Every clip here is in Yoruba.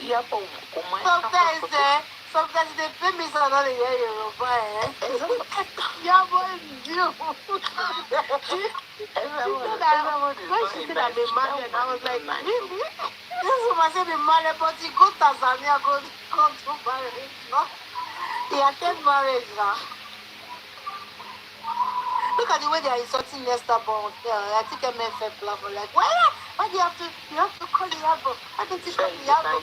Iyabo, sometimes they pay me so I don't hear Yoruba. Iyabo is you. When she said I'm a married, I was like, really? This woman said be married, but he go Tanzania, go to marriage. No? He attend marriage now. Look at the way they are insulting Nesta Bond. I think MFF platform. Like, why do you have to call Iyabo? Why don't you call Iyabo?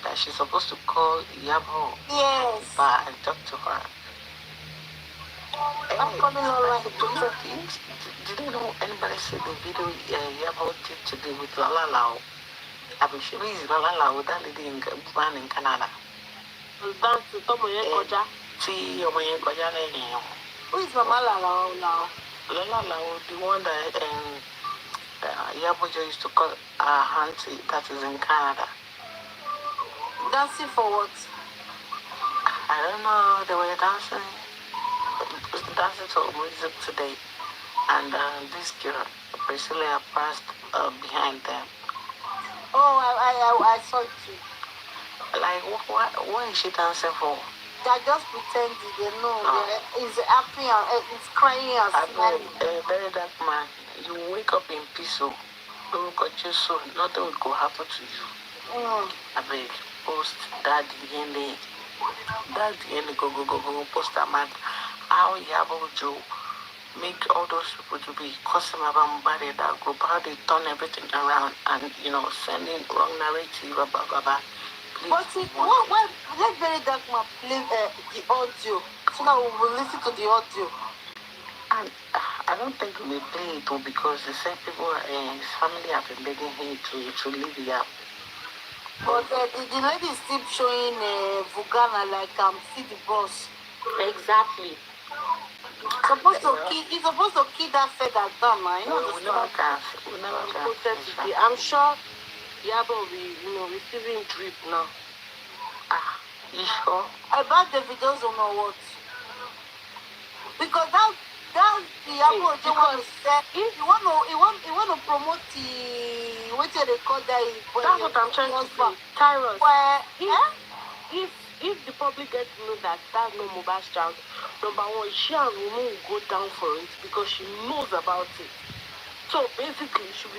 That she's supposed to call Iyabo. Yes. And talk to her. I'm coming online. Did you know anybody see the video Iyabo did today with Lala Lao? I mean, she is Lala Lao, that lady in Canada. Who is Mama Lala now? Lala Lao, the one that Iyabo used to call her auntie that is in Canada. Dancing for what? I don't know. They were dancing to music today, and this girl, Priscilla, passed behind them. Oh, I saw it too. Like, what is she dancing for? They're just pretending. They know. It's happy and it's crying and smiling. Very dark man. You wake up in peace, so nothing will go happen to you. I beg, post daddy go post that man. How Iyabo Joe make all those people to be customer about that group, how they turn everything around and sending wrong narrative about. But let Very Dark Man play the audio so that we will listen to the audio. And I don't think we play it because the same people his family have been begging him to leave the app. But the lady is still showing Vugana like see the boss. Exactly. He's supposed to kill that feather down, man. We never can. I'm sure Iyabo will be, receiving drip now. You sure? About the videos or what? Because that Iyabo just want to say, he want to promote the what they call that. That's what I'm trying to say. Tyrus. If the public gets to know that that's no mobile child, number one, she and Romo will go down for it because she knows about it. So basically, she'll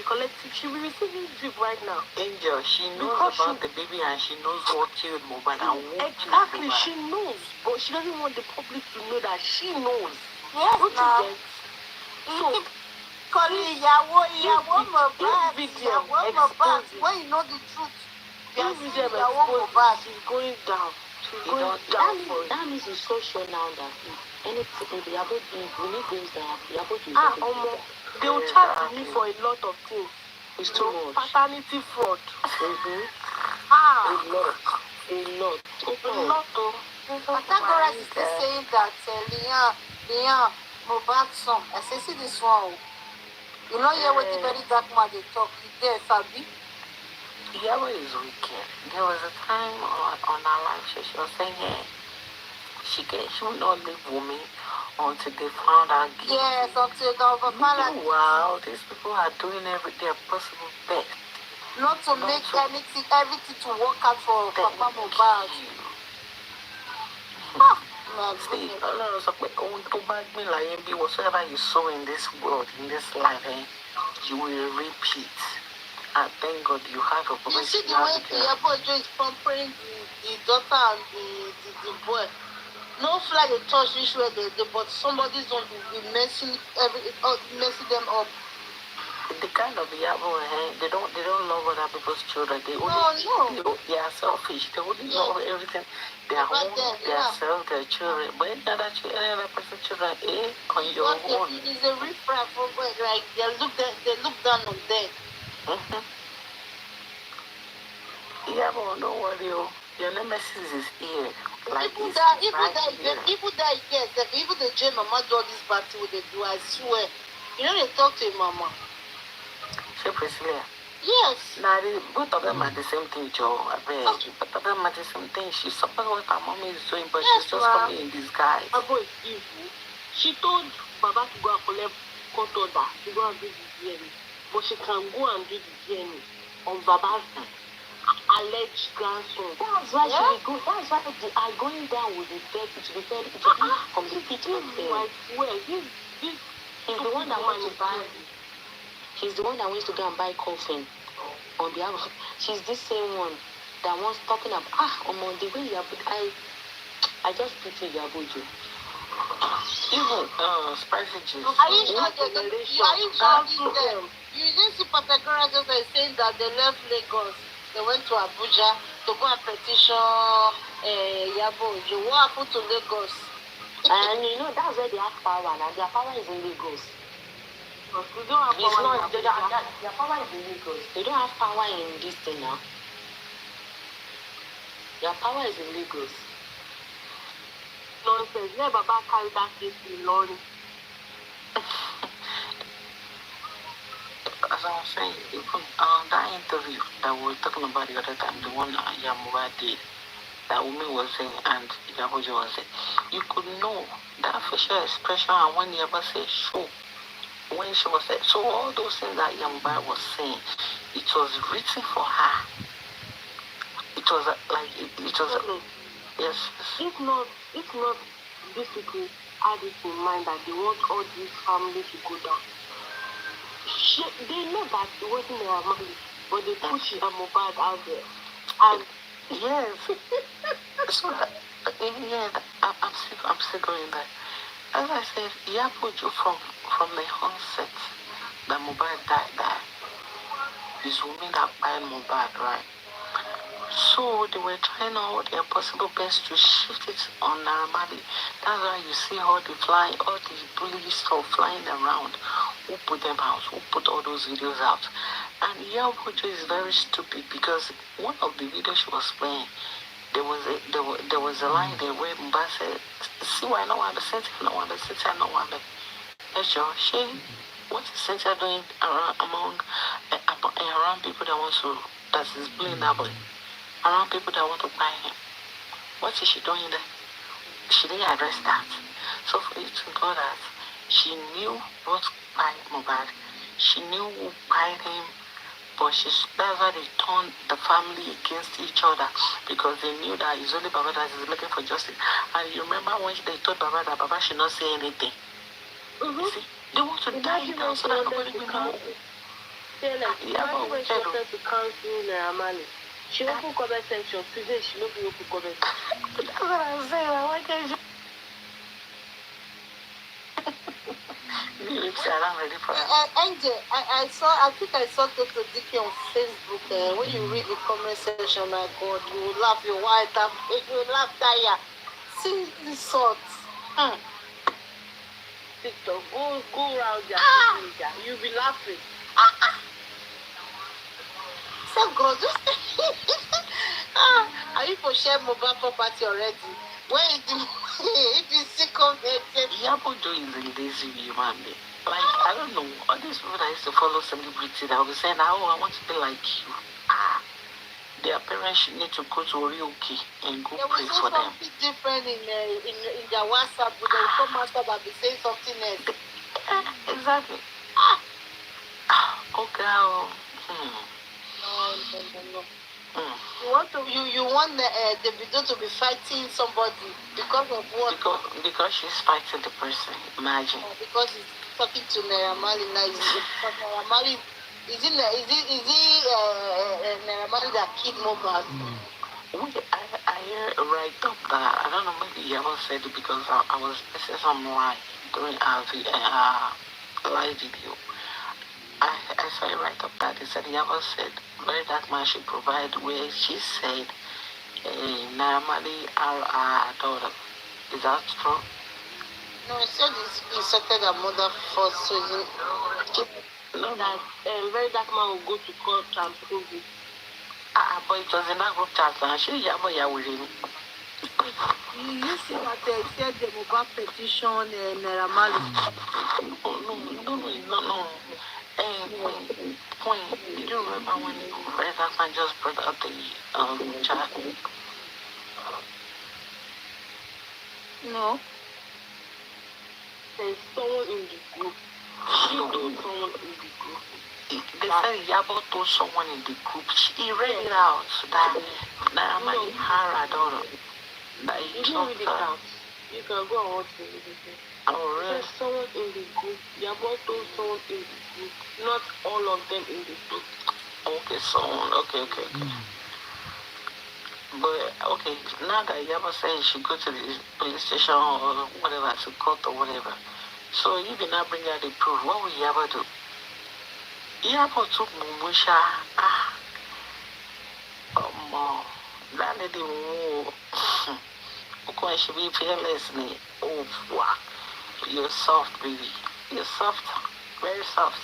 be receiving drip right now. Angel, she knows about the baby and she knows what killed Mobile and what exactly, she knows, but she doesn't want the public to know that she knows. Yes, what you get? So, calling Iyabo Mobile, when you know the truth, she's going down. That means it's so sure now that anything Iyabo doing, we need things that Iyabo doing. They will charge me for a lot of things. It's too much. Paternity fraud. A lot. Pythagoras is still saying that Liam, Mohbad's son. I say, see this one. You know, what the Very Dark Man they talk. He there, Fabi. Iyabo is wicked. There was a time on our live show she was saying, she will not leave Wunmi until they found her guilty. Yes, until they found her. Wow, these people are doing their possible best. Not to make everything to work out for Papa Mohbad. See, whatsoever you sow in this world, in this life, you will repeat. And thank God you have a professional. You see the way Iyabo is pampering the daughter and the boy. No fly they touch this way, but somebody's going to be messing them up. The kind of Iyabo, they don't love other people's children. They are selfish. They only love everything. Their own, themselves, their children. But any other person's children, on your own. It is a riffraff over like they look down on them. Iyabo, don't worry, your nemesis is here. Like even the J Mama do all this party with the do, I swear. You know they talk to your mama. She Priscilla. Yes. Now both of them are the same thing, Joe. Both of them are the same thing. She supports what her mommy is doing, but she's just coming in disguise. Abo is evil. She told Baba to go and collect court order to go and visit the DNA. but she can go and do the DNA on Baba's alleged grandson. That's why she will go. That's why they are going down with the bed. It will be fed. It will be from the pit of hell. I swear, this He's the one that wants to buy. He's the one that wants to go and buy coffin on behalf of. She's this same one that wants talking about. On the way I just pity Iyabo. Even spicy juice. Are you sure you didn't see Patagora just like saying that they left Lagos, they went to Abuja to go and petition Iyabo. What happened to Lagos? And that's where they have power now. Their power is in Lagos. We don't have power. Their power is in Lagos. They don't have power in this thing now. Their power is in Lagos. Nonsense. Let Baba carry that case in Lorry. As I was saying, even that interview that we were talking about the other time, the one Yamuba did, that woman was saying and Iyabo was saying, you could know that facial expression and when Iyabo said show, when she was saying, so all those things that Yamuba was saying, it was written for her. It was yes. If not these people had it in mind that they want all these families to go down. They know that it wasn't their money, but they push Mohbad out there. And yes. So I'm still going there. As I said, Iyabo from the onset that Mohbad died, is women that buy Mohbad, right? So they were trying all their possible best to shift it on Naramadi. That's why you see all the bullies stuff flying around. Who put them out? Who put all those videos out? And Iyabo is very stupid because one of the videos she was playing, there was a line there where Mba said, "See why no one Cynthia, no one Cynthia, no one." Yes, she. What is Cynthia doing around people that is bullying that boy? Around people that want to buy him. What is she doing there? She didn't address that. So for you to know that she knew what buying Mohbad, she knew who buying him, but that's why they turned the family against each other because they knew that it's only Baba that is looking for justice. And you remember when they told Baba that Baba should not say anything? mm-hmm. You see, they want to die down so that nobody will know. Imagine when she wanted to cancel Naramali. She opened comment section. Today she not open comment. That's what I'm saying. Why can't you? I'm ready for it. Angel, I think I saw Toto Diki on Facebook. When you read the comment section, my God, you will laugh your white up, you will laugh tire. See the sorts. TikTok, go around there. You'll be laughing. So God, are you for share mobile property already? Where is the if you see comment? Iyabo is a lazy human being. Like, I don't know, all these people that used to follow celebrities, they'll be saying, I want to be like you. Their parents should need to go to Orioke and go pray for them. Something different in their WhatsApp, but they will come after and be saying something else. Exactly. Okay. No. You want the video to be fighting somebody because of what? Because she's fighting the person. Imagine. Because he's talking to Naramali now. Naramali is it Naramali that killed Mohbad? I hear right up that I don't know, maybe Iyabo said it because I was missing some line during our live video. I saw it right up that they said Iyabo said where that man should provide, where she said Naramali are our daughter. Is that true? No, he said he insulted her mother first, so no, that very dark man will go to court and prove it. But it was in that group chat and she Iyabo with him. You see that they said the mobile petition Naramali. No. Point. Did you remember when that man just brought up the chat? No. There's someone in the group. She knows someone in the group. They said Iyabo told someone in the group. He read it out so that Naamani Haradoro. That he You didn't read it out. You can go and watch the video. Oh, really? There's someone in the group. Iyabo told someone in the group. Not all of them in the group. Okay, someone. Okay. But okay, now that Iyabo said he should go to the police station or whatever, to court or whatever. So if you now bring out the proof, what will Iyabo do? Iyabo took Mumusha. That lady who should be fearless. Oh, wow. You're soft, baby. You're soft. Very soft.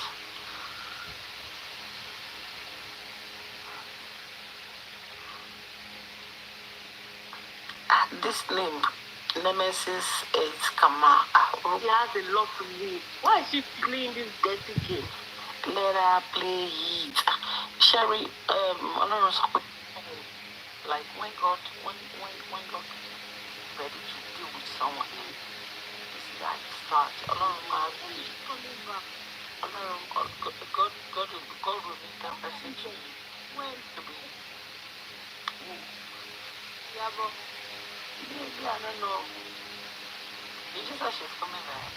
This name, Nemesis, is Kama. She has a lot to live. Why is she playing this dirty game? Let her play it. Sherry, like when God ready to deal with someone, this is how it starts. Coming back. God will make that person to be. When? To be. Iyabo. Maybe, I don't know. It's just that she's coming back.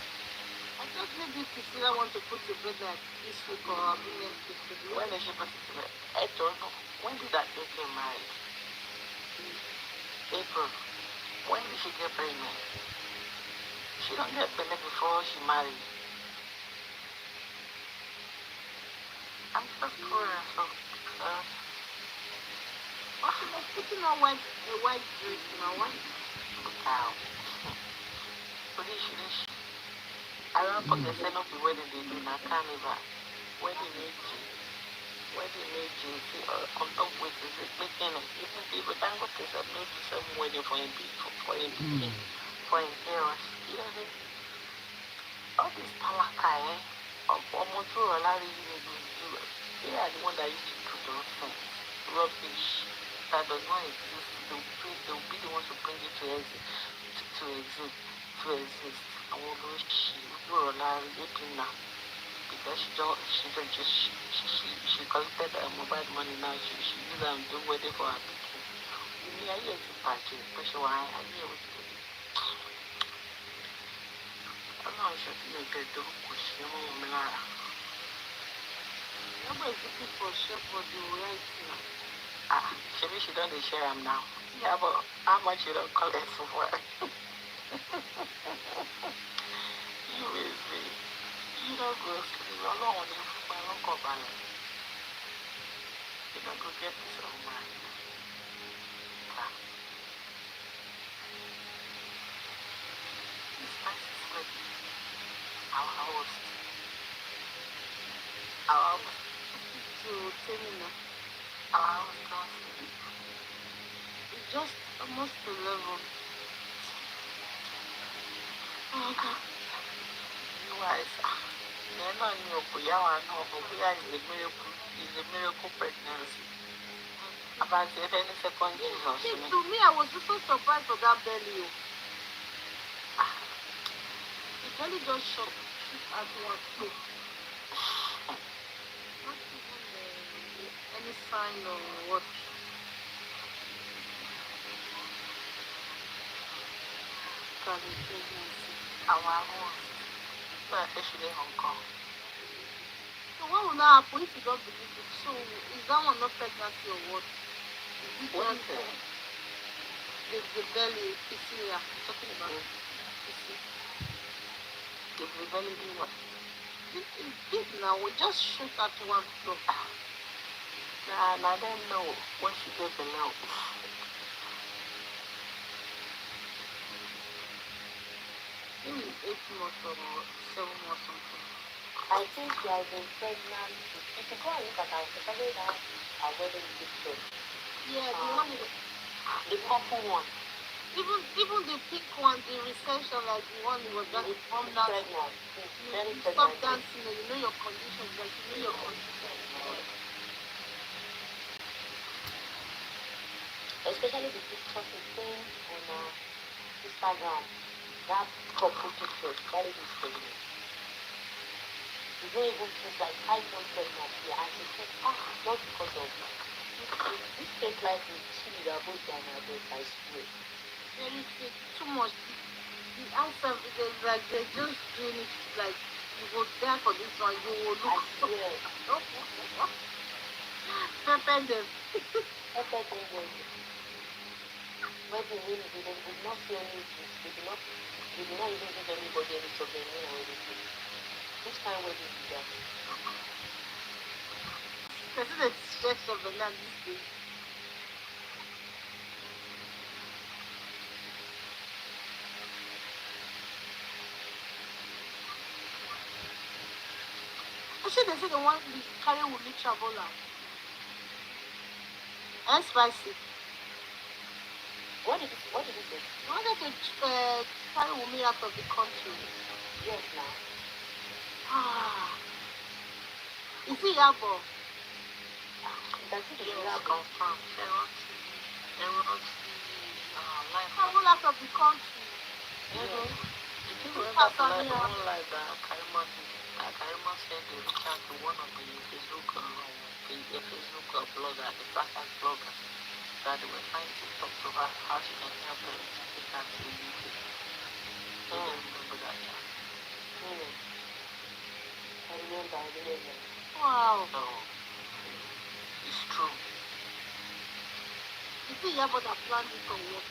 I thought maybe Priscilla want to put to bed like this week or next week. When did she put it to bed? I don't know. When did that girl get married? April. When did she get pregnant? She don't get pregnant before she married. I'm just curious. Why she was putting on a white dress now? What? Wow. I don't forget to not the wedding they do now, carnival. Wedding age. On top with is it making it. Even people don't go to some wedding for him for him parents. You know, all this talaka, almost all a lot of you. They are the one that used to do those things. Rubbish that does not exist. They'll be the ones to bring it to exist. And we'll go, she now. Because she collected mobile money now. She used them to do wedding for her people. Me, I hear it party, but she was I hear what it is. I'm not sure if you get the question. Nobody is looking for share for the right now. She don't share them now. Yeah, but how much you don't collect for what? You will see. You don't go sleep alone if I don't go balance. You don't go get this on mind. This nice is ready. Our host. To Termina. Our host don't sleep. It's just almost 11. Oh, God. You guys, they're not new, but is a miracle pregnancy. About the any second Jesus. To me, I was so surprised for that belly. The belly just shook at one foot. Not even any sign or what. Pregnancy. Our host. But I think in Hong Kong. So what will now happen if you don't believe it? So is that one not pregnancy or what? Is it What is it? the belly, PC, I'm talking about PC. If the belly do what? It's big now, we just shoot at one floor. Nah, I don't know when she gets the milk. Maybe 8 months or 7 months something. I think she has been pregnant. If you go and look at her, especially that her wedding picture. Yeah, the one is The purple one. even the pink one, the reception, like the one that was done It's from that. pregnant. It's very You stop pregnant. dancing, you know your conditions, like you know your conditions. Especially the picture she seen on Instagram. That couple picture, that is pregnant. It's not even she's like 5 months pregnant here, and she said, not because of this fake life will kill you both than others, I swear. Very fake, too much. The answer is like they're just doing it like you will die for this one, you will I look swear. pepper them. After 10 years, when they really did not see any gifts, they did not even give anybody any souvenir or anything. Which kind of wedding is that? Person is stressed of the land this day. Actually, they say the one we carry will be travel now. And spicy. What did you say? I wanted to carry Wumi out of the country. Yes, now. Is it Iyabo? That's it. Yes, confirmed. Life. Travel out of the country. Did you remember one like that Karima did? Karima said they reached out to one of the Facebook blogger, the fracas blogger, that they were trying to talk to her how she can help them to take her to the UK. You don't remember that, yeah? I remember. Wow. So, it's true. Is it Iyabo that planned it or what?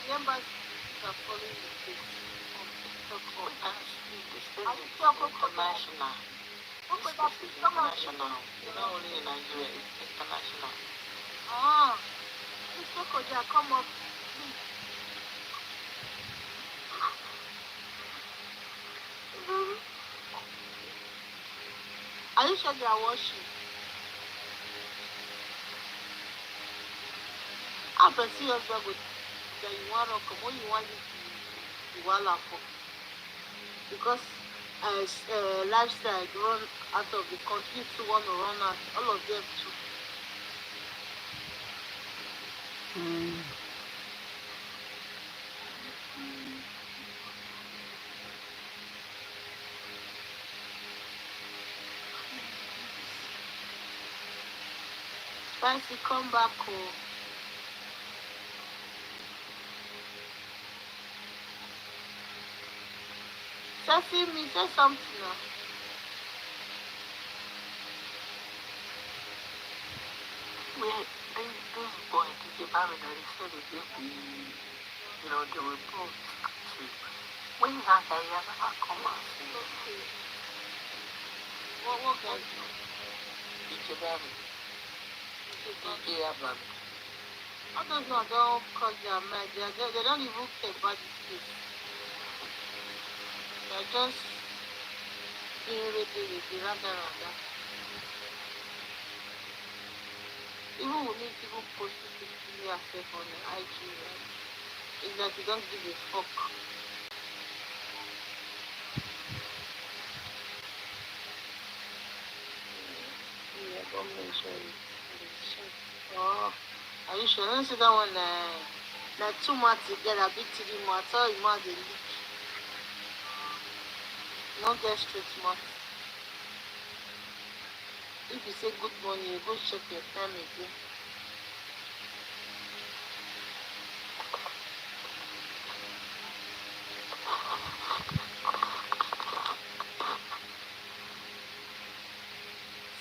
the embassy are following the case on TikTok or This thing Are is you sure international. This case is international. It's not only in Nigeria, it's international. Mr. Koja, come up, please. Are you sure they are washing? I'm a serious dog that you want to come on, you want to wala for. Because as lifestyle run out of the country to want to run out, all of them too. Spicy, come back home. Sassy, me say something now. This boy, DJ Babylon, he said he gave the report to when that guy never come and see. What guy? DJ Babylon. DJ Iyabo. I don't know, don't cause their mind. They don't even care about the case. They're just being ready, rather. Even we need to post it to yourself on the IG, right? It's that you don't give a fuck. Yeah, don't mention it. Oh, are you sure? Let me see that one. Like 2 months together, big 3 months. All you want the leak. Not get straight months. If you say good morning, you go check your time again.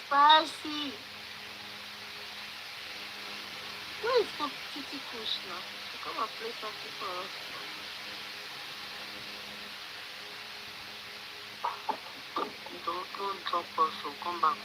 Spicy. Where is the Titi Krishna? Come and play something for us. Don't drop us, so come back.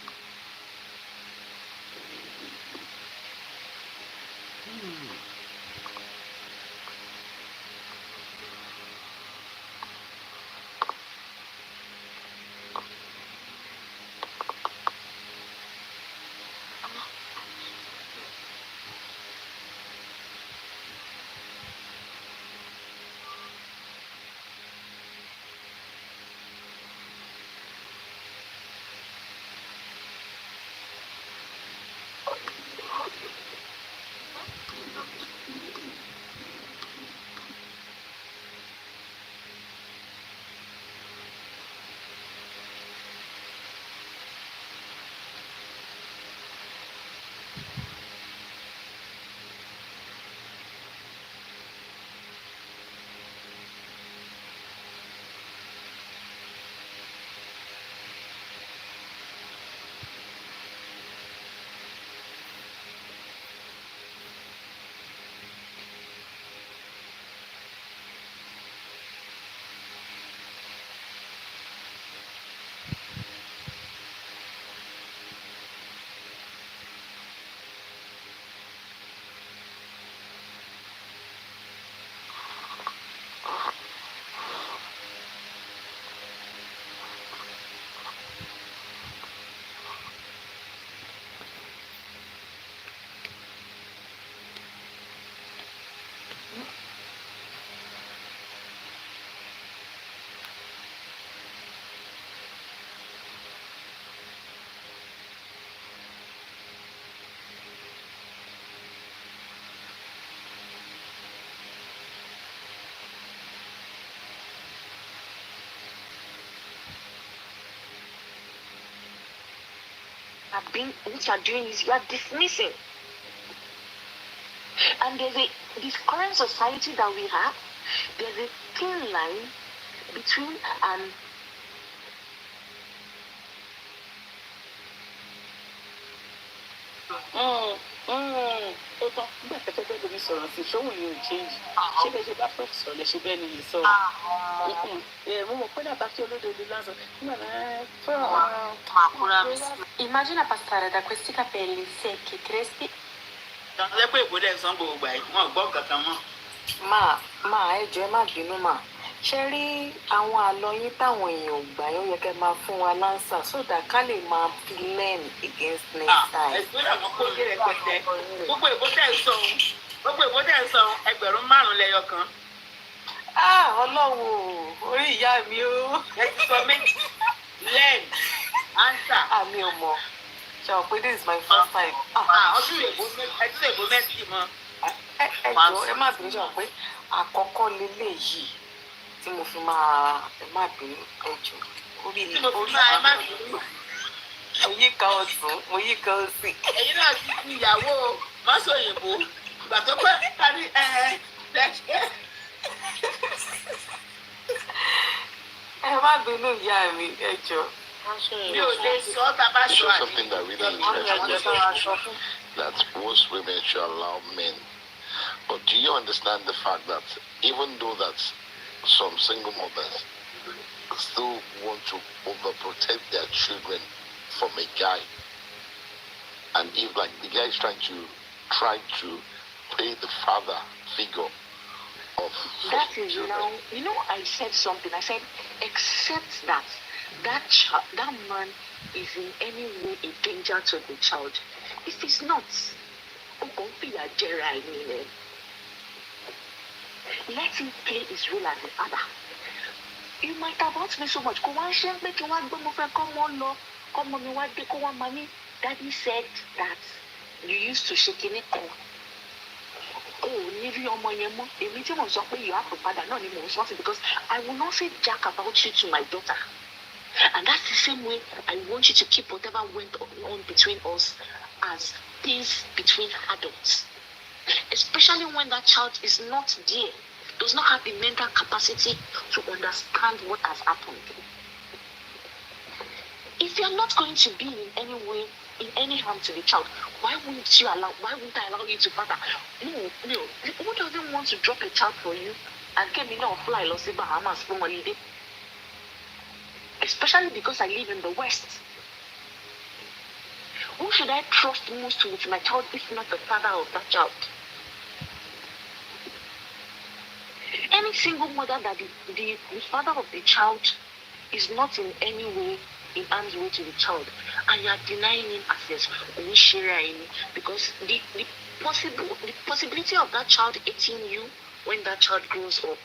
What you are doing is you are dismissing. And this current society that we have, there's a thin line between and tán nígbà tẹ́fẹ́ bẹ́ẹ̀ lómi sọ̀rọ̀ sí ṣóhùn yìí ò change ṣé bẹ́ẹ̀ ṣe bá prof sọ̀rọ̀ lẹ ṣe bẹ́ẹ̀ ni yìí sọ̀rọ̀ mo mọ̀ pé dàbá kí olódodo lásán nígbà náà Immagina passare da questi capelli secchi, crespi. Ṣé pé ìbò dẹ̀ sàn gbogbo àyè wọn gbọ́ kankan mọ́. Máa ẹ jọ̀ọ́ ẹ má bínú mà. Ṣé rí àwọn àlọ́ yín táwọn èèyàn ò gbà yóò yẹ kẹ́ máa fún wa lánsà sódà ká lè máa fi learn against next time. Ẹ̀sùn àwọn kó yé rẹpẹtẹ gbogbo ìbò tẹ̀ ń sọ ẹgbẹ̀rún 5 lẹ́yọ kan. Ọlọ́run orí ìyá mi o. Ẹ ti sọ méjì learn answer. Mi ò mọ̀. Ṣé o pé this is my first time. Ọdún èbó mẹ́tì mọ́. Ẹ jọ̀ọ́ ẹ má bínú ṣe pé àkọ́kọ́ leléyìí tí mo fi máa ẹ má bínú ẹ jọ̀ọ́ orí tí mo fi máa ẹ má bínú. mo yí ká ọ̀tún mo yí ká òsì. Ẹ̀yin náà ti fi ìyàwó mọ́sọ̀yìnbó ìgbà tó pẹ́ kárí ẹ má bínú ìyá mi ẹ jọ̀ọ́. It's something that really interests me, that most women should allow men. But do you understand the fact that even though that some single mothers still want to overprotect their children from a guy, and if like the guy is trying to play the father figure of that is now, I said something. I said, except that that man is in any way a danger to the child. If it's not, let him play his role as a father. You might have asked me so much. Daddy said that you used to shake in it. You have to father, not responsible, because I will not say jack about you to my daughter. And that's the same way I want you to keep whatever went on between us as peace between adults. Especially when that child is not there, does not have the mental capacity to understand what has happened. If you're not going to be in any way, in any harm to the child, why wouldn't I allow you to father? No. Who doesn't want to drop a child for you and get me now fly lost in Bahamas for holiday? Especially because I live in the West. Who should I trust most with my child if not the father of that child? Any single mother that the father of the child is not in any way in harm's way to the child, and you are denying him access, because the possibility of that child hating you when that child grows up,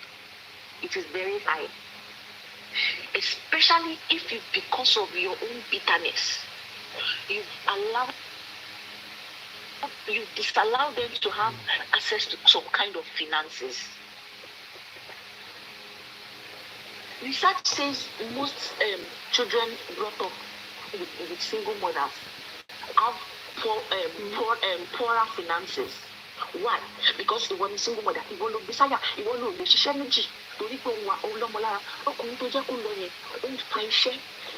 it is very high. Especially if it's because of your own bitterness, you disallow them to have access to some kind of finances. Research says most children brought up with single mothers have poorer finances. Why? Because it was a single mother. It was no desire. It was no energy.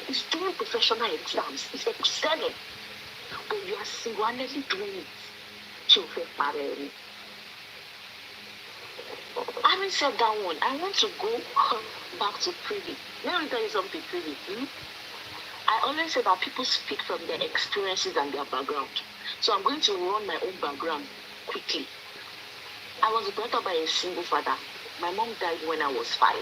He's doing professional exams. He's excelling. But you are single-handedly doing it. Having said that one, I want to go back to Privy. Let me tell you something, Privy. I always say that people speak from their experiences and their background. So I'm going to run my own background quickly. I was brought up by a single father. My mom died when I was 5.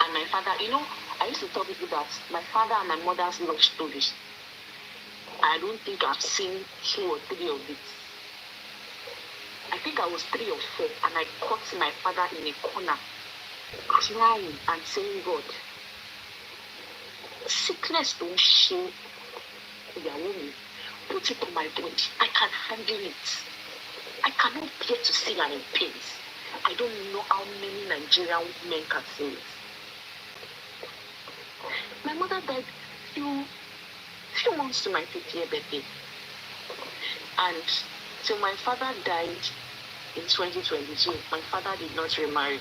And my father, I used to tell people that my father and my mother's love stories, I don't think I've seen 2 or 3 of it. I think I was 3 or 4, and I caught my father in a corner, crying and saying, God, sickness don't show your woman. Put it on my body. I can handle it. I cannot bear to see her in pain. I don't know how many Nigerian men can say it. My mother died few months to my 5th year birthday. And till my father died in 2022, my father did not remarry.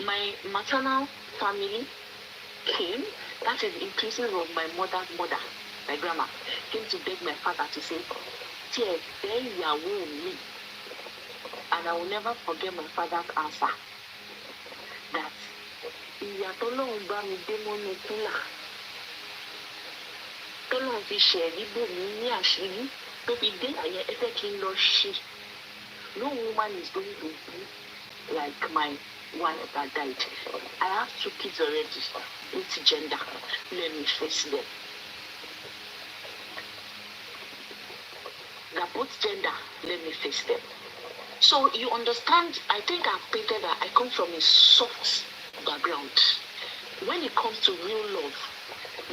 My maternal family came, that is inclusive of my mother's mother. my grandma, came to beg my father to say, "Dear, there you are with me." And I will never forget my father's answer. That ìyá tọ́lọ́run bá mi dé mọ́nú kúlà, tọ́lọ́run fi ṣẹ̀rí bò mí ní àṣírí tó fi dé àyẹ̀ ẹ fẹ́ kí n lọ ṣe. No woman is going to be like my wife that died. I have 2 kids already. It's gender. Let me face them. They're both gender. Let me face them. So you understand, I think I've painted that I come from a soft background. When it comes to real love,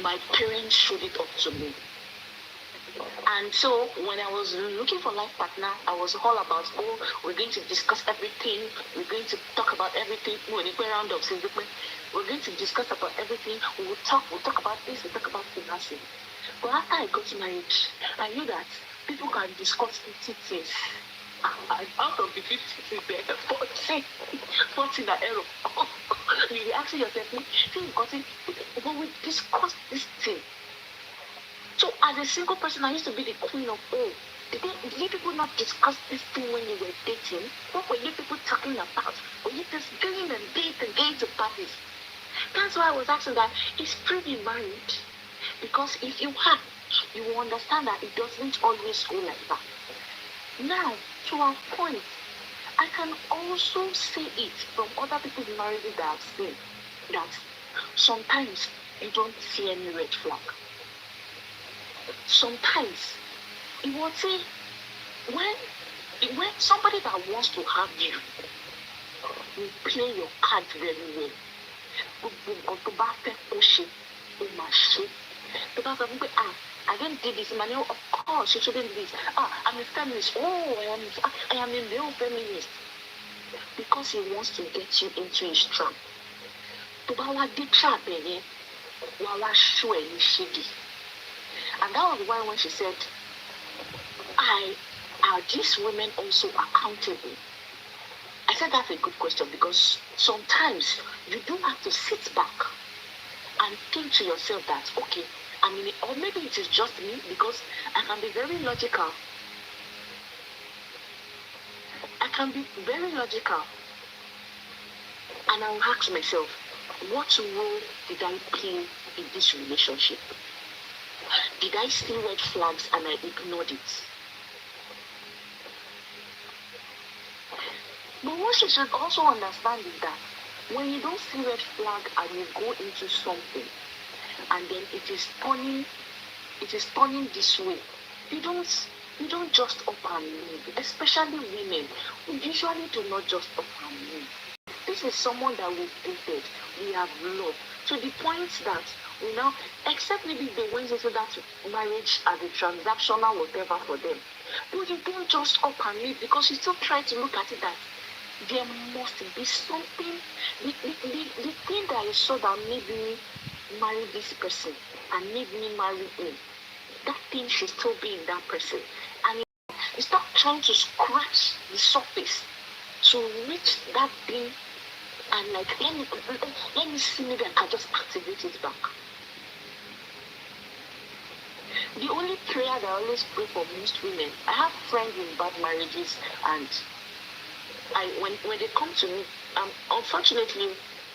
my parents showed it up to me. And so when I was looking for life partner, I was all about, oh, we're going to discuss everything. We're going to talk about everything. We're going to discuss about everything. We'll talk about this, we'll talk about financing. But after I got married, I knew that people can discuss 50 things. And out of the 50 things, there are 40 in the error. You'll be asking yourself, but we discuss this thing. So as a single person, I used to be the queen of all. Did you people not discuss this thing when you were dating? What were you people talking about? Were you just going and going to parties? That's why I was asking that, is pretty married? Because if you have, you will understand that it doesn't always go like that. Now, to our point, I can also say it from other people's marriages that I've seen, that sometimes you don't see any red flag. Sometimes you will say, when somebody that wants to have you will play your card very well. I didn't do this, man. Of course, you shouldn't do this. I'm a feminist. Oh, I am a male feminist. Because he wants to get you into his trap. And that was why when she said, are these women also accountable? I said that's a good question, because sometimes you do have to sit back and think to yourself that, okay, or maybe it is just me, because I can be very logical. And I will ask myself, what role did I play in this relationship? Did I see red flags and I ignored it? But what you should also understand is that when you don't see red flag and you go into something, and then it is turning this way, you don't just up and leave. Especially women, we usually do not just up and leave. This is someone that we've dated, we have loved, to the point that we now, except maybe they went into that marriage as a transactional whatever for them, but you don't just up and leave, because you still try to look at it that there must be something, the thing that I saw that made me marry this person and made me marry him, that thing should still be in that person. And you start trying to scratch the surface to reach that thing, and like, let me see, maybe I can just activate it back. The only prayer that I always pray for most women, I have friends in bad marriages, and when they come to me, unfortunately,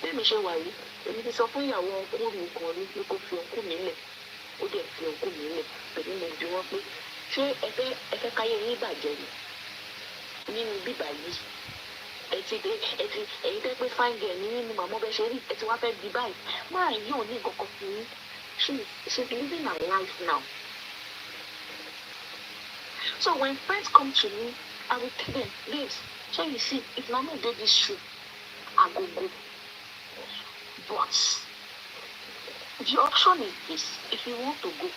let me show you. Èmi ti sọ fún ìyàwó ọkọ mi kan ní pé kó fi ọkọ mi lẹ̀, ó dẹ̀ fi ọkọ mi lẹ̀, pẹ̀lú mo bí wọ́n pé ṣé ẹ fẹ́ káyé yín bàjẹ́ ni nínú bíbà yìí, ẹ̀yin tẹ́ pé fine girl ní nínú màmá bẹ́ẹ̀ ṣe rí, ẹ ti wá fẹ́ bí báyìí, máa yóò ní nǹkan kan fún yín, she's living her life now. So when friends come to me, I will tell them, babes, so you see, if Mama did this shoe, I go. But the option is this: if you want to go,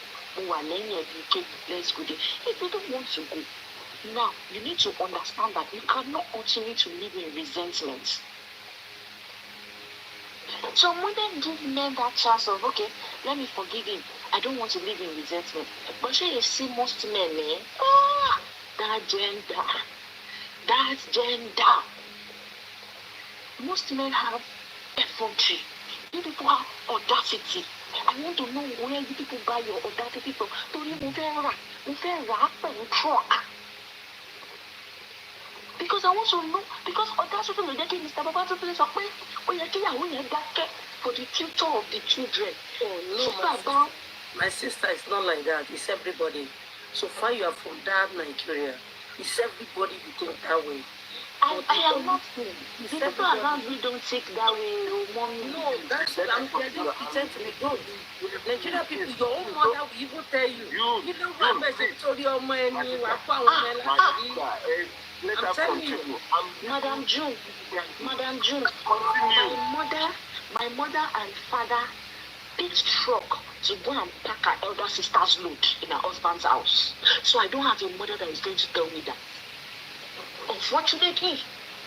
let's go there. If you don't want to go, now you need to understand that you cannot continue to live in resentment. So women give men that chance of, okay, let me forgive him. I don't want to live in resentment. But you see most men, that gender. Most men have effrontery. You people have audacity. I want to know where you people buy your audacity from. Torí mo fẹ́ rà pẹ̀lú truck. Because I want to know, because audacity ló jẹ́ kí Mr. Babatunde sọ pé ó yẹ kí ìyàwó yẹn dákẹ́ for the future of the children. Oh, no, my sister is not like that. It's everybody. So far you are from that Nigeria. It's everybody you think that way. I am not saying. The people around me don't think that way. Mommy. No, that's what I'm saying. Don't pretend to be good. Nigerian people, your own mother will even tell you. You don't have message to your money. I'm telling you. Madam June, my mother and father picked truck to go and pack her elder sister's load in her husband's house. So I don't have a mother that is going to tell me that. Unfortunately,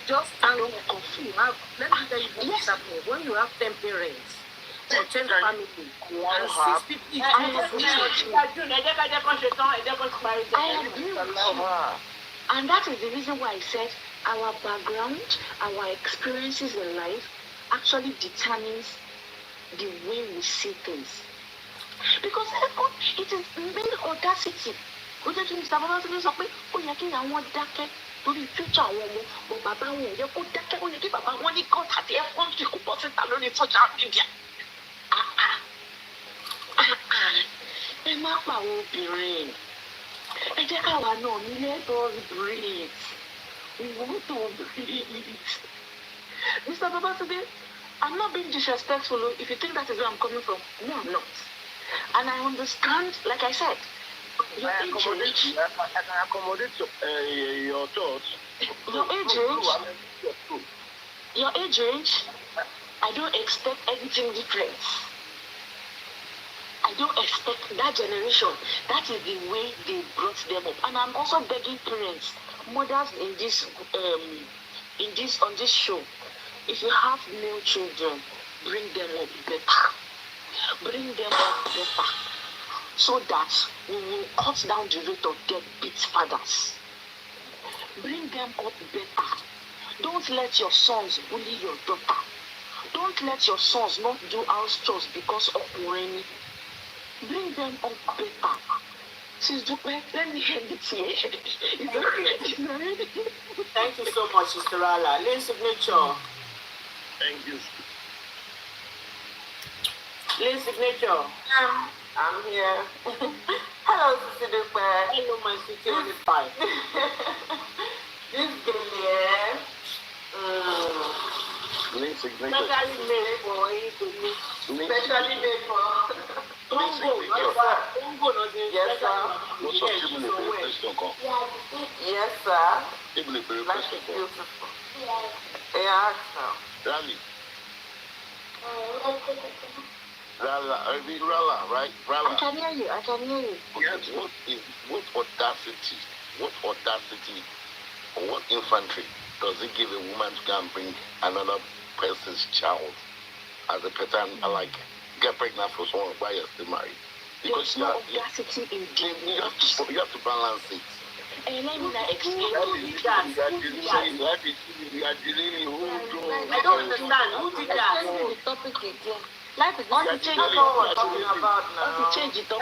just stand on confused. Let me tell you what's happening. When you have 10 parents, or 10 family, and 6 people, I agree with you. And that is the reason why I said our background, our experiences in life actually determines the way we see things. Because it is main audacity. Ó jẹ́ kí Mr. Babatunde sọ pé ó yẹ kí àwọn dákẹ́ torí future àwọn ọmọ bọ̀ bàbá wọn ò yẹ kó dákẹ́ ó yẹ kí bàbá wọn ní God àti ẹ̀fọ́n ti kó bọ́ síta lórí social media. Ẹ má pa àwọn obìnrin. Ẹ jẹ́ káwa náà ní let us breathe. We want to breathe. Mr. Babatunde, I'm not being disrespectful if you think that is where I'm coming from. No, I'm not. And I understand, like I said, your age range. I can accommodate your thoughts. Your age range, I don't expect anything different. I don't expect that generation. That is the way they brought them up. And I'm also begging parents, mothers on this show, if you have male children, bring them up better. Bring them up better. So that we will cut down the rate of deadbeat fathers. Bring them up better. Don't let your sons bully your daughter. Don't let your sons not do house chores because of money. Bring them up better. Let me end it here. Thank you so much, Sister Ala. Lane signature. Thank you. Lane signature. I'm here. Hello, Sister Dupe. Hello, my city on the five. This girl here. Lane signature. Especially made for Especially made for. Lane signature. Yes, sir. Most of people will be question come. Yes, sir. People will be Life question is come. beautiful. Yeah, sir. Rala, right? Rala. I can hear you. Yes, what audacity, or what infantry does it give a woman to go and bring another person's child as a pattern, like get pregnant for someone while you're still married? Because there's no audacity in doing you have to balance it. And let me explain I don't understand. Who did that? the topic again. Life is What not is what we're talking about now? change the topic.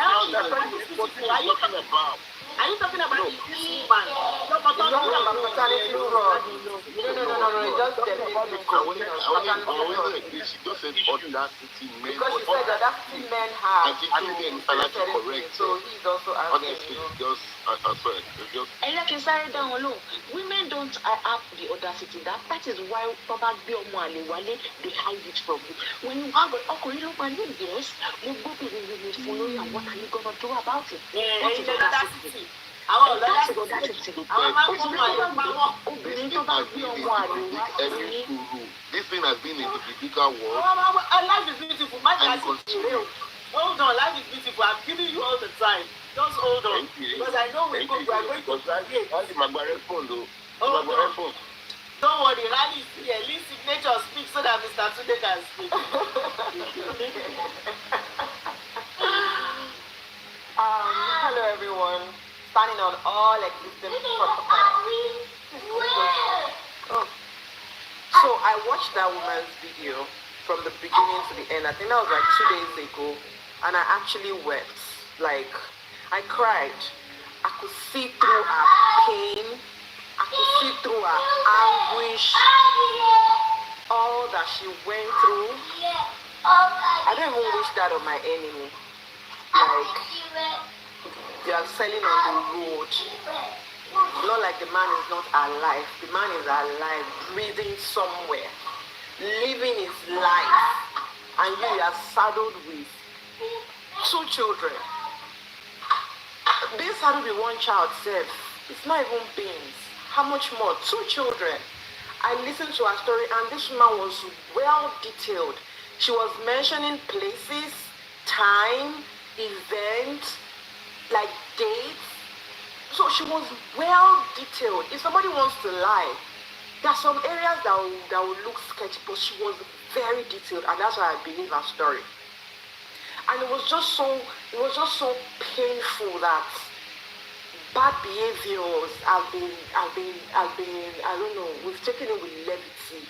Are you talking about the woman? You're talking about paternity fraud. No. It's just the She just said audacity men. because she said that audacity men have. Correct. So he's also Honestly, asking. Women don't have the audacity. That is why probably they hide it from you. When you have yes, what are you gonna do about it? That is audacity. This thing has been in the biblical world. Life is beautiful. My life is beautiful. Hold on, life is beautiful. I'm giving you all the time. Just hold on. Because I know we are going to create. Don't worry, Rally is here. Leave signature speak so that Mr. Tunde can speak. Hello everyone. Standing on all existing protocols. So I watched that woman's video from the beginning to the end. I think that was like 2 days ago, and I actually wept. Like, I cried. I could see through her pain. I could see through her anguish, all that she went through. I don't even wish that on my enemy. Like, you are selling on the road. Not like the man is not alive. The man is alive, breathing somewhere, living his life. And you are saddled with 2 children. Being saddled with 1 child self, it's not even beans. How much more? 2 children. I listened to her story, and this woman was well detailed. She was mentioning places, time, events, like dates. So she was well detailed. If somebody wants to lie, there are some areas that will look sketchy, but she was very detailed, and that's why I believe her story. And it was just so painful that bad behaviors have been, I don't know, we've taken it with levity.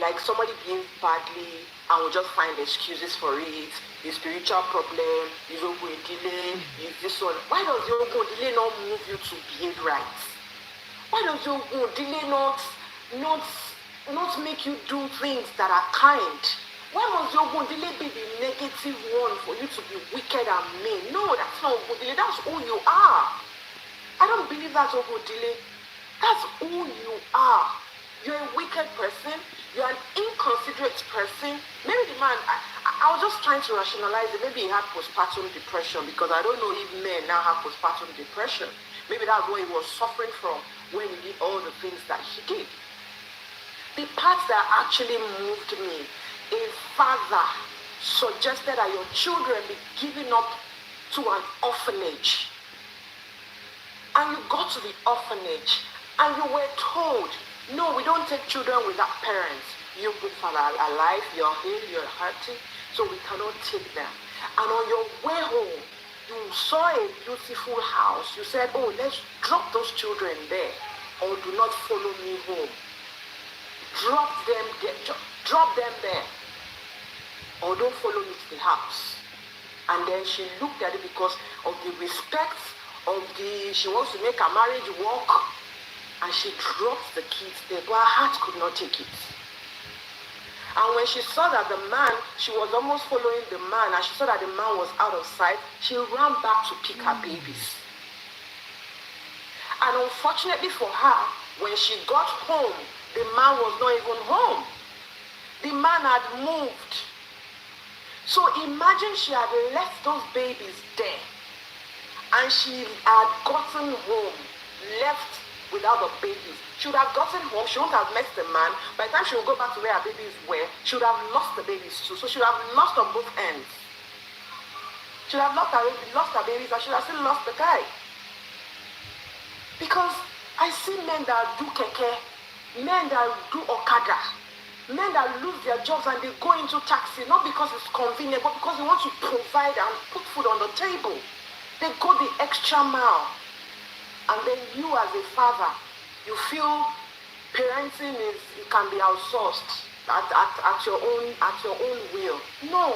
Like somebody behaves badly and we'll just find excuses for it. The spiritual problem, is ogun delay, is this one. Why does your ogun delay not move you to behave right? Why does your ogun delay not make you do things that are kind? Why must your ogun delay be the negative one for you to be wicked and mean? No, that's not ogun delay. That's who you are. I don't believe that's ogun delay. That's who you are. You're a wicked person. You're an inconsiderate person. Maybe the man, I was just trying to rationalize it. Maybe he had postpartum depression, because I don't know if men now have postpartum depression. Maybe that's what he was suffering from when he did all the things that he did. The part that actually moved me, a father suggested that your children be given up to an orphanage. And you got to the orphanage and you were told, no, we don't take children without parents. You good father alive, you're ill, you're hurting, so we cannot take them. And on your way home, you saw a beautiful house. You said, oh, let's drop those children there, or do not follow me home. Drop them there, or don't follow me to the house. And then she looked at it because of the respect she wants to make her marriage work, and she dropped the kids there, but her heart could not take it. And when she saw that the man, she was almost following the man, and she saw that the man was out of sight, she ran back to pick her babies. And unfortunately for her, when she got home, the man was not even home. The man had moved. So imagine she had left those babies there, and she had gotten home, left without the babies. She would have gotten home, she wouldn't have met the man. By the time she would go back to where her babies were, she would have lost the babies too. So she would have lost on both ends. She would have lost her babies, and she would have still lost the guy. Because I see men that do keke, men that do okada, men that lose their jobs and they go into taxi, not because it's convenient, but because they want to provide and put food on the table. They go the extra mile. And then you as a father, you feel parenting it can be outsourced at your own will. No.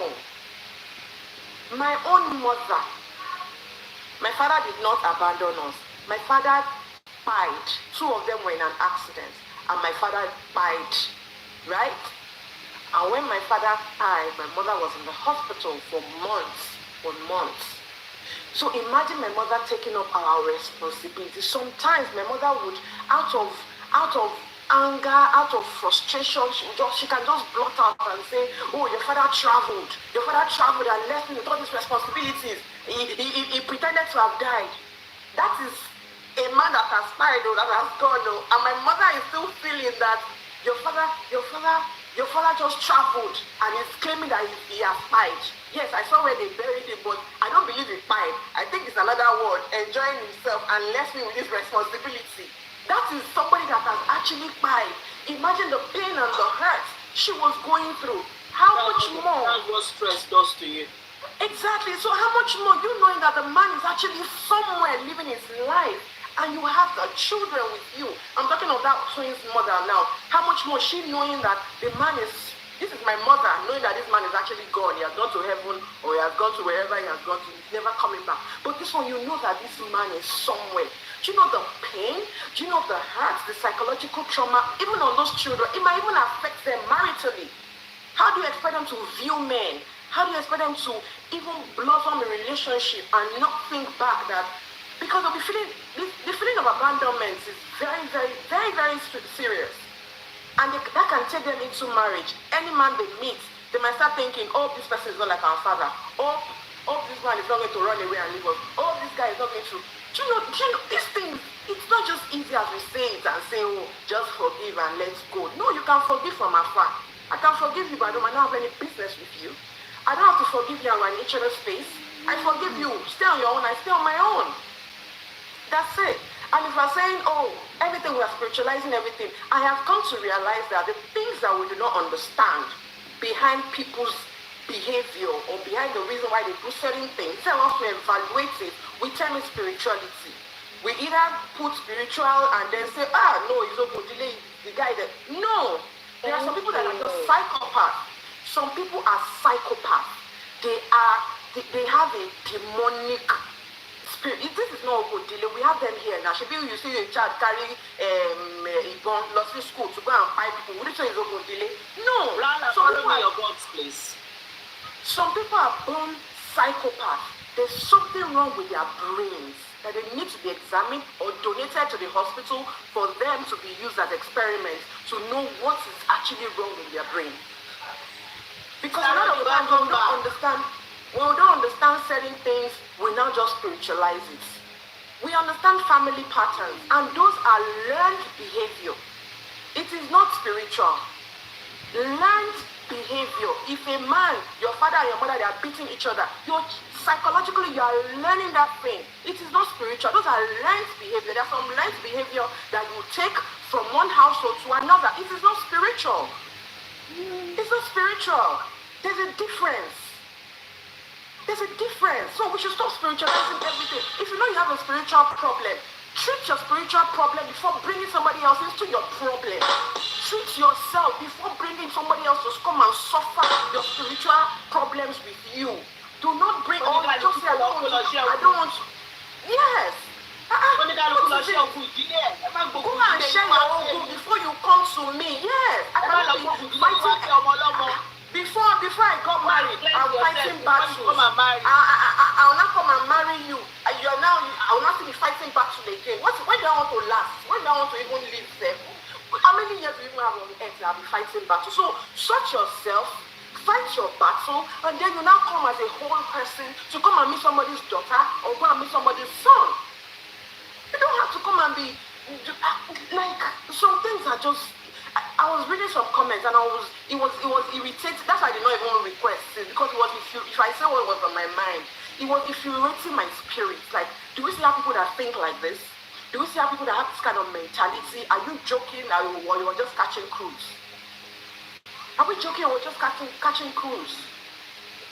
My own mother, my father did not abandon us. My father died. 2 of them were in an accident, and my father died, right? And when my father died, my mother was in the hospital for months. So imagine my mother taking up our responsibility. Sometimes my mother would, out of anger, out of frustration, she can just blot out and say, oh, your father traveled and left me with all these responsibilities. He pretended to have died. That is a man that has died, or that has gone, and my mother is still feeling that your father just traveled and is claiming that he has died. Yes, I saw where they buried him, but I don't believe he died. I think it's another word, enjoying himself and left me with this responsibility. That is somebody that has actually died. Imagine the pain and the hurt she was going through. How much more? That's what stress does to you. Exactly. So how much more you knowing that the man is actually somewhere living his life, and you have the children with you. I'm talking of that twins mother now. How much more she knowing that the man is This is my mother, knowing that this man is actually gone. He has gone to heaven or he has gone to wherever he has gone to. He's never coming back. But this one, you know that this man is somewhere. Do you know the pain? Do you know the hurt, the psychological trauma, even on those children? It might even affect them maritally. How do you expect them to view men? How do you expect them to even blossom a relationship and not think back that, because of the feeling of abandonment is very, very, very, very serious. And that can take them into marriage. Any man they meet, they might start thinking, oh, this person is not like our father. Oh, this man is not going to run away and leave us. Oh, this guy is not going to. Do you know, these things, it's not just easy as we say it and say, oh, just forgive and let's go. No, you can forgive from afar. I can forgive you, but I don't have any business with you. I don't have to forgive you on my natural space. I forgive you. Stay on your own, I stay on my own. That's it. And if we're saying, oh, everything, we are spiritualizing everything, I have come to realize that the things that we do not understand behind people's behavior or behind the reason why they do certain things, instead of us to evaluate it, we term it spirituality. We either put spiritual and then say, no, it's okay, delay the guy that. No, there are some people that are just psychopaths. Some people are psychopaths. They have a demonic spirit. This is not a good deal. We have them here now. Should be you see a child carry Ibon, lost in school to go and fight people. Would you say it's a good deal? No. Some people are born psychopaths. There's something wrong with their brains that they need to be examined or donated to the hospital for them to be used as experiments to know what is actually wrong in their brain. Because a lot of times when we don't understand certain things, we now just spiritualize it. We understand family patterns, and those are learned behavior. It is not spiritual. Learned behavior. If a man, your father and your mother, they are beating each other, psychologically you are learning that thing. It is not spiritual. Those are learned behavior. There are some learned behavior that you take from one household to another. It is not spiritual. It's not spiritual. There's a difference. There's a difference. So we should stop spiritualizing everything. If you know you have a spiritual problem, treat your spiritual problem before bringing somebody else into your problem. Treat yourself before bringing somebody else to come and suffer your spiritual problems with you. Do not bring all that. Just say, I don't want to. Yes. Go and share your own good before you come to me. Yes. I cannot be fighting. Before I got married, I'm fighting battles. I will not come and marry you. I will not be fighting battles again. When do I want to last? When do I want to even live there? How many years do you have on earth I'll be fighting battles? So shut yourself, fight your battle, and then you now come as a whole person to come and meet somebody's daughter or go and meet somebody's son. You don't have to come and be like, some things are just. I was reading some comments and it was irritating. That's why I did not even request it, because it was if I say what was on my mind, it was infuriating my spirit. Like, do we see how people that think like this? Do we see how people that have this kind of mentality? Are you joking or you were just catching cruise? Are we joking or we're just catching cruise?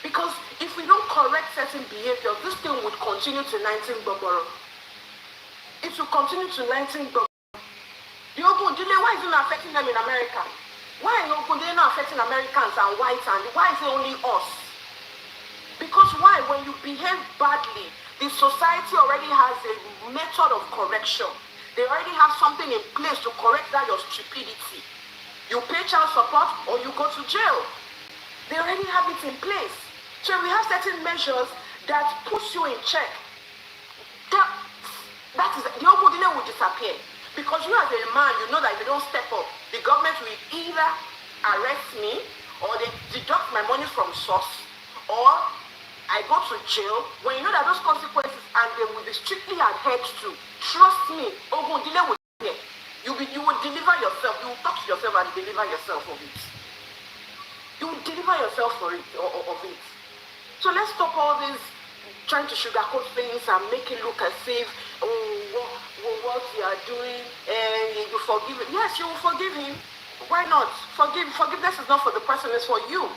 Because if we don't correct certain behaviors, this thing would continue to 19 Boboro. It will continue to 19 Boboro. The open delay, why is it not affecting them in America? Why is open delay not affecting Americans and whites, and why is it only us? Because why? When you behave badly, the society already has a method of correction. They already have something in place to correct that your stupidity. You pay child support or you go to jail. They already have it in place. So we have certain measures that puts you in check. That is, the open delay will disappear. Because you as a man, you know that if you don't step up, the government will either arrest me, or they deduct my money from source, or I go to jail. When you know that those consequences and they will be strictly adhered to, trust me, Ogundile will be here. You will deliver yourself. You will talk to yourself and deliver yourself of it. You will deliver yourself of it. So let's stop all this trying to sugarcoat things and make it look as if, what you are doing, and you forgive him. Yes, you will forgive him. Why not? Forgiveness is not for the person, it's for you.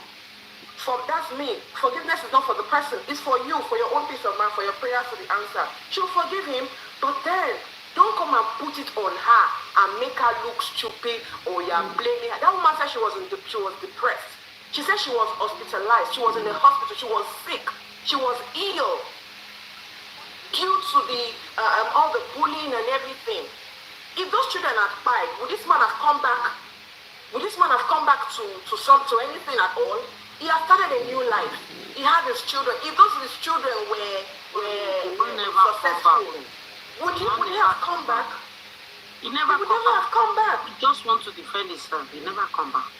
That's me. Forgiveness is not for the person, it's for you, for your own peace of mind, for your prayers to be answered. She'll forgive him, but then don't come and put it on her and make her look stupid or you're blaming her. That woman said she was depressed. She said she was hospitalized. She was in the hospital. She was sick. She was ill due to the all the bullying and everything. If those children had died, would this man have come back? Would this man have come back to anything at all? He has started a new life. He had his children. If those his children were successful, would he have come back? He never have come back. He just wants to defend himself. He never come back.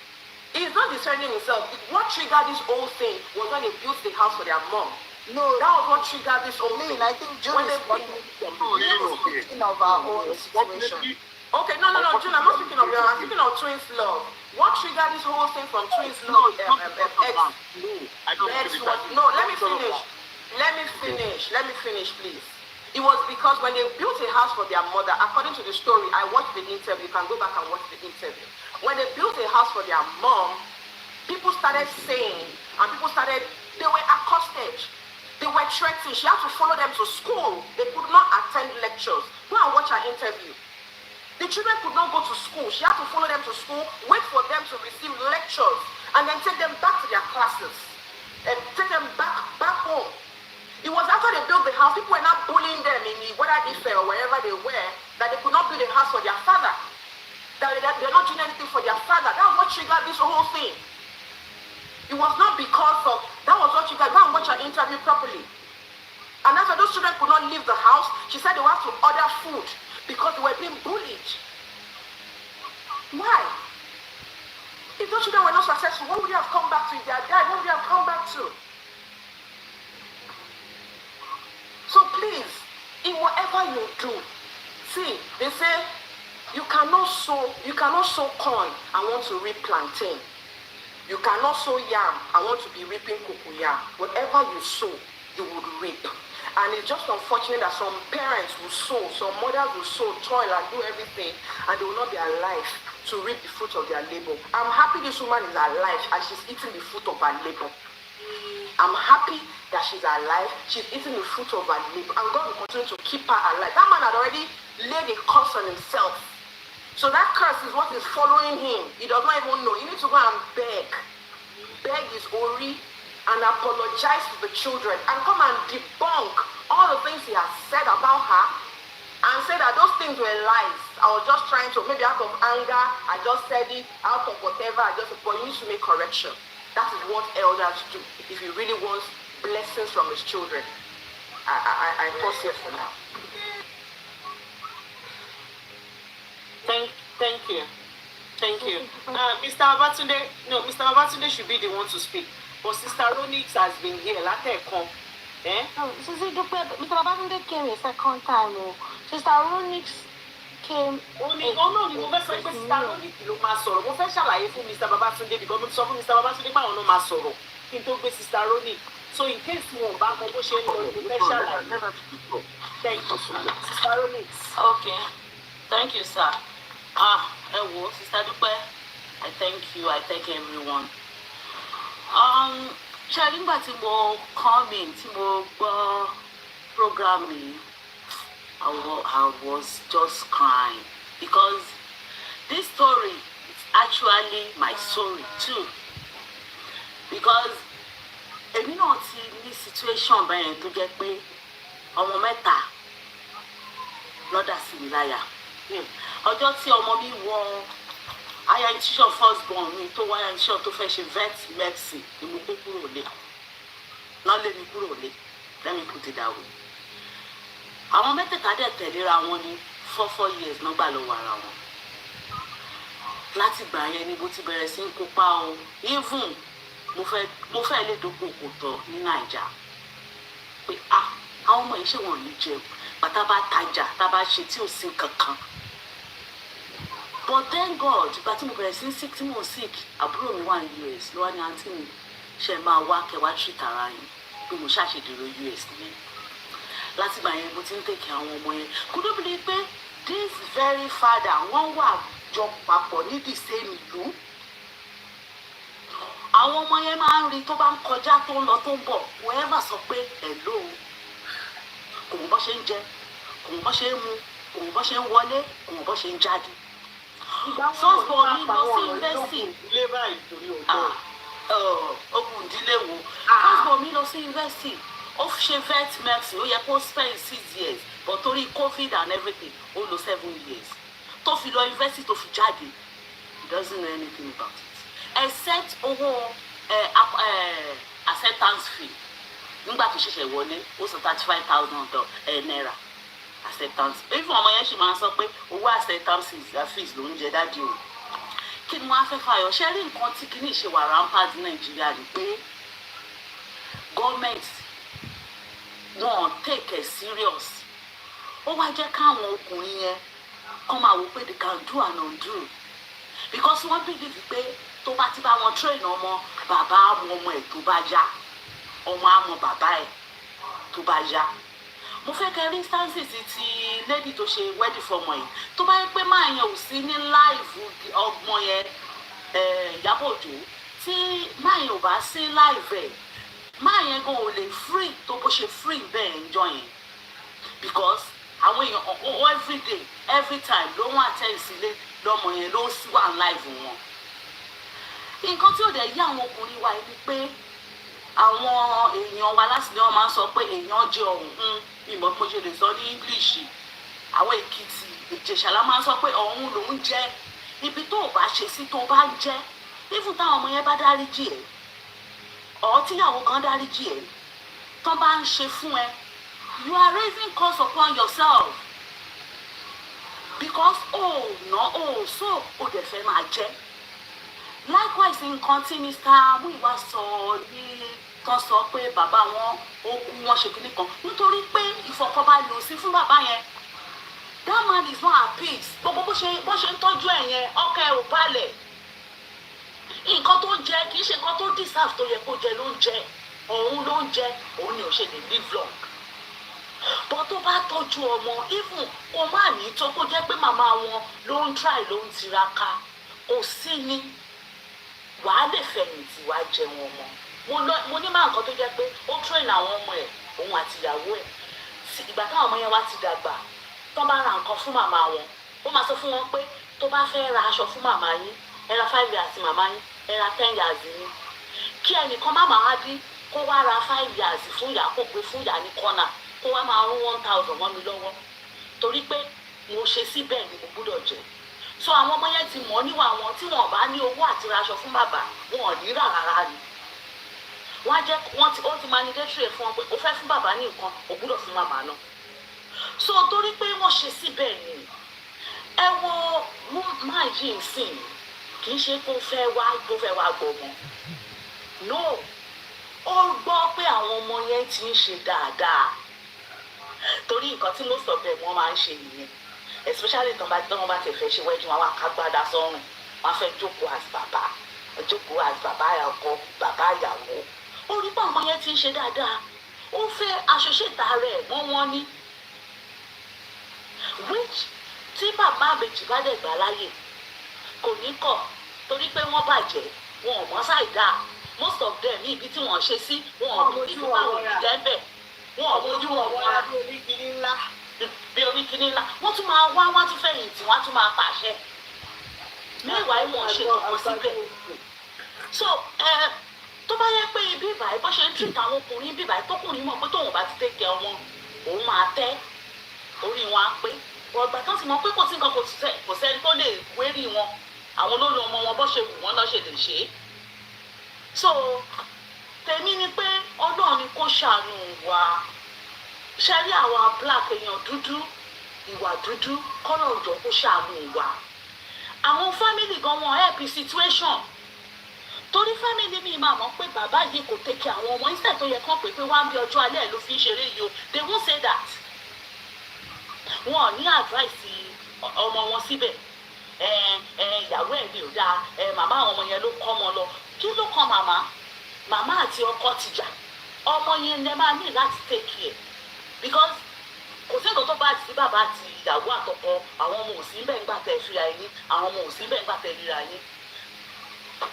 He's not defending himself. What triggered this whole thing was when they built the house for their mom. No, that was what triggered this whole thing. I think June is speaking of our own situation. Okay, no, June, I'm not speaking of your. I'm speaking of Twins Love. What triggered this whole thing from Twins Love? Let me finish, please. It was because when they built a house for their mother, according to the story, I watched the interview. You can go back and watch the interview. When they built a house for their mom, people started saying, and they were accosted. They were threatened. She had to follow them to school. They could not attend lectures. Go and watch her interview. The children could not go to school. She had to follow them to school, wait for them to receive lectures, and then take them back to their classes, and take them back home. It was after they built the house, people were not bullying them in whether they fell or wherever they were, that they could not build a house for their father. That they're not doing anything for their father. That was what triggered this whole thing. It was not because of, that was what triggered. Go and watch her interview properly. And after those children could not leave the house, she said they would have to order food because they were being bullied. Why? If those children were not successful, what would they have come back to? If they had died, what would they have come back to? So please, in whatever you do, see, they say you cannot sow corn and want to reap plantain. You cannot sow yam and want to be reaping cocoyam. Whatever you sow, you would reap. And it's just unfortunate that some parents will sow, some mothers will sow, toil and do everything, and they will not be alive to reap the fruit of their labor. I'm happy this woman is alive and she's eating the fruit of her labor. I'm happy that she's alive. She's eating the fruit of her labor. And God will continue to keep her alive. That man had already laid a curse on himself. So that curse is what is following him. He does not even know. He needs to go and beg his Ori and apologize to the children and come and debunk all the things he has said about her and say that those things were lies. I was just trying to, maybe out of anger, I just said it, out of whatever, but you need to make correction. That is what elders do if he really wants blessings from his children. I pause here for now. Thank you. Mr. Babatunde should be the one to speak. But Sister Ronix has been here. Mr. Babatunde came a second time. Sister Ronix came. Sister Ronix ló máa sọ̀rọ̀. Mo fẹ́ ṣàlàyé fún Mr. Babatunde because mo sọ fún Mr. Babatunde pé àwọn náà máa sọ̀rọ̀ kí n tó gbé Sister Ronix. So in case wọn bá mọ bó ṣe ń lọ, mo fẹ́ ṣàlàyé. Thank you, Sister Ronix. Okay. Thank you, sir. Sister Dupe, I thank you. I thank everyone. Ṣé nígbà tí mo come in, tí mo gbọ́ program mi, I was just crying because this story is actually my story too. Because èmi náà ti ní situation bẹ́ẹ̀ tó jẹ́ pé ọmọ mẹ́ta lọ́dà sí mi láyà. Ọjọ́ tí ọmọ mi wọ higher institution first born mi tó wáyà institution tó fẹ́ ṣe vet medicine ni mo kó kúrò lé. Náà lé mi kúrò lé. Let me put it that way. Àwọn mẹ́tẹ̀ẹ̀ta dẹ̀ tẹ̀léra wọn ní 4 years náà gbà lọ́wọ́ ara wọn. Láti gbà yẹn ni mo ti bẹ̀rẹ̀ sí ń kópa o. Even mo fẹ́ lè dókòó kò tọ́ ní Naija. Pé àwọn ọmọ yìí ṣé wọn ò ní jẹun. Bàtà bá tajà, tá bá ṣe tí ò sí kankan. But thank God, ìgbà tí mo bẹ̀rẹ̀ sí sick tí mo sick, àbúrò mi wà ní US ló wá ní àǹtí mi ṣe máa wá kẹwàá treat ara yín bí mo ṣàṣedèrò US nìyẹn. Láti gbà yẹn mo ti ń tèkè àwọn ọmọ yẹn. Could you believe pé this very father wọ́n wà jọ papọ̀ ní the same ìlú? Àwọn ọmọ yẹn máa ń rí tó bá ń kọjá tó ń lọ tó ń bọ̀, whoever sọ pé hello. Kò mọ̀ bó ṣe ń jẹ, kò mọ̀ bó ṣe ń mu, kò mọ̀ bó ṣe ń wọlé, kò mọ̀ bó ṣe ń jáde. Sọ́ọ̀sì mi lọ sí university. ogun ìdílé wo pásítọ̀ mi lọ sí yunifásitì ó ṣe vet medicine ó yẹ kó spend 6 years but torí covid and everything ó lò 7 years tó fi lọ yunifásitì tó fi jáde he doesn't know anything about it except owó acceptance fee nígbà tó ṣẹ̀ṣẹ̀ wọlé ó san 35,000 naira acceptance even ọmọ yẹn ṣì máa ń sọ pé owó acceptance fees ló ń jẹ dájú o kí ni wọ́n á fẹ́ fàyọ̀ ṣe rí nǹkan tí kìíní ṣe wà rampant ní nàìjíríà ni pé gọ́ọ̀mẹ̀ntì wọn take it serious ó wá jẹ́ káwọn ọkùnrin yẹn kọ́ máa wò pé they can do and undo because wọ́n believe pé tó bá ti bá wọn train ọmọ bàbá àmọ́ ọmọ ẹ̀ tó bá yá ọmọ àmọ́ bàbá ẹ̀ tó bá yá mo fẹ́ kẹ́ rí instances ti lady tó ṣe wedding fọmọ yìí tó bá yẹ pé máa yẹn ò sí ní láìfù ọgbọ́n yẹn Ìyábọ̀ Òjó tí máa yẹn ò bá sí láìfù ẹ̀ máa yẹn gan ò lè free tó bó ṣe free bẹ́ẹ̀ ń jọ yẹn because àwọn èèyàn everyday every time ló wọ́n attend sílé lọ́mọ yẹn ló sì wà láìfù wọn nǹkan tí ò dẹ̀ yí àwọn ọkùnrin wa ni pé àwọn èèyàn wa láti ní wọn máa ń sọ pé èèyàn jẹ ọ̀hún ìmọ̀ pé ṣe lè sọ ní English àwọn Èkìtì Ìjẹ̀ṣà la máa ń sọ pé ọ̀hún lòún jẹ́ ibi tó o bá ṣe sí tó o bá ń jẹ́ even táwọn ọmọ yẹn bá dáríjì ẹ̀ ọ̀ tíyàwó kan dáríjì ẹ̀ tán bá ń ṣe fún ẹ you are raising curse upon yourself because so o dẹ̀ fẹ́ máa jẹ́ likewise nǹkan tí Mr. Muiwa sọ ní tán sọ pé bàbá wọn ó kú wọn ṣe kíní kan nítorí pé ìfọ̀kànbalẹ̀ ò sí fún bàbá yẹn that man is not at peace gbogbo bó ṣe ń tọ́jú ẹ̀ yẹn ọkàn ẹ̀ ò balẹ̀ nǹkan tó ń jẹ kì í ṣe nǹkan tó deserve tó yẹ kó jẹ ló ń jẹ òun ló ń jẹ òun ni ò ṣe lè live long bọ́ tó bá tọ́jú ọmọ even kó má ní tó kó jẹ́ pé màmá wọn ló ń try ló ń tiraka kò sí ní wàá lè fẹ̀yìntì wàá jẹun ọmọ mo ní máa nǹkan tó jẹ́ pé ó train àwọn ọmọ ẹ̀ òun àti ìyàwó ẹ̀ ìgbà táwọn ọmọ yẹn wá ti dàgbà tó bá ra nǹkan fún màmá wọn ó máa sọ fún wọn pé tó bá fẹ́ ra aṣọ fún màmá yín ẹ ra 5 years màmá yín ẹ ra 10 years ní kí ẹnìkan má máa dín kó wá ra 5 years fún ìyá kó gbé fún ìyá ní kọ́nà kó wá máa rún 1,000 mọ́ mi lọ́wọ́ torí pé mo ṣe síbẹ̀ ni mo gbúdọ̀ jẹ so àwọn ọmọ yẹn ti mọ̀ níwà wọn tí wọn bá ní owó àti raṣọ fún bàbá wọn ò ní rà rárá ni wọ́n ti mandatory fún wọn pé o fẹ́ fún bàbá ní nǹkan o gbúdọ̀ fún màmá náà so torí pé wọ́n ṣe síbẹ̀ ni ẹ wo máa yí nsìn kì í ṣe kó fẹ́ wá gbọmọ no ó gbọ́ pé àwọn ọmọ yẹn ti ń ṣe dáadáa torí nǹkan tí most of them wọ́n máa ń ṣe nìyẹn especially tí wọ́n bá ti fẹ́ ṣe wedding wọn wá kágbádá sọ́run wọ́n fẹ́ jókòó as bàbá ọkọ bàbá ìyàwó ó rí pé àwọn yẹn ti ń ṣe dáadáa ó fẹ́ aṣoṣèta rẹ̀ wọ́n ní which tí bàbá àbèjì bá dẹ̀ gbà láyè kò ní kọ̀ torí pé wọ́n bàjẹ́ wọn ò mọ̀ ṣàìdá most of them ní ibi tí wọ́n ṣe sí wọn ò ní ìlú báwọn ìjẹ́ bẹ̀ wọn ò mójú wọn wọ́n bí oníkìní ńlá wọ́n tún máa wá wọ́n tún fẹ̀yìntì wọ́n tún máa pàṣẹ mẹ́wàá ìwọ̀n ṣe kọ̀ọ̀kan síbẹ̀ so tó bá yẹ pé ibi ìbàyẹ̀ bó ṣe ń treat àwọn ọkùnrin ibi ìbàyẹ̀ tọkùnrin mọ̀ pé tóun bá ti tẹ̀kẹ́ wọn òun máa tẹ́ orí wọn á pé ọgbà tó ti mọ̀ pé kò sí nǹkan kò sẹ́ni tó lè wérí wọn àwọn olórí ọmọ wọn bó ṣe wù wọ́n lọ́ ṣe lè ṣe é so tèmi ni pé Ọlọ́run ni kó ṣàánú wa ṣe rí àwọn black èèyàn dúdú ìwà dúdú kọ́nà òjò kó ṣàánú wa àwọn family gan wọn help situation torí family mi máa mọ̀ pé bàbá yìí kò tẹ̀kẹ́ àwọn ọmọ instead tó yẹ kán pé wá ń bí ọjọ́ alẹ́ ló fi ń ṣeré yìí o they won't say that wọn ò ní advice ọmọ wọn síbẹ̀ ìyàwó ẹ̀ mi ò dáa màmá àwọn ọmọ yẹn ló kọ́ ọmọ lọ kí ló kàn màmá àti ọkọ ti jà ọmọ yẹn lè máa ní láti take care because kò sí nǹkan tó bá sí bàbá àti ìyàwó àtọkọ àwọn ọmọ òsì ń bẹ̀ ńgbà tẹ̀ fira yín àwọn ọmọ òsì ń bẹ̀ ńgbà tẹ̀ ríra yín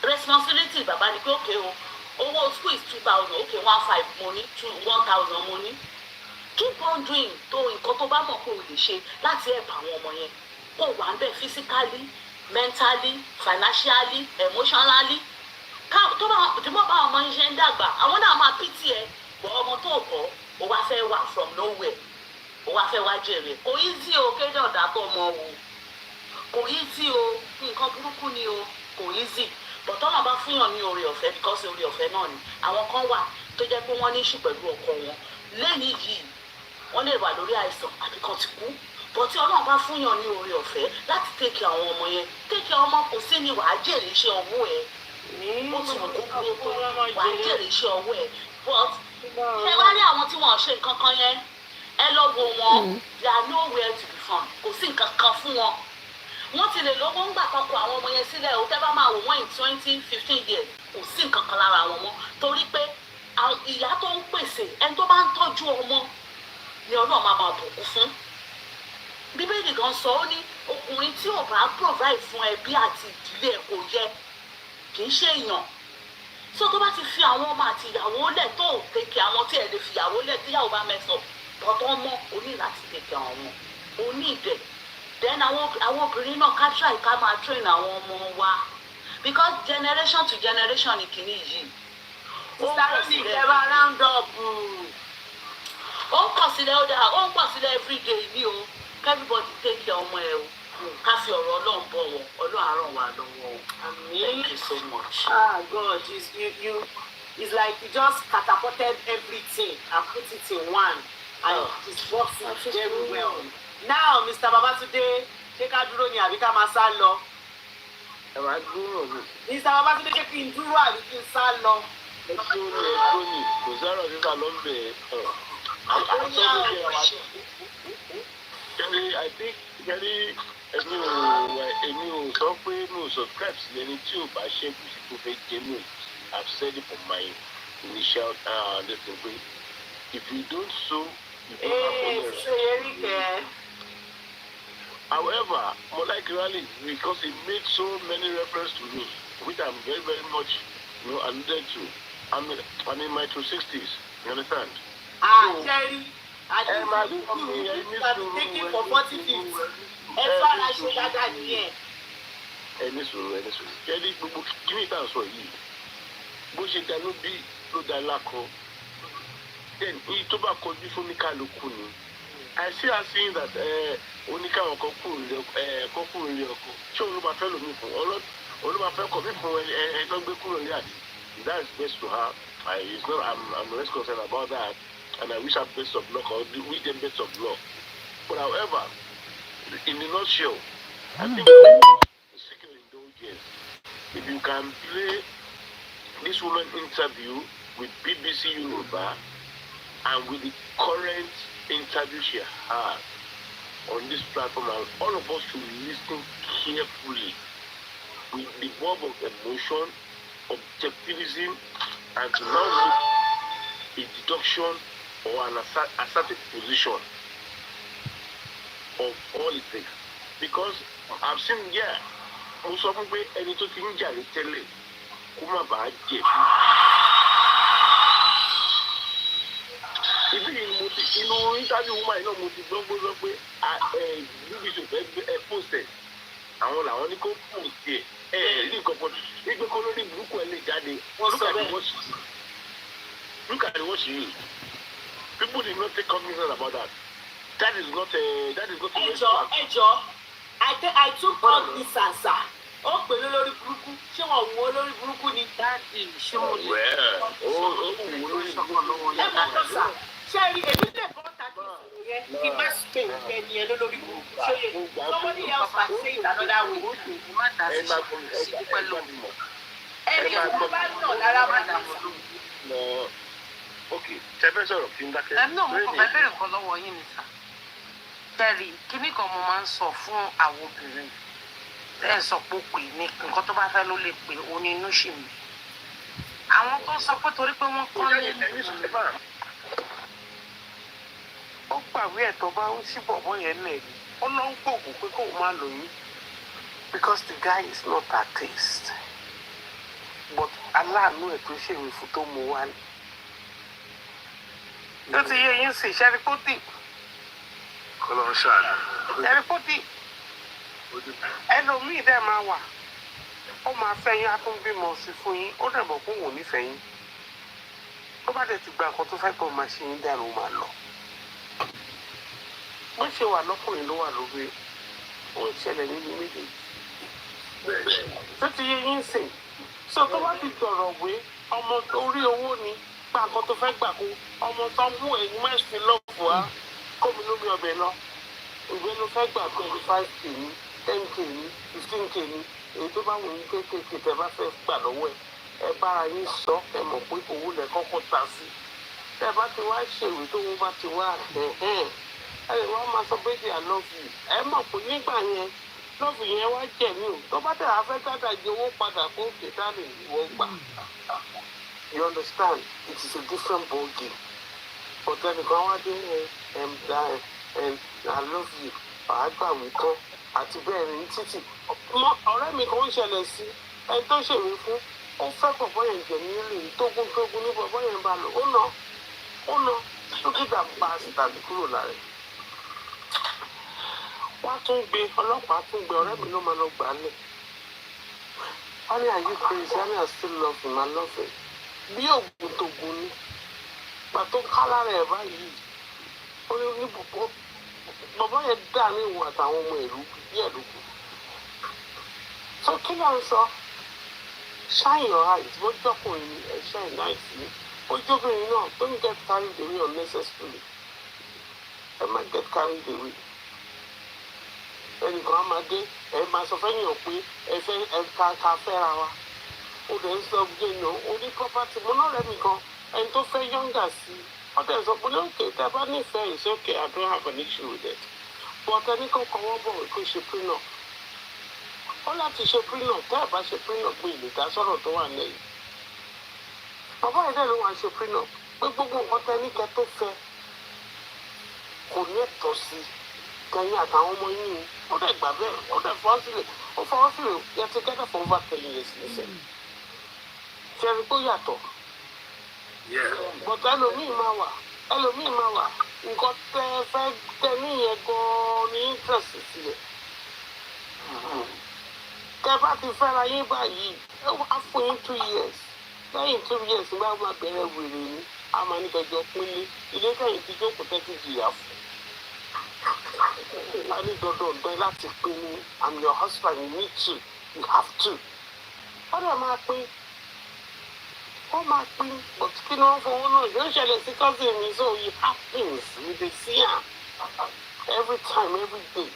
responsibility bàbá ni pé okay o owó school is 2,000 okay 1,500 mo ní 1,000 mo ní keep on doing tó nǹkan tó bá mọ̀ pé o lè ṣe láti help àwọn ọmọ yẹn kó wà ń bẹ̀ physically mentally financially emotionally tó bá tí mo bá ọmọ iṣẹ́ ń dàgbà àwọn náà máa pìtì ẹ bọ ọmọ tó bọ̀ ó wá fẹ́ wà from nowhere ó wá fẹ́ wá jèrè kò easy o kéde ọ̀dà tó mọ o kò easy o nǹkan burúkú ni o kò easy bọ̀tọ́ náà bá fúnyàn ní oore ọ̀fẹ́ because oore ọ̀fẹ́ náà ni àwọn kan wà tó jẹ́ pé wọ́n ní ìṣù pẹ̀lú ọkọ wọn lẹ́yìn yìí wọ́n lè wà lórí àìsàn àbí kan ti kú bọ̀tí ọlọ́run bá fúnyàn ní oore ọ̀fẹ́ láti tèkì àwọn ọmọ yẹn tèkì ọmọ kò sí ni wàá jèrè iṣẹ́ ọwọ́ ẹ̀ ó ti mọ̀ kó kúrò tó wàá jèrè iṣẹ́ ọwọ́ ẹ̀ but ṣé wá rí àwọn tí wọ́n ṣe nǹkan kan yẹn ẹ lọ wo wọn they are nowhere to be found kò sí nǹkan kan fún wọn wọ́n ti lè lọ́wọ́ ńgbà kan kó àwọn ọmọ yẹn sílẹ̀ o tẹ́ bá máa wò wọ́n in 20-15 years kò sí nǹkan kan lára wọn mọ́ torí pé ìyá tó ń pèsè ẹni tó bá ń tọ́jú ọmọ ni ọlọ́run máa bùkún fún bíbélì gan sọ ó ní ọkùnrin tí ò bá provide fún ẹbí àti ìdílé ẹ̀ kò yẹ kì í ṣe èèyàn so tó bá ti fi àwọn ọmọ àti ìyàwó lẹ̀ tó ò tèkè àwọn tí ẹ̀ lè fi ìyàwó lẹ̀ tíyàwó bá mẹ́sàn bọ́tọ́ mọ́ o ní láti tèkè àwọn o ní ìdẹ̀ then àwọn obìnrin náà ká try ká máa train àwọn ọmọ wa because generation to generation ni kìíní yìí ó ń pọ̀ sílẹ̀ ó ń pọ̀ sílẹ̀ ó dáa ó ń pọ̀ sílẹ̀ everyday ní o everybody take care ọmọ ẹ o ká fi ọ̀rọ̀ ọlọ́run bọ̀ wọ́n ọlọ́run á ràn wá lọ́wọ́ o. Thank you so much. God, it's like you just catapulted everything and put it in one and it's working very well. Now, Mr. Babatunde, ṣé ká dúró ni àbí ká máa sá lọ? Ẹ máa dúró mi. Mr. Babatunde ṣé kí n dúró àbí kí n sá lọ? Ẹ dúró ni kò sọ̀rọ̀ nípa ló ń bẹ̀ ẹ́. I think èmi ò sọ pé mi ò subscribe sí ẹni tí ò bá ṣe kù sí tó fẹ́ jẹ́ mi. I've said it for my initial lesson pé if you don't sow you don't have. However, more like really because it made so many reference to me, which I'm very, very much alluded to. I'm in my 60s. You understand? Jerry, I think you have been taking for 40 feet. Ẹ̀fọ́ aláṣẹ dáadáa nìyẹn. Ẹni sọ̀rọ̀. Jerry, gbogbo kí ni ìtàn sọ yìí? Bó ṣe dá ló bí ló dá lákọ. Then iye tó bá kọjú fún mi kálukú ni. I see her saying that oníkàwọn kan kúrò ní ọkọ. Ṣé olúwa fẹ́ lómi fún olúwa fẹ́ kọ̀ mí fún ẹjọ́ gbé kúrò ní àdì? That is best to her. I'm less concerned about that, and I wish her best of luck or wish them best of luck. But however, in a nutshell, I think seeking indulgence. If you can play this woman interview with BBC Yoruba and with the current interview she had on this platform, and all of us should listen carefully with the bulb of emotion, objectivism, and to now make a deduction or an assertive position of all it takes. Because I've seen, mo sọ fún pé ẹni tó ti ń jàre tẹ́lẹ̀ kó má bàa jẹ̀bi. Ibi yìí mo ti inú interview woman náà mo ti gbọ́ pé BBC fẹ́ post ẹ̀ àwọn làwọn ní kó post ẹ̀ ní nǹkan kan wípé kó lórí burúkú ẹ̀ lè jáde. Look at what she used. People did not take cognizance about that. That is not a ẹjọ́ I took cognizance. Ó pè lórí burúkú ṣé wọn wò ó lórí burúkú ni. Dáàdì ṣé mo lè. ó wò ó lórí burúkú. Ẹ mọ̀ tó sà ṣé rí èmi lè bọ́ tàbí ìṣòro yẹn kí má pè ẹni ẹ lórí burúkú ṣé yẹ somebody else can say it another way. Má dá sí dúpẹ́ lónìí. Ẹni tó bá nà lára má dá sí. Okay, tẹ́fẹ́ sọ̀rọ̀ kí n dákẹ́. Náà mo kàn fẹ́ bẹ̀rẹ̀ nǹkan lọ́wọ́ yín ni sà. Kẹ́rì kíní kan mo máa ń sọ fún àwọn obìnrin. Ẹ sọ pé ó pè ní nǹkan tó bá fẹ́ ló lè pè ó ní inú ṣì mí. Àwọn tó sọ pé torí pé wọ́n kọ́ lé ó gbàgbé ẹ̀tọ́ bá ń sí bọ̀bọ̀ yẹn lẹ̀ ni. Ó lọ ń gbòògùn pé kó má lóyún. Because the guy is not that taste. But aláàánú ẹ̀ tó ṣèwé fún tó mú wá ní. Ó ti yé yín sí ṣẹ́ríkótì. Kọ́lọ́ ń ṣàánú. Ṣẹ́ríkótì. Ẹlòmíì dẹ̀ máa wà. ó máa fẹ́ yín á tún bímọ sí fún yín ó dẹ̀ mọ̀ pé òun ò nífẹ̀ẹ́ yín tó bá dẹ̀ ti gba nǹkan tó fẹ́ pé ó máa ṣe yín dànù ó máa lọ. bó ṣe wà lọ́kùnrin ló wà lórí ó ń ṣẹlẹ̀ nínú méjèèjì. tó ti yé yín sìn so tó bá ti dọ̀rọ̀ wé ọmọ orí owó ni gba nǹkan tó fẹ́ gbà kó ọmọ tó mú ẹ̀yìn mẹ́sìn lọ́ọ̀fù á kó mi lómi ọbẹ̀ lọ ìwé ló fẹ́ gbà 25k ní 10k ní 15k ní èyí tó bá wù ní kéékèèké tẹ bá fẹ́ gbà lọ́wọ́ ẹ bára yín sọ ẹ mọ̀ pé owó lẹ kọ́kọ́ ta sí tẹ bá ti wá ṣèwé tó wọ́n bá ti wá ẹ lè wá máa sọ pé I love you ẹ mọ̀ pé nígbà yẹn lọ́ọ̀fù yẹn wá jẹ̀ mí o tó bá tẹ̀ afẹ́ dáadáa owó padà kó kéta lè wọ́ gbà. You understand? It is a different ball game. But then the Gawade and I love you. Àgbàwí kan àti bẹ́ẹ̀ ní títì. Ọ̀rẹ́ mi kan ń ṣẹlẹ̀ sí ẹni tó ṣèwé fún. Ó fẹ́ bọ̀bọ́ yẹn jẹ̀ nílé tógún ní bọ̀bọ́ yẹn bá lọ. Ó ná dókítà bá tàbí kúrò lára ẹ̀. Wọ́n tún gbé ọlọ́pàá tún gbé ọ̀rẹ́ mi ló máa lọ gbà á lẹ̀. Wọ́n ní are you crazy? Wọ́n ní I still love him. I love him. Bí ògùn tó gun ní pàtó kálá rẹ̀ báyìí ó ní bọ̀bọ́ yẹn dà ní ìwọ̀n àtàwọn ọmọ ìlú díẹ̀ lókù. So kí ló ń sọ? Shine your eyes bó jọkùnrin ni ẹ shine nice ni bó jóbìnrin náà don't get carried away unnecessarily. Ẹ má get carried away. Ẹnìkan á máa dé ẹ máa sọ fẹ́yìn pé ẹ fẹ́ ẹ ká fẹ́ra wa. Ó dẹ̀ ń sọ gbé nù ó ní property mo náà rẹ̀ mi kan ẹni tó fẹ́ yọ̀ǹgà sí ó dẹ̀ sọ pé ní òkè tẹ́ bá nífẹ̀ẹ́ it's okay I don't have an issue with it. But ẹni kan kọ́ wọ́n bọ̀ kó ṣe prenup. Ó láti ṣe prenup tẹ́ ẹ̀ bá ṣe prenup pé ìlẹ̀dásọ̀rọ̀ tó wà lẹ́yìn. Bàbá yìí dẹ̀ ló wà ṣe prenup pé gbogbo nǹkan tẹ́ ní kẹ́ tó fẹ́ kò ní ẹ̀tọ́ sí kẹ́yìn àtàwọn ọmọ yín ó dẹ̀ gbà bẹ́ẹ̀ ó dẹ̀ fọwọ́ sílẹ̀ yẹ ti kẹ́tẹ̀ for over 10 years nísìnyí. Ṣẹ́ni tó yàtọ̀. Bọ̀dọ̀ ẹlòmíì máa wà nǹkan tẹ́ fẹ́ tẹ́ níyẹn gan-an ní interest sílẹ̀. Tẹ́ bá ti fẹ́ra yín báyìí ẹ wá fún yín 2 years lẹ́yìn 2 years bá máa bẹ̀rẹ̀ wèrè ní a máa ní kẹjọ pínlẹ̀ ilé kẹ́yìn tí jókòó tẹ́tí jìyà fún. A ní dandan ọ̀dọ́ láti pín ní I'm your husband you need to you have to. Ó dẹ̀ máa pín. Ó máa pín but kí ni wọ́n fowó náà yóò ṣẹlẹ̀ sí cousin mi so it happens we dey see am every time every day.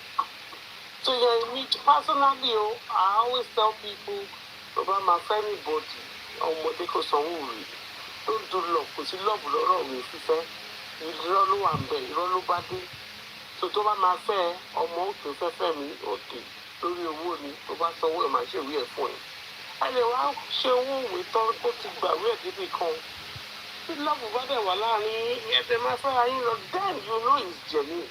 So yeah, me personally I always tell people about my family body ọmọdé kò sanwó rè don't do love kò sí love lọ́rọ̀ mi fífẹ́ irọ́ ló wà ń bẹ̀ irọ́ ló bá dé so tó bá máa fẹ́ ọmọ òkè fẹ́fẹ́ mi òkè lórí owó ni tó bá sanwó ẹ̀ máa ṣèwé ẹ̀ fún ẹ. Ẹ lè wá ṣe owó òwe tán kó ti gbàwé ẹ̀ débi kan tí lọ́ọ̀bù bá dẹ̀ wà láàrin ẹ̀dẹ̀ máa fẹ́ ayé lọ then you know it's genuine.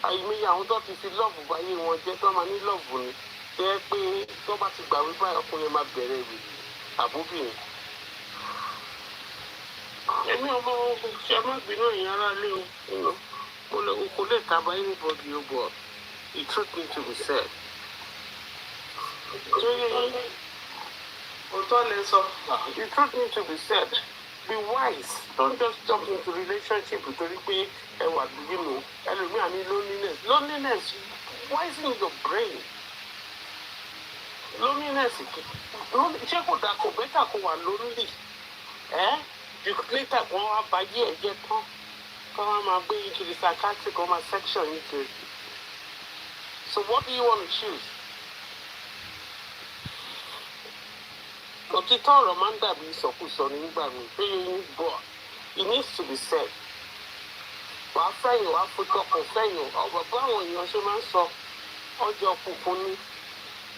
Àìmọye àwọn tó ti fi lọ́ọ̀bù báyé wọn jẹ́ tó máa ní lọ́ọ̀bù ni jẹ́ pé tó bá ti gbàwé báyìí ọkùnrin máa bẹ̀rẹ̀ rè àbóbìnrin. Èmi ọmọ ṣe má bínú ìyẹn ara lé o kò lè taba anybody o but the truth need to be said. The truth needs to be said. Be wise. Don't just jump into relationship nítorí pé ẹ wà nínú ẹlòmíràn ní loneliness. Loneliness wisen your brain. Loneliness ṣé kò dáa kò bẹ́tà kò wà lonely. Later kò wá báyé ẹ̀ jẹ́ tán kò wá máa gbé into the psychiatric or my section nítorí. So what do you want to choose? Òtítọ́ ọ̀rọ̀ máa ń dàbí ìsọkúsọ nígbà mi pé yín bọ̀ it needs to be said. Wàá fẹ́yìn wàá fotọ́kọ̀ fẹ́yìn ọ̀gbọ̀n bá àwọn èèyàn ṣe máa ń sọ ọjọ́ kùkùn ni.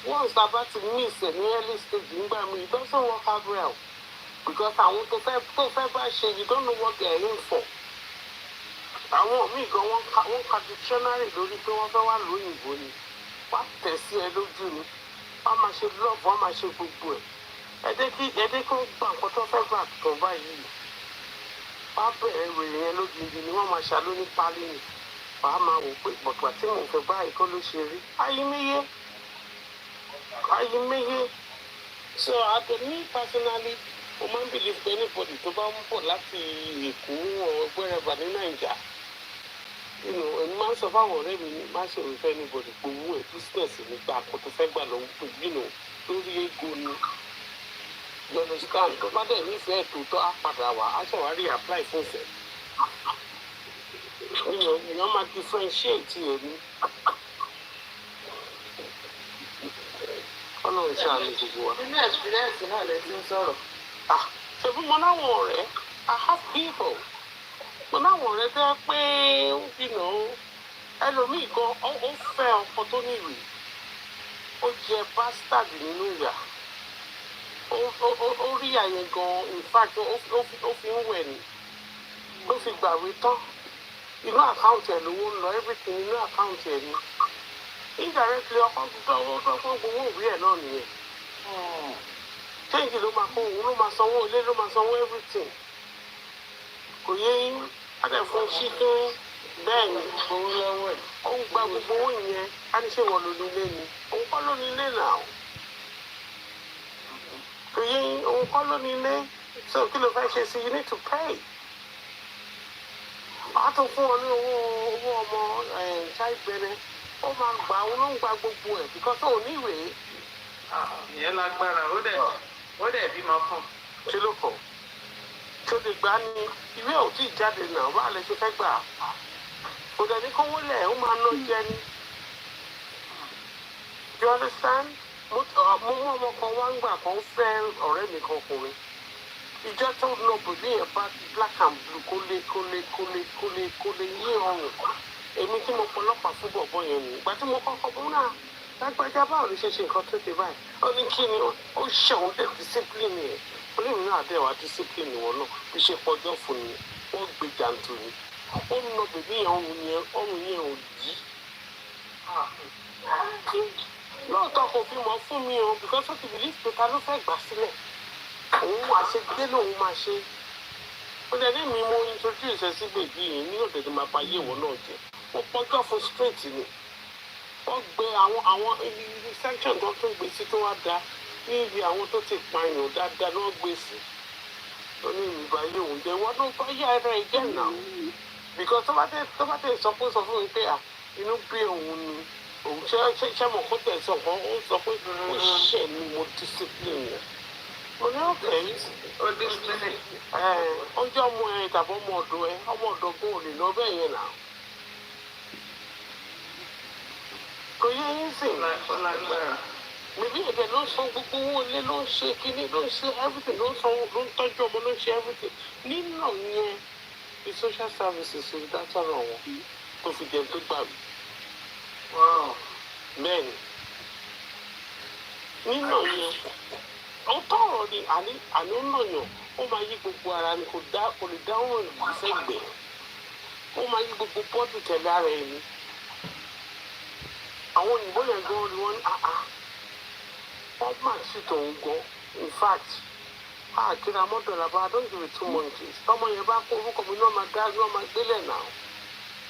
Once tá a bá ti miss ẹ̀ ní early stage nígbà mi it doesn't work out well because àwọn tó fẹ́ bá ṣe you don't know what they are in for. Àwọn míì gan wọ́n ka dictionary lórí pé wọ́n fẹ́ wá lóyìnbó ni wàá tẹ̀ sí ẹ lójú ni wọ́n máa ṣe love wọ́n máa ṣe gbogbo ẹ̀. Ẹdẹ kó gbà nǹkan tó fẹ́ gbà tó báyìí wàá bẹ̀rẹ̀ wèrè yẹn lójijì ni wọ́n máa ṣàló ní pálí ni wàá máa wò pé bọ̀gbà tí mò ń fẹ́ báyìí kọ́ ló ṣe rí. Ayíméyé So me personally, I don't believe anybody to buy put láti Èkó or wherever in Nigeria. You know, a man of our revenue, master with anybody who will business in the back of the fact that you know, really good. You understand? But then if you had to talk about I shall already apply for it. You know, might differentiate here. Ọlọ́run ṣàánú gbogbo wa. Nínú experience náà lè ti ń sọ̀rọ̀. Ṣèbí mo láwọn ọ̀rẹ́, I have people. Mo láwọn ọ̀rẹ́ tó yẹ pé ẹlòmíì gan ó fẹ́ ọkọ tó níwèé. Ó jẹ bastard nínú ìyà. Ó rí àyè gan, in fact, ó fi ń wẹ̀ ni. Ló fi gbàwé tán. Inú àkáǹtì ẹ̀ lówó ń lọ, everything inú àkáǹtì ẹ̀ ni. Indirectly, ọkọ gbogbo òwe ẹ̀ náà nìyẹn. Change ló máa kó òun ló máa sanwó ilé ló máa sanwó everything. Kò yé yín, adẹ̀fún ṣíkún bẹ́ẹ̀ ni. Owó lọ́wọ́ ẹ̀. Ó ń gba gbogbo owó yẹn, á ní ṣé wọ́n ló nílé ni. Òun kọ́ ló nílé náà. Kò yé yín, òun kọ́ ló nílé. So kí ló fẹ́ ṣe sí? You need to pay. Á tún fún ọ ní owó ọmọ child benefit. Ó máa gbà òun ló ń gba gbogbo ẹ̀ because òun ní ìwé. Ìyẹn lágbára, ó dẹ̀ bímọ fún. Kí ló kọ̀? Tó lè gbà ní ìwé ò tí ì jáde náà, báà lè ṣe fẹ́ gbà á. Kò dẹ̀ ní kówó lẹ̀, ó máa ná jẹ ni. You understand? Mo mú ọmọ kan wá ń gbà kan fẹ́ ọ̀rẹ́ mi kan ọkùnrin. Ìjọ tó lọ bòbí yẹn bá black and blue kó lè yí ọrùn. Èmi tí mo pọlọ́pàá fún bọ̀bọ̀ yẹn nù. Ìgbà tí mo kọ́kọ́ bọ́ náà, lágbájá báwo ló ṣe nǹkan tó ṣe báyìí? Ó ní kí ni ó ṣẹ̀wọ̀n dẹ̀ discipline yẹn. Olóòmù náà dẹ̀ wá discipline wọn náà. Bí ṣe pọjọ́ fún ni, wọ́n gbé jàǹtò ni. Ó ń lọ bèbí yẹn ọrùn yẹn ò yí. Lóòótọ́ kò fi mọ̀ fún mi o, because ó ti believe pé ta ló fẹ́ gbà sílẹ̀. Òun àṣegbé lòun máa ṣe. Ó dẹ̀ ní mi mo introduce ẹ sí bèbí yìí ní òdòdó máa bá yé ìwọ náà jẹ. Mo pọjọ́ fún straight ni. Wọ́n gbé àwọn ibi section tó tún gbé sí tó wá da níbi àwọn tó ti pààyàn dáadáa ló gbé sí. Ó ní ìgbà yé òun jẹ wọ́n ló bá yá ẹ̀rọ ẹ̀jẹ̀ náà. Because tó bá tẹ̀ sọ fún mi pé inú bí òun ni òun ṣe mọ̀ kó tẹ̀ sọ kan ó sọ pé ó ṣẹ̀ ni mo discipline yẹn. Mo ní ọ̀kẹ́ Ó discipline. Ọjọ́ ọmọ ẹ̀ tàbí ọmọ ọ̀dọ́ gan ò lè lọ bẹ́ẹ̀ yẹn náà. Kò yẹ yín sìn. Ó lágbára. Bèbí ẹ̀dẹ̀ ló ń san gbogbo owó ilé ló ń ṣe kíní ló ń ṣe everything ló ń tọ́jú ọmọ ló ń ṣe everything. Nínú yẹn the social services ṣe dá sọ̀rọ̀ wọn tó fi jẹun tó gbà mí. Bẹ́ẹ̀ni nínú yẹn ó tọrọ ni àní ó nàyàn ó máa yí gbogbo ara ni kò lè dáhùn ìsẹ́gbẹ̀ẹ́ ó máa yí gbogbo bọ́ọ̀dù tẹ̀lé ara ẹ̀ ni. Àwọn òyìnbó yẹn gan ni wọ́n ní wọ́n máa sì tòun gan in fact kíra mọ́tò làbá I don't give it 2 months tọ́mọ yẹn bá kó orúkọ mi náà máa gbélé náà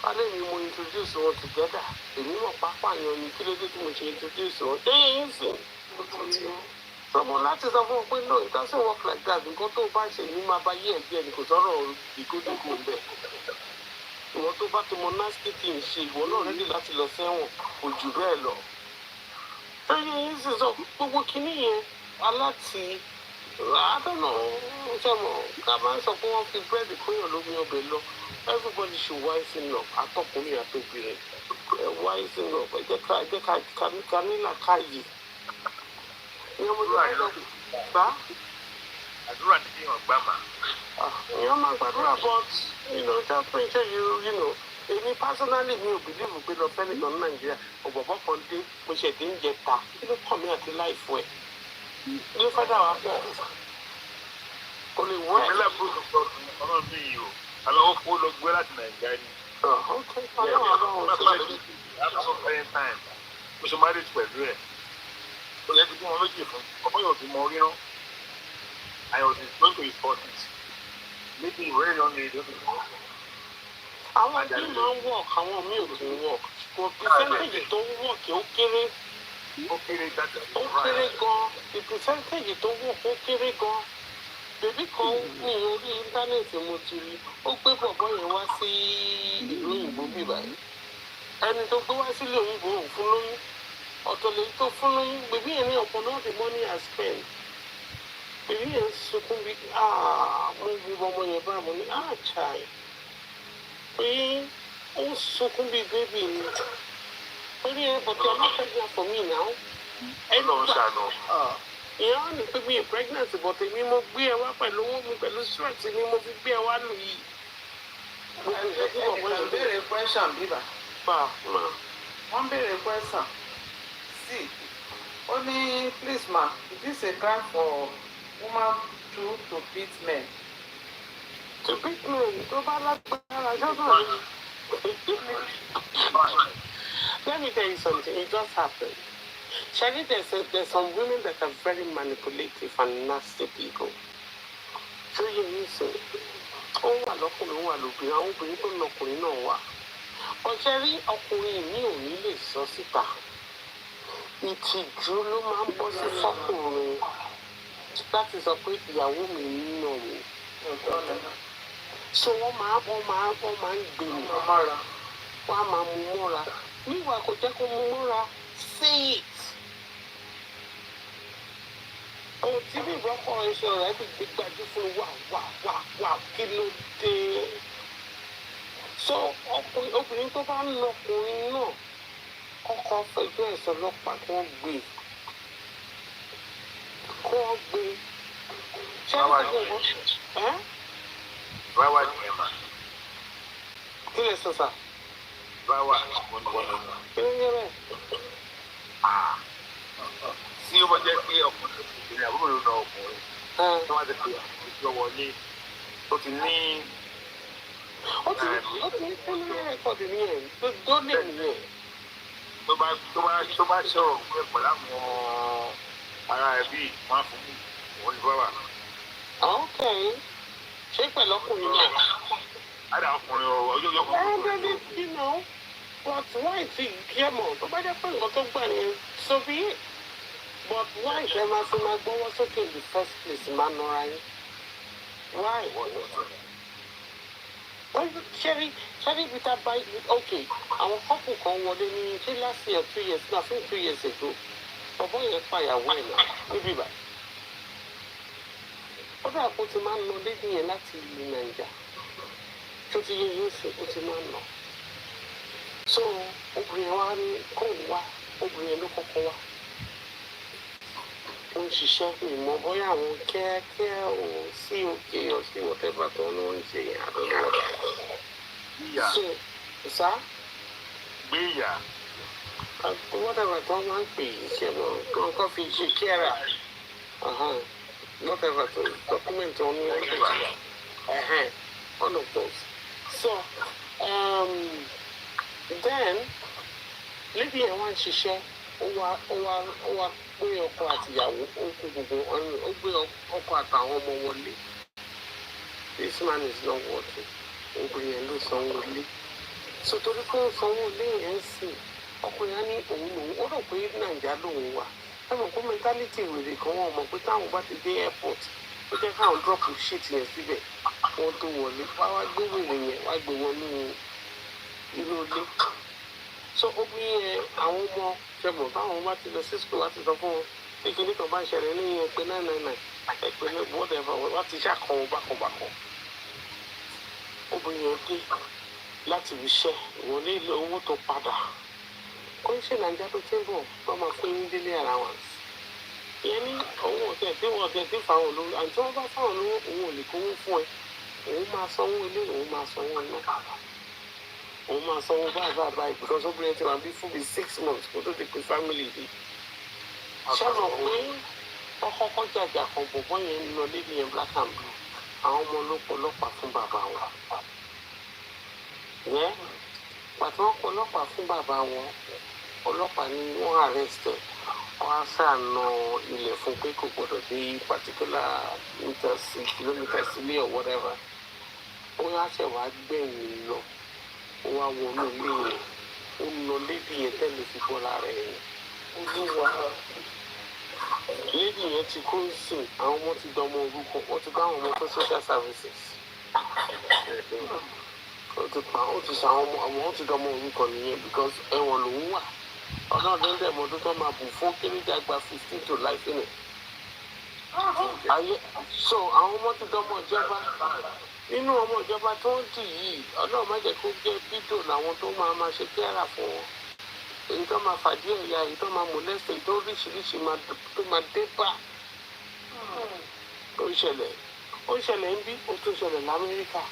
kálẹ̀ mi mo introduce wọn together èmi mọ̀ pápá yan ni kí ló dé tí mo ṣe introduce wọn ṣé yẹn sìn. Sọmọ láti sọ fún ọ pé no it doesn't work like that nǹkan tó bá ṣe ní máa bá yé ẹ̀jẹ̀ ni kò sọ̀rọ̀ ìgódìgbò bẹ́ẹ̀. Ìwọ tó bá ti mọ nasty thing ṣe ìwọ náà rẹ́dí láti lọ sẹ́wọ̀n kò jù bẹ́ẹ̀ lọ. Ẹyẹ yín sì sọ gbogbo kinní yẹn aláti àádọ́nà ṣẹ̀mọ̀ ká máa ń sọ pé wọ́n fi búrẹ́dì kóyàn lómi ọbẹ̀ lọ. Everybody should wisen up àtọkùnrin àtobìnrin wisen up ẹ jẹ́ ká nílà káyè. Ìyẹn mo jẹ́ ọ̀dọ́ bá. Àdúrà ní kí wọ́n gbà mà. Ìyẹn máa gbàdúrà but just make sure èmi personally mi ò believe pé lọ fẹ́ nìkan ní Nàìjíríà ọ̀bọ̀bọ̀ kan dé mo ṣẹ̀ dé ń jẹ ta kí ló kàn mí àti láìfọ ẹ̀ kí ló fẹ́ dà wá pọ̀ kò lè wọ́ ẹ̀. Ìpínlẹ̀ Bùrùkù sọ ọ̀nà mi yìí o àlọ́ ó fowó lọ gbé láti Nàìjíríà ni. Mo ṣe marriage pẹ̀lú ẹ̀ ó yẹ kí wọ́n méjì fún ọmọ yóò fi mọ orí rán I was going to his 40s maybe very young age ó fi mọ. Àwọn tí máa ń work àwọn míì ò kì í work kò percentage tó ń work ó kéré Okay, that's kéré gan, the percentage tó wọ̀ ó kéré gan. Bèbí kan ní orí íńtánẹ́ẹ̀tì mo ti rí, ó gbé bọ̀bọ́ yẹn wá sí ìlú òyìnbó bíbáyìí. Ẹni tó gbé wá sílé òyìnbó òun fún lóyún. Ọ̀tọ̀ lèyí tó fún lóyún, bèbí yẹn ní ọ̀pọ̀ náà the money I spent. Bèbí yẹn sunkún bí mo wo ọmọ yẹn bá mo ní chai. Pé ó sunkún bí bébì ni. Ó ní ẹ̀ but you're not pregnant for me now. Ìyá wọn ní pé mi pregnant but èmi mo gbé ẹ wá pẹ̀lú owó mi pẹ̀lú stress ni mo fi gbé ẹ wá lù yìí. Wọ́n béèrè question bíbá. Wọ́n béèrè question. See, only please ma, is this a crime for woman to beat men? To beat men, tó bá lágbára ṣọ́gbọ̀n mi. Let me tell you something, it just happened. Shaggy, there's some women that are very manipulative and nasty people. So you listen. Ó wà lọ́kùnrin, ó wà lóbìnrin, àwọn obìnrin tó lọkùnrin náà wà. Ọ̀jẹ̀rí ọkùnrin mi ò ní lè sọ síta. Ìtìjú ló máa ń bọ́ sí fọ́kùnrin láti sọ pé ìyàwó mi ń nà mí. So wọ́n máa ń gbé mi. Wọ́n á máa mú mọ́ra. Níwà kò jẹ́ kó mú mọ́ra. Say it. Ohun tí bí ìbọ́kọ̀ ẹ̀ṣọ́ rẹ̀ ti gbé gbajú fún wà kí ló dé. So obìnrin tó bá ń lọ ọkùnrin náà kọ́kọ́ fẹjọ́ ẹ̀sọ́ ọlọ́pàá kí wọ́n gbé. Ṣé wàá ní ẹ̀? Báwa ni ẹ̀ máa. Kí lè sọ sà? Báwa Kí ló ń yẹ bẹ́ẹ̀? Tí ó bá jẹ́ pé ọkùnrin àbúrò ló na ọkùnrin, tí wọ́n ti pè àkójọ wọlé, ó ti ní. Ó ti ní criminal record nìyẹn, tó lè nìyẹn. Tó bá sọ̀rọ̀ pé pẹ̀lú àwọn ará ẹbí wọn fún mi, wọ́n ní báwa. Okay. Ṣé pẹ̀lú ọkùnrin náà? Àdá ọkùnrin ọjọ́ yọkùnrin. You know, but why ti jẹ́ mọ̀ tó bá jẹ́ pé nǹkan tó gbà ní so be it. But why ṣe máa fi máa gbọ́wọ́ sókè in the first place máa nọra yín? Why? Ṣẹ́rí ibi tá a bá okay, àwọn kọ́pù kan wọlé ní ṣé last year 2 years náà fún 2 years ago. Bọ̀bọ́ yẹn pàyàwó ẹ̀ náà níbí báyìí. Ó dà kó ti máa ń lọ lédi yẹn láti ìlú Nàìjà. Tó ti yẹ yóò ṣe kó ti máa ń lọ. So obìnrin wa ní kóun wá, obìnrin yẹn ló kọ́kọ́ wá. Ó ń ṣiṣẹ́ ìmọ̀ bóyá àwọn kíákíá ò sí òkè ò sí whatever tó ló ń ṣe yẹn àdúgbò. Gbéyà. So, sá? Gbéyà. Whatever tó máa ń pè é ṣe mọ̀ nǹkan fi ṣe kíára. Whatever to document on your all of those. So, then, lady yẹn wá ń ṣiṣẹ́, ó wá gbé ọkọ àtìyàwó, ó kó gbogbo ó gbé ọkọ àtàwọn ọmọ wọlé. This man is not working. Obìnrin yẹn ló sanwó ilé. So torí pé ó sanwó ilé yẹn ń sìn, ọkùnrin yẹn ní òun lòun, ó rò pé Nàìjíríà lòun wà. Ẹ mọ̀ pé mentality wèrè kan wọ́n mọ̀ pé táwọn bá ti dé airport, ó jẹ́ káwọn drop shit yẹn síbẹ̀, wọ́n tó wọlé. Wá gbé wèrè yẹn, wá gbé wọnú inú ilé. So obìnrin yẹn, àwọn ọmọ ṣẹ̀mọ̀ báwọn bá ti lọ sí school wá ti sọ fún wọn tí kìíní kan bá ń ṣẹlẹ̀ ní ẹgbẹ́ 999 ẹgbẹ́ ní whatever wá ti ṣàkọwọ́ bákanbákan. Obìnrin yẹn dé láti fi ṣẹ́ ìwọlé ilé owó tó padà. Ó ń ṣe Nàìjíríà tó ti ń bọ̀ wọ́n máa fún yín délé allowance. Ìyẹn ní òun ọ̀tẹ̀ tí fáwọn olówó àti tí wọ́n bá fáwọn olówó òun ò lè kówó fún ẹ. Òun máa sanwó ilé, òun máa sanwó iná. Òun máa sanwó báyìí because obìnrin ti wà bí fún bí 6 months kó tó di pé family dé. Ṣọ́nà pé ọkọ̀ jàjà kan bọ̀bọ́ yẹn lọ lédi yẹn black and blue. Àwọn ọmọ olóko ọlọ́pàá fún bàbá wọn. Yẹn pàtó wọn kọ ọlọ́pàá fún bàbá wọn. Ọlọ́pàá ni wọ́n arrest ẹ̀. Wọ́n á sàánà ilẹ̀ fún pé kò gbọdọ̀ dé particular kilometers sílé or whatever. Ó yá ṣẹ̀ wá gbẹ̀yìn lọ. Ó wá wọnú ilé yẹn. Ó lọ lédi yẹn tẹ́lẹ̀ fi bọ́ lára ẹ̀. olúwa lady yẹn ti kó sìn àwọn ọmọ ti dọmọ orúkọ wọ́n ti bá àwọn ọmọ fún social services ó ti sọ àwọn ọmọ àwọn ti dọmọ orúkọ nìyẹn because ẹ̀wọ̀n lòún wà ọlọ́run dẹ̀ mọ́tò tó máa bù fún kéréjà gba 15 to life in it. So àwọn ọmọ ti dọmọ ìjọba nínú ọmọ ìjọba tó ń dì yìí ọlọ́run má jẹ́ kó jẹ́ bídò làwọn tó máa ṣe kẹ́rà fún wọn èyí tó máa fàdí ẹ̀yà èyí tó máa molest èyí tó oríṣiríṣi tó máa dé bá ó ṣẹlẹ̀ ń bí ó tún ṣẹlẹ̀ lamẹ́ríkà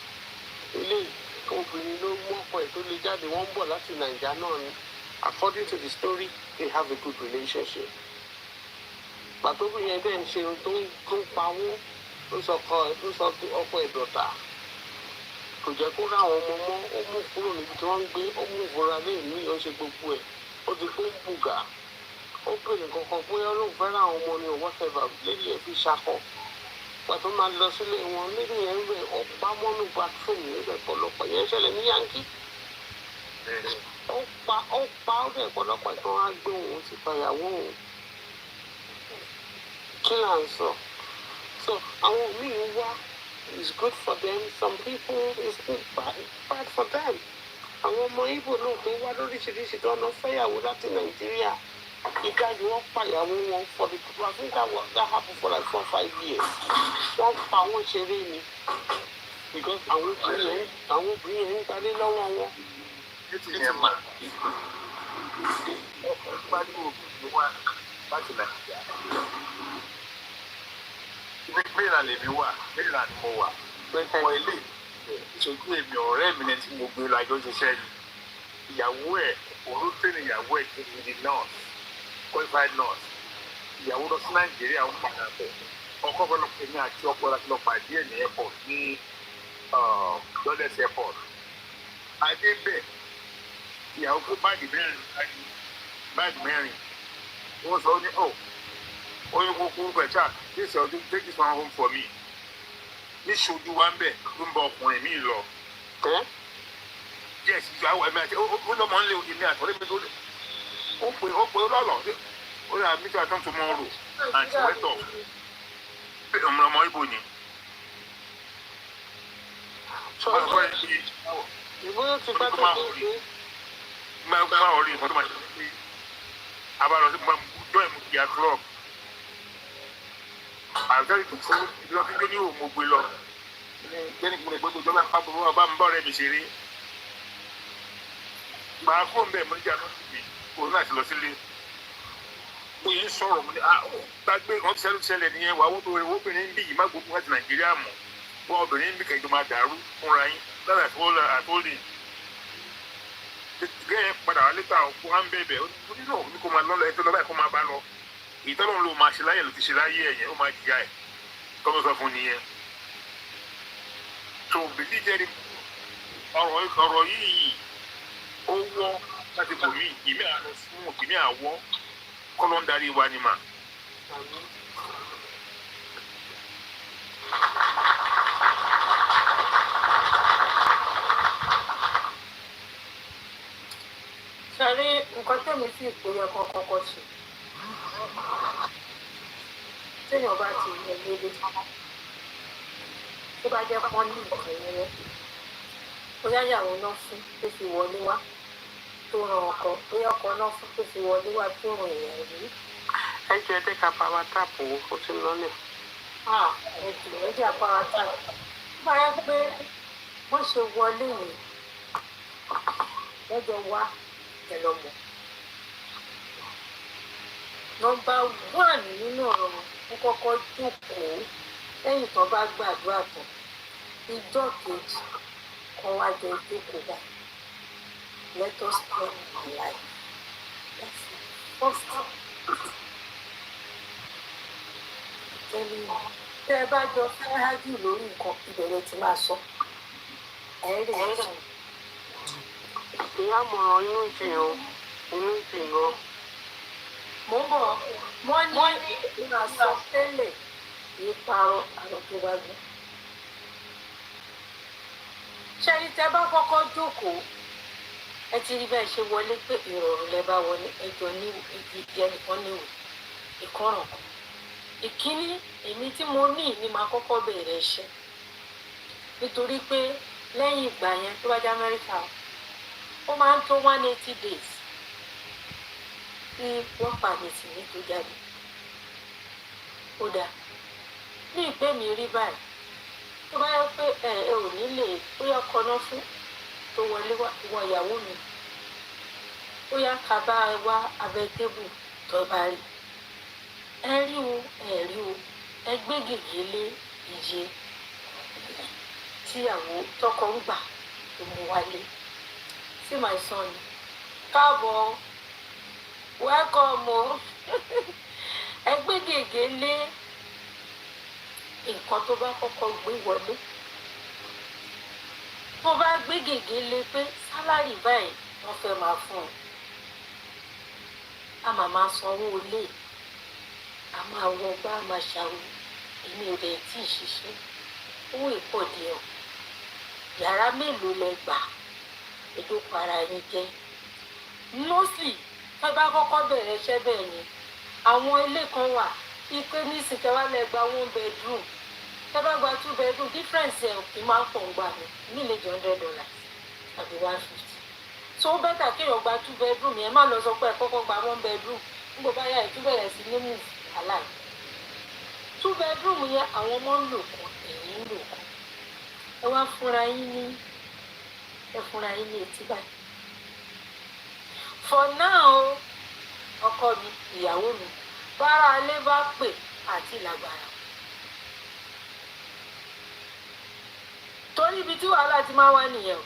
eléyìí obìnrin ló mọ́kọ ẹ̀ tó lè jáde wọ́n ń bọ̀ láti nàìjíríà náà ni according to the story they have a good relationship pàtóbi yẹn dẹ̀ ń ṣe tó ń pawó tó sọ ọkọ ìdọ̀tà kò jẹ́ kó rá àwọn ọmọ mọ́ ó mú kúrò níbi tí wọ́n ń gbé ó mú ìfura lé ìlú yìí ó ṣe gbogbo ẹ̀ ó ti kó ń bùgà ó pèrè kankan bóyá ló ń fẹ́ràn àwọn ọmọ ni whatever lady ẹ̀ fi ṣakọ pàtó máa lọ sílé wọn lady yẹn ń rẹ̀ ó pa mọ́nú bathroom níbẹ̀ pọ̀lọpọ̀ yẹn ṣẹlẹ̀ ní yankí ó pa ó dẹ̀ pọ̀lọpọ̀ tí wọ́n á gbé òun sí fàyàwó òun kí là ń sọ so àwọn míì wá is good for them some people is bad for them àwọn ọmọ Ìgbò náà tó wá lóríṣiríṣi tó ọ̀nà fẹ́yàwó láti Nàìjíríà ìka yìí wọ́n pàyàwó wọn for the I think that happened for like 4-5 years wọ́n pa wọ́n ṣeré ni because àwọn obìnrin yẹn ń gbalé lọ́wọ́ wọn. Títí yẹn mà ọkọ̀ pariwo òbí wá láti Nàìjíríà. Maryland lèmi wà Maryland ni mo wà ọmọ ilé ìṣojú èmi ọ̀rẹ́ mi ní tí mo gbé lọ àjọ ṣiṣẹ́ yìí ìyàwó ẹ̀ olóṣèlú ìyàwó ẹ̀ ti di nurse qualified nurse ìyàwó lọ sí Nàìjíríà ń padà bọ̀ ọkọ ọ̀pọ̀lọpọ̀ èmi àti ọkọ láti lọ pàdé ẹ̀ ní airport ní Dulles airport adé bẹ̀ ìyàwó kó báàgì mẹ́rin wọ́n sọ ní oye kúkú pẹ̀chá this ọdún take this one home for me ní ṣojú wa ń bẹ̀ ló ń bọ ọkùnrin mi lọ. yes ìjọ àwọn ẹ̀mí àti ó lọ́mọ ńlẹ̀ òde ní àtọ́lé mi tó lè ó pè lọ́lọ́ ó yà mí tí a tán tomorrow and she went off ọmọ Ìgbò ni. ìbúrò ti bá tó dé. máa rí nǹkan tó máa ṣe pé abalọ sí join mu kíá club àgbẹ̀rì tó fún ìdílé ọtí tó ní òun mo gbé lọ jẹ́ni kúrò gbogbo ìjọba àpapọ̀ ọba ń bọ̀ rẹ̀ mi ṣeré màá kó ń bẹ̀ mo níjà náà síbi òun náà ti lọ sílé mo yẹn ń sọ̀rọ̀ mo ní gbàgbé wọn ti ṣẹlẹ̀ nìyẹn wà obìnrin ń bí yìí má gbogbo láti Nàìjíríà mọ̀ wọ́n obìnrin ń bí kẹjọ máa dàrú fúnra yín lára àtúwọ́lẹ̀ gẹ́gẹ́ padà wá létà òkú á ń bẹ̀bẹ̀ ó ní náà ní kó máa lọ́lọ́ ẹ̀tọ́ lọ́bàá kó máa bá lọ ìtọ́lọ́run ló máa ṣe láyé ló ti ṣe láyé ẹ̀yẹn ó máa jìyà ẹ̀ tọ́mọ sọ fún nìyẹn. tó bìbí jẹ́rìí ọ̀rọ̀ yìí ó wọ́ láti bò mí ìmí àlọ́ fún ìmí àwọ̀ kọ́lọ́ ń darí wa ni mà. sáré nǹkan tẹ̀mí sí ìpòyẹ kankan kọ sí téèyàn bá ti yẹ lélẹ̀ tó bá jẹ́ pọ́n ní nǹkan yẹn bóyá ìyàwó náà fún tó fi wọlé wá tó ràn ọkọ bóyá ọkọ náà fún tó fi wọlé wá tó ràn èèyàn rí. ẹ jẹ́ ẹdẹ ká pàwọ́ táàpù ó ti lọ́lẹ̀. ẹ jẹ́ àpárá táàpù báyà pé wọ́n ṣe wọlé yìí lọ́jọ́ wá ẹlọmọ nọ́mbà 1 nínú ọ̀rọ̀ wọn kọ́kọ́ jókòó lẹ́yìn tó bá gbàdúrà tán ìjọ kejì kan wá jẹ ìjókòó bá let us pray in life that's the first thing tẹ́ ẹ bá jọ fẹ́ hájú lórí nǹkan ìbẹ̀rẹ̀ tí máa sọ ẹ̀rẹ̀ sùn. ìyá mọ̀ràn inú ìjìyàn mo ń bọ̀ wọ́n ní ìrìnàṣọ tẹ́lẹ̀ ìparọ́ àrò tó bá gbé. ṣẹ́ni tẹ́ bá kọ́kọ́ jókòó ẹ ti rí bẹ́ẹ̀ ṣe wọlé pé ìrọ̀rùn lẹ bá wọlé ẹjọ́ ní ẹnìkan níwò ìkọràn kan ìkíní èmi tí mo ní ni màá kọ́kọ́ bẹ̀rẹ̀ iṣẹ́ nítorí pé lẹ́yìn ìgbà yẹn tó bá jẹ́ Amẹ́ríkà ó máa ń tó 180 days tí wọ́n pàdé sí ní tó jáde ó dáa ní ìpè mi rí báyìí tó bá yẹ pé ẹ ò ní lè bóyá kọ́ná fún tó wọlé wọ ìyàwó mi bóyá ká bá wá abẹ́ tébù tó bá rí ẹ rí o ẹ gbé gègé lé iye tíyàwó tọkọ ń gbà tó mú wálé sí my son káàbọ̀ welcome o ẹ gbé gègé lé nǹkan tó bá kọ́kọ́ gbé wọlé tó bá gbé gègé lé pé sálárì báyìí wọ́n fẹ́ máa fún ọ a máa máa sanwó ilé a máa wọ bá a máa ṣàwọ èmi ò dẹ̀ tí ì ṣiṣẹ́ owó ìpọ̀dé ọ̀ yàrá mélòó lẹ gbà ètò para yín jẹ́ mostly tó bá kọ́kọ́ bẹ̀rẹ̀ iṣẹ́ bẹ́ẹ̀ ni àwọn ilé kan wà ipe nísìnyí tẹ́ wá lẹ gba 1 bedroom tẹ́ bá gba 2 bedroom difference ẹ̀ kì í máa ń pọ̀ ń gbà mí lè jẹ́ $100 àbí $150 so ó bẹ́tà kéèyàn gba 2 bedroom yẹn má lọ sọ pé ẹ kọ́kọ́ gba 1 bedroom nígbà báyà ẹ̀ tún bẹ̀rẹ̀ sí ní move aláì 2 bedroom yẹn àwọn ọmọ ń lò kan ẹ̀yìn ń lò kan ẹ wá fúnra yín ní etí báyìí for now ọkọ mi ìyàwó mi bára alẹ́ bá pè àti lágbára torí ibi tí wàhálà ti máa wá nìyẹn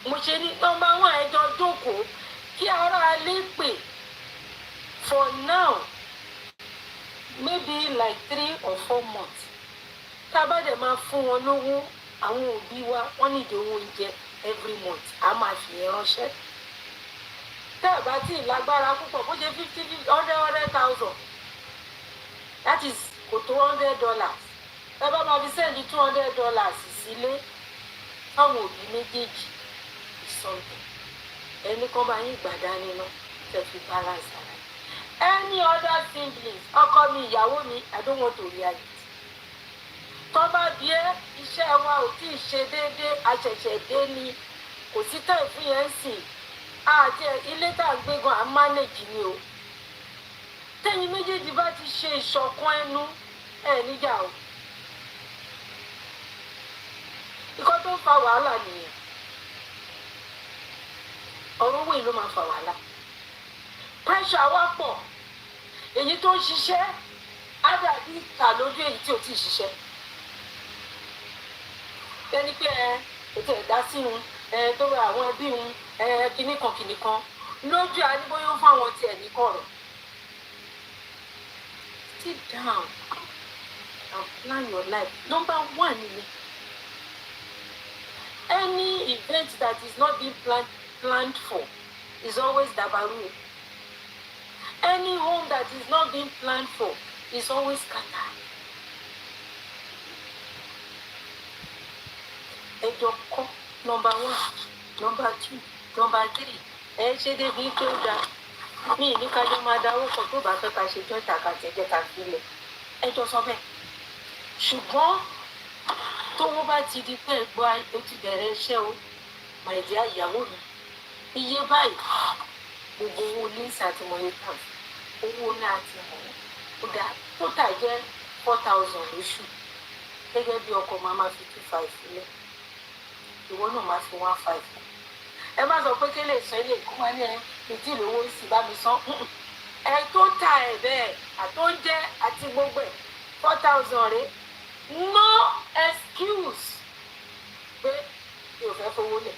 o mo ṣe ní nọ́mbà 1 ẹjọ́ jókòó kí ara alẹ́ pè for now maybe like 3 or 4 months tá a bá dẹ̀ máa fún wọn lówó àwọn òbí wa wọ́n nídìí owó oúnjẹ every month a máa fi yẹn ránṣẹ́ tẹ́ ẹ̀ bá tí ì lágbára púpọ̀ bó ṣe 100,000 that is kò tó $100 ẹ bá máa fi sẹ́ẹ̀dì $200 sílé fáwọn òbí méjèèjì ìsọ̀tẹ̀ ẹni kan bá yín gbàdá nínú tẹ́ fi balance ara any other siblings ọkọ mi ìyàwó mi I don't want to react tó bá bí ẹ iṣẹ́ wa ò tí ì ṣe déédéé àṣẹ̀ṣẹ̀ dé ni kò sí tẹ̀ fún yẹn sìn àti ilé tá à ń gbé gan à ń manage ni o tẹ́yin méjèèjì bá ti ṣe ìṣọ̀kan ẹnu ẹ̀ níjà o ikọ́ tó ń fa wàhálà nìyẹn ọ̀rọ̀ owó ìlú máa fa wàhálà pressure wá pọ̀ èyí tó ń ṣiṣẹ́ á dàbí ìkà lójú èyí tí ò tí ì ṣiṣẹ́ ẹni pé ètò ẹ̀dá sí wọn tó ra àwọn ẹbí wọn kìnnì kan lójú àníbóyó fáwọn tiẹ̀ ní kọ̀rọ̀ sit down and plan your life number 1 ni any event that is not being planned for is always dabaru any home that is not being planned for is always scatter. Ẹjọ́ kọ́ number 1 number 2 number 3 ẹ ṣe débi pé ó dáa mi ní kájọ máa dáwọ́ pọ̀ tó bá fẹ́ ká ṣe jọ́ ìtàkàtì ẹ̀jẹ̀ ká sílẹ̀ ẹjọ́ sọ bẹ́ẹ̀ ṣùgbọ́n tówó bá ti di pé ẹ̀gbọ́n ó ti bẹ̀rẹ̀ iṣẹ́ o màìdí ìyàwó mi iye báyìí gbogbo owó links àti marital owó náà ti mọ̀ ó dáa tó tà jẹ́ 4,000 lóṣù gẹ́gẹ́ bí ọkọ máa fi 2,500 sílẹ̀ ìwọ náà máa fi 1,500 ẹ má sọ pé kélé sọ ilé ìkó wọn ní ìdí ìlówó sì bá mi san ẹ tó ta ẹ bẹ́ẹ̀ àtóúnjẹ àti gbogbo ẹ 4,000 rẹ no excuse pé mi ò fẹ́ fowó lẹ̀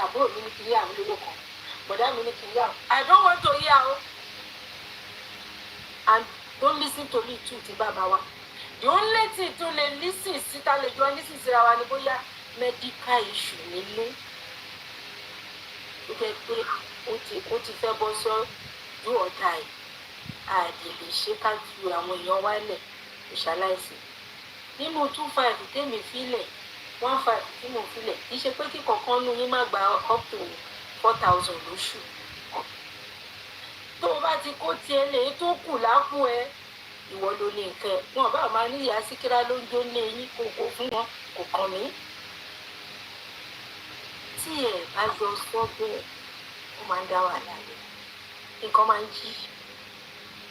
àbúrò mi ní kí yá àwọn olówó kan bọ̀dá mi ní kí yá I don't want to hear o and don't listen to me too ti bàbá wa the only thing to lè listen síta lè jọ listen síra wa ni bóyá medical issue nílé ó jẹ́ pé ó ti fẹ́ bọ́ sọ́jú ọ̀tá ẹ̀ àdè lè ṣe ká ju àwọn èèyàn wálẹ̀ ìṣaláìsí nínú 2,500 tèmi fílẹ̀ 1,500 tí mo filẹ̀ kì í ṣe pé kí kankan nu yín má gba up to 4,000 lóṣù tó o bá ti kó tiẹ̀ lè tó kù lápò ẹ ìwọ ló ní nǹkan ẹ wọn bá máa ní ìyá síkírá ló ń jó ní eyín kò fún wọn kò kàn mí tí ẹ bá jọ sọ bẹ́ẹ̀ ó máa ń dá wàhálà rẹ nǹkan máa ń jí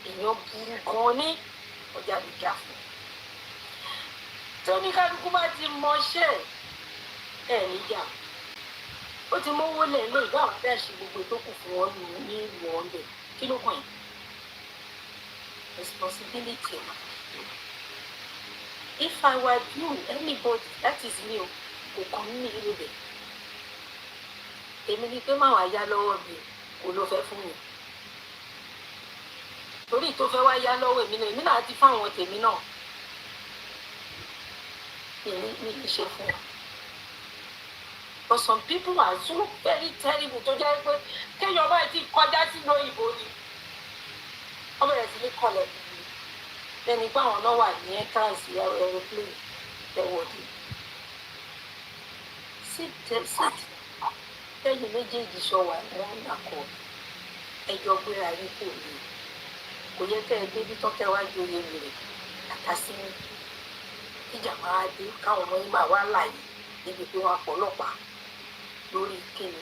èèyàn burú gan ní ọjà ìjà fún tí oníkálukú bá ti mọṣẹ́ ẹ níjà ó ti mówó lẹ̀ lé ìgbà àwọn bẹ́ẹ̀ ṣe gbogbo tó kù fún wọn ní ìlú ọ̀ndẹ̀ kí ló kàn yín responsibility if I were you anybody that is me o kò kàn mí ní ìlú bẹ̀ èmi ni pé máa wá yá lọ́wọ́ mi kò ló fẹ́ fún mi torí tó fẹ́ wá yá lọ́wọ́ èmi náà ti fáwọn tèmi náà ní ṣe fún wa but some people are so very terrible tó jẹ́ pé kéèyàn bá ti kọjá sínú òyìnbó ni wọ́n bẹ̀rẹ̀ sí ní kọlẹ̀ lẹ́ni pé àwọn náà wà ní entrance aeroplane ẹ̀wọ̀dì sit lẹ́yìn méjèèjì ṣọwà ní wọ́n nàkọ́ ẹjọ́ gbéra yín kò ní kò yẹ kẹ́ ẹ débi tọ́kẹ́ wá jóye rẹ̀ àtàsí ní ìjà máa dé káwọn ọmọ yín máa wá láàyè níbi pé wọ́n pọ̀ ọlọ́pàá lórí kíni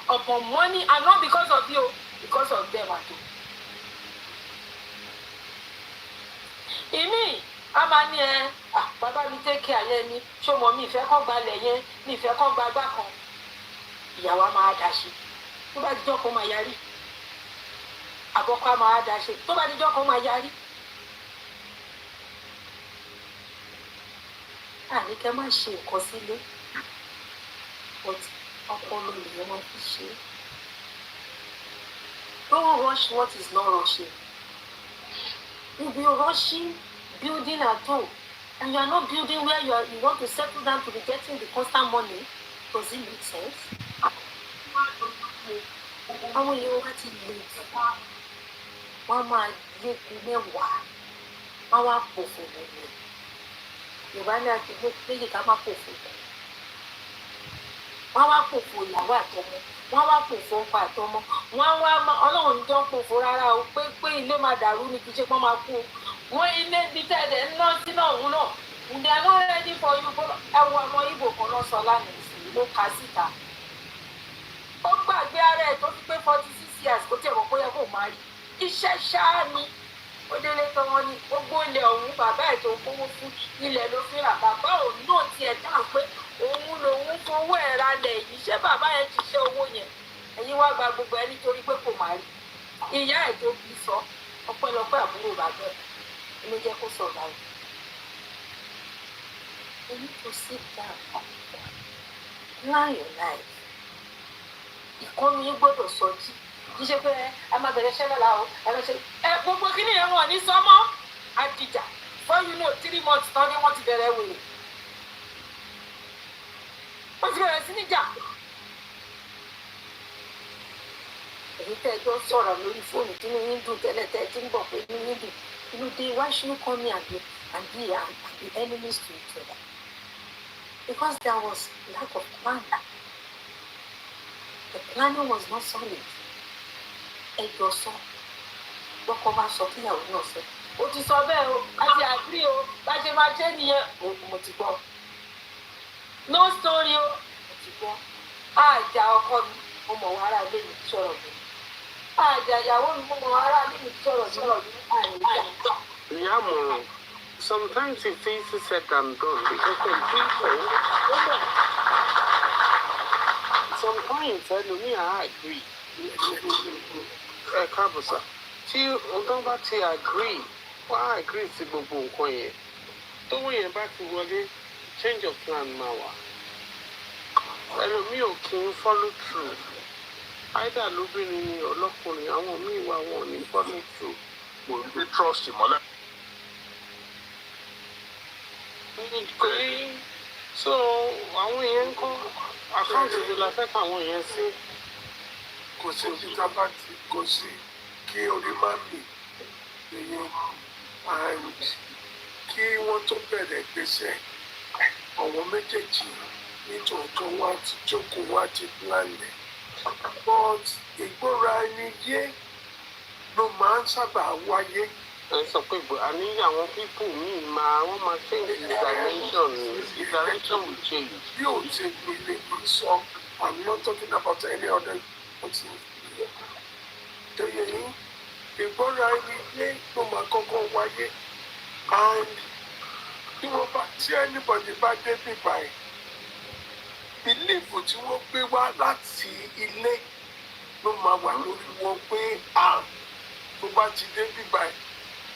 upon money and not because of you because of them at all. Èmi a máa ní bàbá mi tẹ́kẹ̀ àyẹ́ mi ṣọmọ mi ìfẹ́ kọ́ gbalẹ̀ yẹn mi ìfẹ́ kọ́ gbagbá kan ìyàwó a máa dá ṣe tó bá dijọ́ kan máa yarí àbọ̀kọ́ a máa dá ṣe tó bá dijọ́ kan máa yarí. Àní kẹ́ má ṣe nǹkan sílé but ọpọlọ lèyàn máa fi ṣe. Don't rush what is not rushing. You be rushing building at home and you are not building where you want to settle down to be getting the constant money. Does it make sense? Àwọn èèyàn wá ti lè jù wọ́n máa lé kú mẹ́wàá wọ́n wá pòfò lẹ́yìn. Yorùbá ní àtúgbò méjì ká má pòfò wọ́n wá pòfò ìyàwó àtọmọ wọ́n wá pòfò ọkọ àtọmọ wọ́n wá ọlọ́run ní tó ń pòfò rárá o pé ilé máa dàrú ni kì í ṣe pọ́n máa kú o wọ́n ilé bíi tẹ̀lé ń ná sínú ọ̀hún náà ǹdí àná ready for you ẹwọ ọmọ Ìgbò kan náà sọ lánàá ìsìn ló ka síta ó gbàgbé ara ẹ̀ tó fi pé 46 years kó tẹ̀ wọ́n kó yẹ kó máa rí iṣẹ́ ṣáá ni ó délé tó wọn ní gbogbo ilẹ̀ ọ̀hún bàbá ẹ̀ tó kówó fún ilẹ̀ ló fi rà bàbá òun náà tiẹ̀ dáhùn pé òun lòun fowó ẹ̀ ra lẹ̀ yìí ṣé bàbá yẹn ti ṣe owó yẹn ẹ̀yin wá gba gbogbo ẹ̀ nítorí pé kò má rí ìyá ẹ̀ tó bí sọ ọpẹ́lọpẹ́ àbúrò bàbá ẹ̀ ló jẹ́ kó sọ̀rọ̀ báyìí. You need to sit down plan your life. Ìkọ́ni yín gbọ́dọ̀ sọ jí kì í ṣe pé a máa bẹ̀rẹ̀ ṣẹlẹ̀ la o gbogbo kí ni ẹ̀ wọ̀n ní sọ́mọ́ àdìjà for you know 3 months tán ni wọ́n ti bẹ̀rẹ̀ wèrè wọ́n ti bẹ̀rẹ̀ sí níjà. Èyí tẹ́ ẹ jọ sọ̀rọ̀ lórí fóònù tí inú yín dùn tẹ́lẹ̀ tẹ́ ẹ ti ń bọ̀ pé inú yín dùn inú dé why should you come here and be enemies to each other? Because there was lack of plan. The planning was not solid. Ẹ jọ sọ lọ́kọ bá sọ kíyàwó náà sọ o ti sọ bẹ́ẹ̀ o a ti àgbí o bá ṣe máa ṣe nìyẹn mo ti gbọ́ no story o mo ti gbọ́ àjà ọkọ mi mo mọ̀ wọ́n ará ilé mi sọ̀rọ̀ mi àjà ìyàwó mi mo mọ̀ wọ́n ará ilé mi sọ̀rọ̀ mi àìríjà. Ìyá àmọ̀ràn sometimes it's easy said than done because some people sometimes ẹlòmíì á agree. Ẹ káàbọ̀ sá tí ọ̀gá bá ti agree wá agree sí gbogbo nǹkan yẹn tówó yẹn bá ti wọlé change of plan máa wà ẹlòmíì ò kí ń follow through either lóbìnrin ni ọlọ́kùnrin àwọn míì wà wọn ní follow through. Kò ní trust ìmọ́lẹ̀. So àwọn èèyàn ń kọ́ àkáǹtì tó la fẹ́ káwọn èèyàn sí. Kò sí títà bá ti kò sí kí orí má mì lèyìn and kí wọ́n tó bẹ̀rẹ̀ gbèsè àwọn méjèèjì nítòótọ́ wá ti jókòó wá ti planlẹ̀ but ìgbóra ẹni yé ló máa ń sábà wáyé. ẹ sọ pé àní àwọn pípù míì wọ́n máa change the dimension will change. bí o ti gbélé mi sọ I'm not talking about any other person. tẹ̀yẹ yín ìgbóra ẹni yé ló máa kọ́kọ́ wáyé and tí wọ́n bá tí anybody bá dé bíbá ẹ̀ bílíìfù tí wọ́n gbé wá láti ilé ló máa wà lórí wọn pé tó bá ti dé bíbá ẹ̀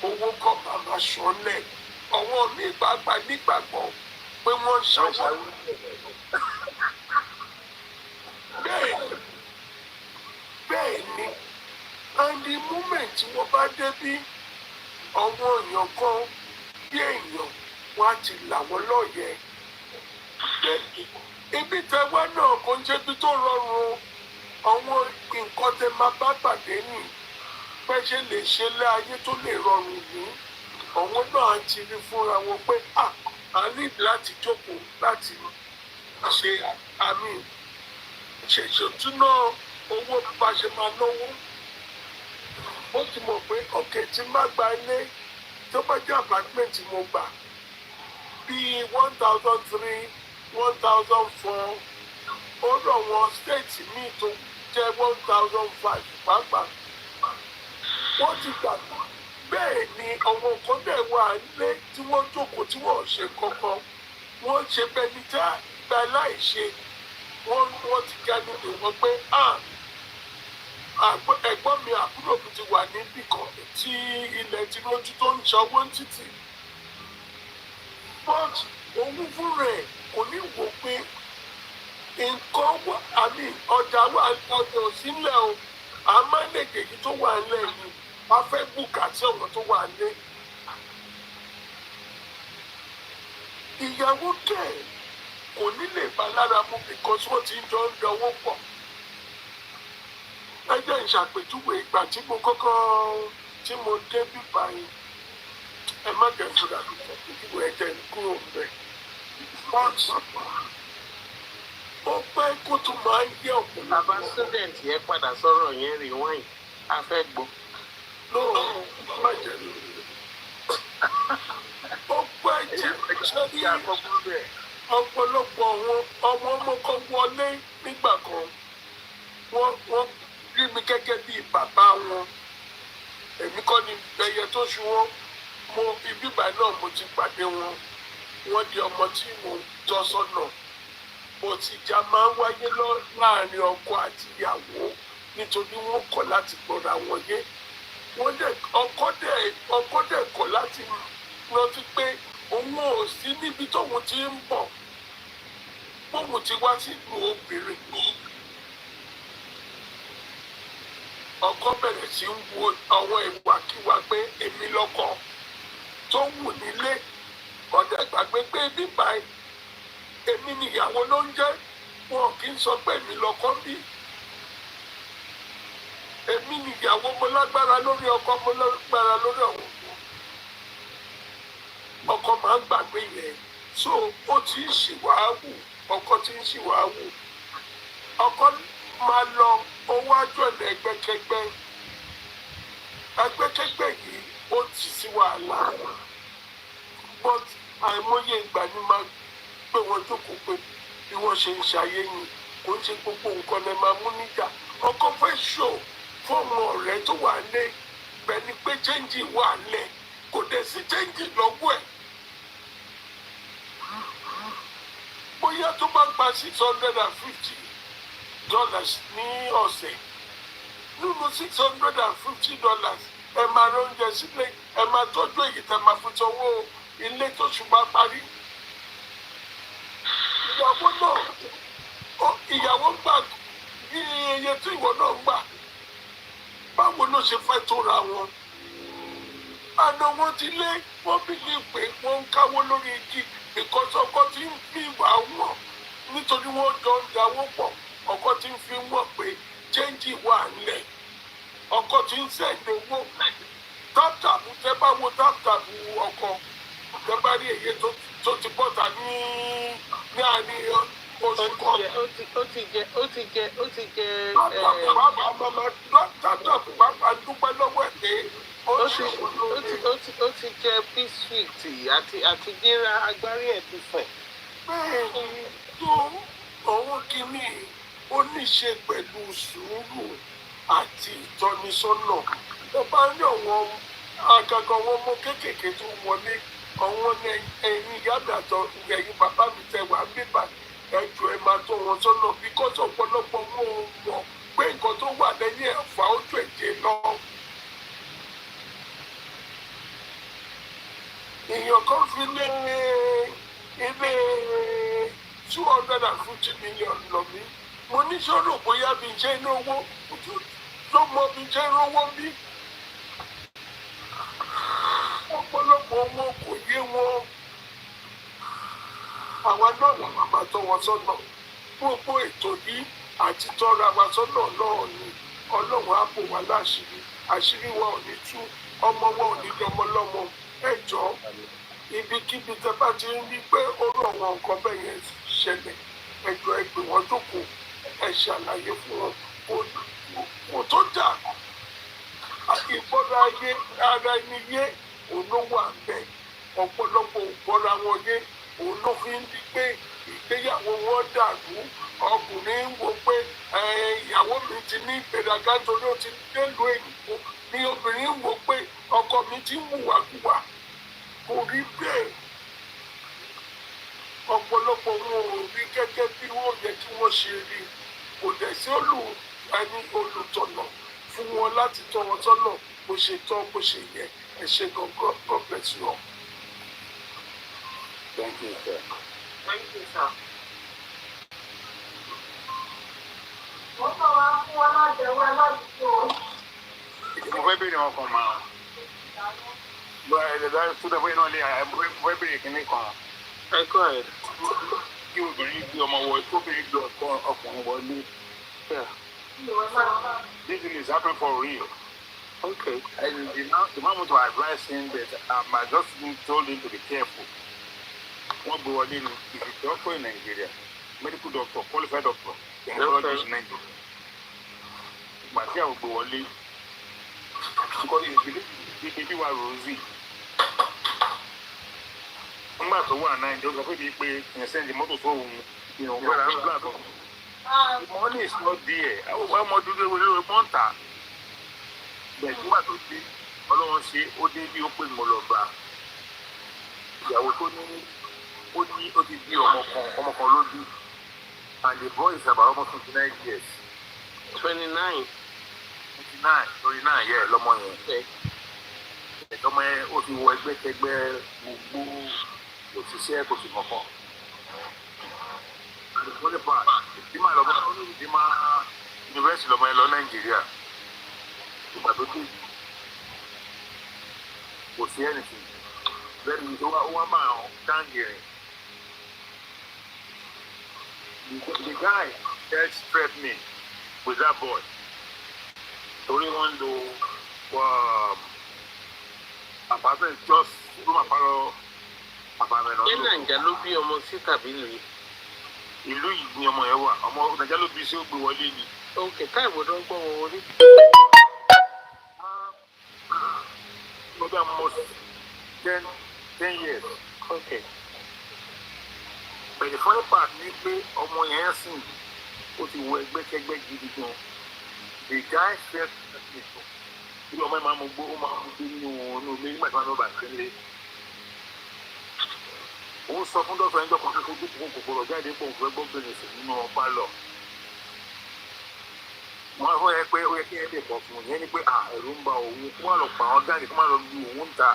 owó kọ́ bàbá ṣọlẹ̀ ọwọ́ mi gbàgbà nígbàgbọ́ pé wọ́n ṣàwọ́ bẹ́ẹ̀ ni and the moment tí wọ́n bá débí ọwọ́ èèyàn kan bí èèyàn wọ́n á ti là wọ́n lọ́yẹ̀ ibi tẹ́wọ́ náà kò ń jẹ́ bí tó rọrùn àwọn nǹkan tẹ́ máa bá pàdé nì pé ṣe lè ṣe lé ayé tó lè rọrùn ní àwọn náà ti rí fúnra wọn pé a ní láti jókòó láti ṣe àmì ṣèṣètúná owó bá ṣe máa náwó ó ti mọ̀ pé ọ̀kẹ́ tí má gba ilé tó bá jẹ́ apartment mo gbà bíi 1,300 1,400 ó rọ̀ wọ́n state míì tó jẹ́ 1,500 pàápàá wọ́n ti gbàgbọ́ bẹ́ẹ̀ ni àwọn kan dẹ̀ wà nílé tí wọ́n jókòó tí wọ́n ṣe kankan wọ́n ṣe bẹni tá gba láìṣe wọ́n ti ganu lè wọ́n pé ẹ̀gbọ́n mi àbúrò mi ti wà níbì kan tí ilẹ̀ ti lójú tó ń ṣọwọ́ títì but òun fún rẹ̀ kò ní wò pé nǹkan wà àmì ọjà wà ọjà sílẹ̀ o àmọ́ lèkèjì tó wà nílẹ̀ yìí wọ́n fẹ́ bùkà tí ọ̀wọ́ tó wà nílé. ìyàwó kẹ̀ kò ní lè bá lára mú because wọ́n ti jọ ń dọwọ́ pọ̀. ẹ jẹ́ ìṣàpèjúwe ìgbà tí mo dé bíbá yìí ẹ má jẹ́ fúra ìṣàpèjúwe ẹ̀jẹ̀ kúrò bẹ́ẹ̀. ó pẹ́ kó tún máa ń yẹ ọ̀pọ̀. bàbá student yẹn padà sọ̀rọ̀ yẹn rewind a fẹ́ gbọ́. lóòrùn má jẹ́ lórí. ó pẹ́ jẹ́ sẹ́ni ọ̀pọ̀lọpọ̀ àwọn ọmọ kan wọlé nígbà kan wọ́n rí mi gẹ́gẹ́ bí bàbá wọn èmi kọ́ ni ẹyẹ tó ṣu wọn mo ibi báyìí náà mo ti pàdé wọn wọ́n di ọmọ tí mo tọ́ sọ́nà mo ti jà máa ń wáyé láàrin ọkọ àti ìyàwó nítorí wọ́n kọ̀ láti gbọ́ra wọn yé ọkọ dẹ̀ kọ̀ láti rántí pé òun ò sí níbi tóun ti ń bọ̀ bóun ti wá sílùú obìnrin ọkọ bẹ̀rẹ̀ sí ń wo àwọn ìwàkiwà pé èmi lọ́kọ tó wù nílé ọdẹ gbàgbé pé bíbá èmi nìyàwó ló ń jẹ́ wọn kì í sọ pé èmi lọ́kọ bí èmi nìyàwó mo lágbára lórí ọkọ mo lágbára lórí ọ̀hún ọkọ máa ń gbàgbé yẹn so ó ti ń ṣìwàáwù ọkọ ti ń ṣìwàáwù ọkọ máa lọ owó àjọ ẹ̀nà ẹgbẹ́kẹ́gbẹ́ yìí ó ti sí wàhálà but àìmọye ìgbà ni máa gbé wọn jókòó pé bí wọ́n ṣe ń ṣayé ni kò ń ṣe gbogbo nǹkan lè máa mú níjà ọkọ fẹ́ ṣò fún ọmọ ọ̀rẹ́ tó wà lé bẹ́ẹ̀ ni pé chẹ́ńjì wà lẹ̀ kò dẹ̀ sí chẹ́ńjì lọ́wọ́ ẹ̀ bóyá tó bá gba $650 ní ọ̀sẹ̀ nínú $650 ẹ máa rán oúnjẹ sílé ẹ máa tọ́jú èyí tẹ́ máa fi sanwó ilé tó ṣùgbọ́n parí. ìyàwó gbà iye tí ìwọ náà gbà báwo ló ṣe fẹ́ tó ra wọn. àná wọn ti lé wọn bí ní pé wọn ń káwó lórí igi because ọkọ tí ń fi ìwà wọn nítorí wọn jọ ń dáwó pọ̀ ọkọ tí ń fi wọn pé chẹ́ńjì wà nílẹ̀ ọkọ tí ń sẹ́ǹdẹ̀ owó táptàpù tẹ́ bá wo táptàpù ọkọ tẹ́ bá rí èyí tó tó ti bọ́ta ní àárín oṣù kan. ó ti jẹ. bàbá màmá dọ́tà bàbá dúpẹ́ lọ́wọ́ ẹ̀ pé ó ti jẹ biscuit àti dírà agbárí ẹ̀ ti fẹ̀. bẹ́ẹ̀ ni tó òun kìíní ó ní ṣe pẹ̀lú sùúrù àti ìtọ́nisọ́nà. tó bá ní àwọn àgàgà àwọn ọmọ kéékèèké tó wọlé àwọn ẹ̀yin ìyá mi àtọ̀ ẹ̀yin bàbá mi tẹ̀ wá bíbà ẹjọ́ ẹ máa tó wọn sọ́nà bíkọ́sì ọ̀pọ̀lọpọ̀ wọn ò mọ̀ pé nǹkan tó wà lẹ́yìn ẹ̀fà ojú ẹ̀jẹ̀ lọ. èèyàn kan fi lé ilé 250 million lọ mí mo ní sọ̀rọ̀ bóyá bí n ṣe ń rówó tó mọ bí n ṣe ń rówó bí. ọ̀pọ̀lọpọ̀ wọn kò yé wọn. àwa náà làwọn máa tọ́ wọn sọ́nà gbogbo ètò yìí àti tọ́ra wa sọ́nà náà ni ọlọ́run á bò wá láṣìírí àṣírí wa ò ní tú ọmọ wa ò ní dọmọ lọ́mọ ẹ̀jọ́ ibikíbi tẹ́ bá ti ń rí pé ó rọ̀ wọn nǹkan bẹ́ẹ̀ yẹn ṣẹlẹ̀ ẹ̀jọ́ ẹ pè wọ́n jókòó ẹ ṣàlàyé fún wọn kò tó dà ìgbọ́ra ayé ara ẹni yé òun ló wà bẹ́ẹ̀ ọ̀pọ̀lọpọ̀ ìgbọ́ra wọn yé òun ló fi ń di pé ìgbéyàwó wọn dàrú ọkùnrin ń wo pé ìyàwó mi ti ní ìgbéraga torí ó ti délùú èyíkó ni obìnrin ń wo pé ọkọ mi ti ń hùwàkùwà kò rí bẹ́ẹ̀ ọ̀pọ̀lọpọ̀ wọn ò rí gẹ́gẹ́ bí wọ́n yẹ kí wọ́n ṣe rí kò dẹ̀ sí olùtọ̀nà fún wọn láti tọ́ wọn sọ́nà bó ṣe tọ́ bó ṣe yẹ ẹ ṣe gangan God bless you all. Thank you, sir. Thank you, sir. Mo fẹ́ bèrè wọn kan máa. Ẹ̀dá tó dẹ̀ bóyá náà lé mo fẹ́ bèrè kínní kan. Ẹ kọ́ ẹ̀. Kí obìnrin gbé ọmọ wọ obìnrin gbé ọkùnrin wọlé. This thing is happening for real. Okay. And the man to advise him that I just told him to be careful. One boy is a doctor in Nigeria, medical doctor, qualified doctor, gynecologist in Nigeria. But here will go only because the baby was rosy. I'm not the one I don't know if they send the motor home, you know, where I'm glad of. The money is not there. I want more to do with a monta. But what to see, alone see, or did you open Moloba? Ìyàwó tó ní ó ti bí ọmọ kan ló bí and the boy is about almost 29 years. 29. 29 yeah lọmọ yẹn. Ẹ̀tọ́mọ yẹn ó ti wọ ẹgbẹ́kẹgbẹ́ gbogbo òṣìṣẹ́ kò sí kankan. And the funny part ìdímà lọmọ ìdímà yunifásitì lọmọ yẹn lọ Nàìjíríà. Ìgbà tó dé kò sí anything. Then we one man can't hear him. The guy that's threatening with that boy. So we want to apartment just room apartment. Ṣé Nàìjà ló bí ọmọ sí tàbí ìlú yìí? Ìlú yìí ni ọmọ yẹn wà. Ọmọ Nàìjà ló bí sí ó gbé wọlé ni. Okay, káàbọ̀ ló ń gbọ́ wọn wọlé. Maybe almost 10 years. Okay. But the funny part is pé ọmọ yẹn sìn ó ti wọ ẹgbẹ́kẹgbẹ́ gidi gan. The guy said bí ọmọ yẹn máa mú gbó ó máa mú gbó nínú ilé nígbà tí wọ́n bá ti ń lé. Ó sọ fún dọ́kítà ẹjọ́ kan tó dúpọ̀ kòkòrò jáde pọ̀ fún ẹgbọ́n bẹ̀rẹ̀ sí nínú pálọ̀. Wọ́n fọ́ yẹ pé ó yẹ kí ẹ lè pọ̀ fún un yẹn ni pé ẹ̀rù ń ba òun kó má lọ pa àwọn gáàdì kó má lọ lu òun ń ta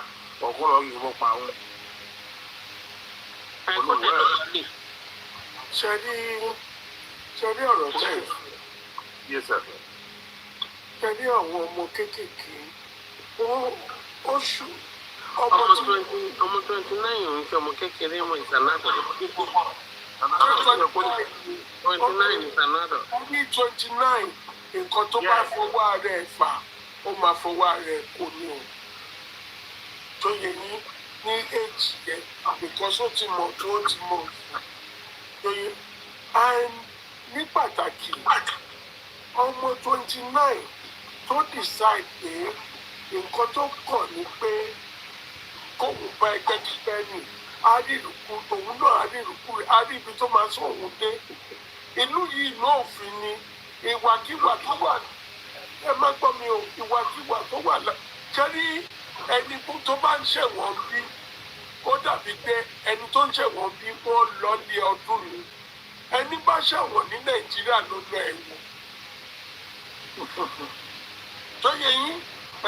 ọ̀kọ́ lọ yìnbọn pa òun. ṣe rí ọ̀rọ̀ bẹ́ẹ̀. Yes, sir. ṣe rí àwọn ọmọ kéékèèké ó ṣù ọmọ 29 òun ṣe ọmọ kékeré mọ ìsànàdọ̀. 29 ìsànàdọ̀. ó ní 29 nǹkan tó bá fọwọ́ rẹ̀ fà ó máa fọwọ́ rẹ̀ kò ní o. tó yẹ ní ní age yẹn because ó ti mọ̀ tó ó ti mọ̀ lóye and ní pàtàkì ọmọ 29 tó decide pé nǹkan tó kàn ní pé kóun bá ẹgbẹ́ kíkẹ́ nì àrírùkù òun náà àrírùkù rẹ̀ àríbi tó máa sọ òun dé ìlú yìí náà òfin ni ìwàkiwà tó wà ẹ má gbọ́ mi o ìwàkiwà tó wà jẹ́rí ẹni tó bá ń ṣẹ̀wọ̀n bí ó dàbí pé ẹni tó ń ṣẹ̀wọ̀n bí wọ́n lọ lé ọdún ni ẹni bá ṣẹ̀wọ̀n ní Nàìjíríà ló lọ ẹ̀wọ̀n tó yẹ yín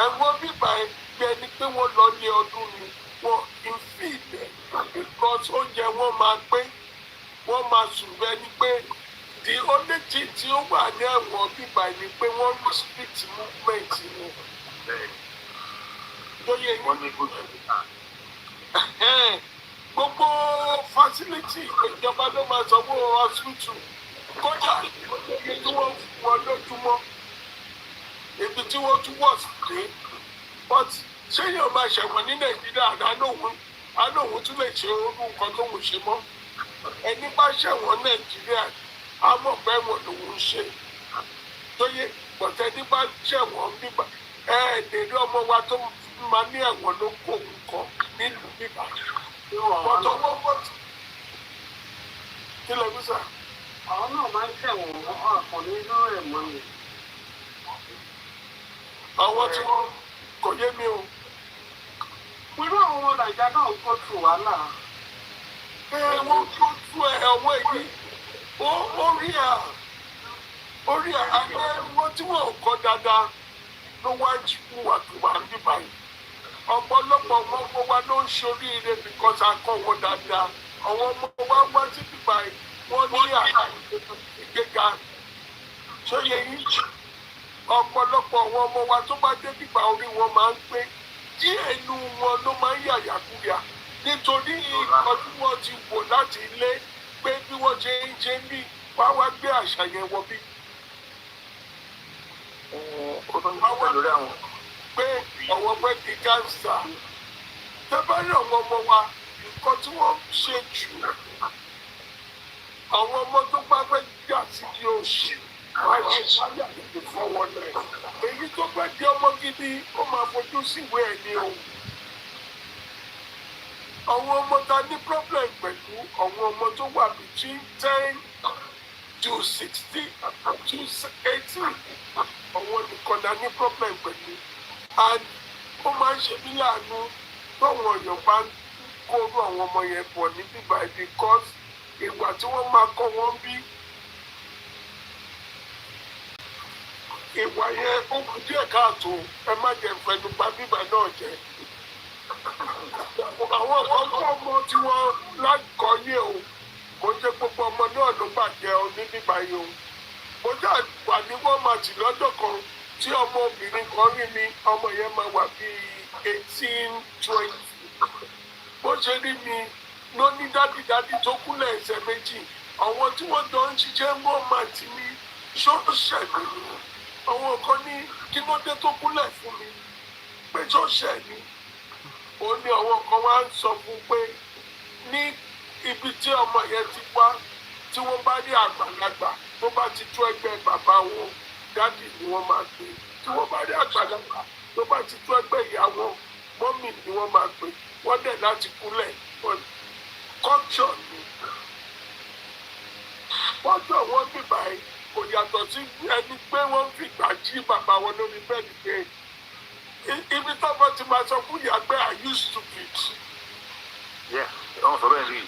ẹ̀wọ̀n bíbá ẹgbẹ́ ẹni pé wọ́n lọ lé ọdún ni wọ́n ń fi ìbẹ̀ because oúnjẹ wọn máa pé wọ́n máa sùn bẹ́ẹ̀ ni pé the only thing tí ó wà ní ẹ̀wọ̀n bíbá ẹni pé wọ́n restrict movement wọn tó yẹ yín gbogbo facility ìjọba ló máa sanwó hospital kódà iye tí wọ́n fún wọn lójúmọ́ ibi tí wọ́n tún wọ̀ sí dé but ṣé yóò máa ṣẹ̀wọ̀n ní Nàìjíríà àánòhun tún lè ṣe orú nǹkan tó ń ṣe mọ́ ẹni bá ṣẹ̀wọ̀n Nàìjíríà á mọ̀ pé ẹ̀wọ̀n lòun ń ṣe tó yẹ bọ̀tẹ́ ní bá ṣẹ̀wọ̀n bíbá lè rí ọmọ wa tó máa ní ẹ̀wọ̀n ló kó nǹkan nílùú bíbá bọ̀tọ̀ wọ́n bọ̀tọ̀ kí lè wí sà. àwọn náà máa ń ṣẹ̀wọ̀n ọkùnrin nínú ẹ̀ mọ́ ni. àwọn tí wọ́n kò yé mi o. irú àwọn ọmọ Nàìjíríà náà ń kó tù wàhálà. wọ́n kó tù ẹ̀wọ̀n yìí orí àwọn tí wọ́n kọ́ dáadáa ló wá jù wà ní báyìí ọ̀pọ̀lọpọ̀ ọmọ wa ló ń ṣoríire because a kọ́ wọn dáadáa àwọn ọmọ wa wá sí bíbáyìí wọ́n ní ìgbéga ṣóyè yín ọ̀pọ̀lọpọ̀ àwọn ọmọ wa tó bá dé bíbá orí wọn máa ń pé díẹ̀ inú wọn ló máa ń yàyàkúyà nítorí nǹkan tí wọ́n ti wò láti ilé pé bí wọ́n ṣe ń ṣe bí wá gbé àṣà yẹn wọ bí. pé ọ̀wọ́ pẹ́ di gánsà tẹ́bárí àwọn ọmọ wa nǹkan tí wọ́n ṣe jù àwọn ọmọ tó bá fẹ́ jà sí di òṣì wọ́n á ṣe wáyà lè fọwọ́ lẹ̀ èyí tó bá di ọmọ gidi ó máa fojú síwèé ẹ̀ ní o. àwọn ọmọ ta ní problem pẹ̀lú àwọn ọmọ tó wà between 10 to 16 to 18 àwọn nìkan la ní problem pẹ̀lú and ó máa ń ṣe mí láàánú báwọn èèyàn bá ń kóró àwọn ọmọ yẹn bọ̀ ní bíbá because ìwà tí wọ́n máa kọ́ wọn bí ìwà yẹn ó kù díẹ̀ káàtó ẹ má jẹ́ fẹnu bà bíbá náà jẹ́ àwọn kan kọ́ ọmọ tí wọ́n lákọ̀ọ́ yé o kò jẹ́ gbogbo ọmọ náà ló bàjẹ́ ọ ní bíbá yìí o mo jà wà ní wọ́n máa tì lọ́jọ́ kan tí ọmọ obìnrin kan rí mi ọmọ yẹn máa wà bíi 18, 20 bó ṣe rí mi ló ní dádìdádì tó kúnlẹ̀ ẹsẹ̀ méjì àwọn tí wọ́n jọ ń ṣiṣẹ́ wọ́n máa ti ní ṣọ́ọ̀ṣẹ̀ mi àwọn kan ní kí ló dé tó kúnlẹ̀ fún mi pé ṣọ́ọ̀ṣẹ̀ mi ó ní àwọn kan wá ń sọ fún pé ní ibi tí ọmọ yẹn ti wá tí wọ́n bá rí àgbàlagbà tó bá ti tó ẹgbẹ́ bàbá wọn dádì ni wọ́n máa pè tí wọ́n bá rí àgbàlagbà tó bá ti tó ẹgbẹ́ ìyá wọn mọ́mì ni wọ́n máa pè wọ́n dẹ̀ láti kúnlẹ̀ culture ni culture wọn bíbá yìí kò yàtọ̀ sí ẹni pé wọ́n fi ìgbà jí bàbá wọn lórí bẹ́ẹ̀ni pé ibi tọ́pọ̀ ti máa sọ fún ìyá pé are you stupid. wọ́n sọ bẹ́ẹ̀ rí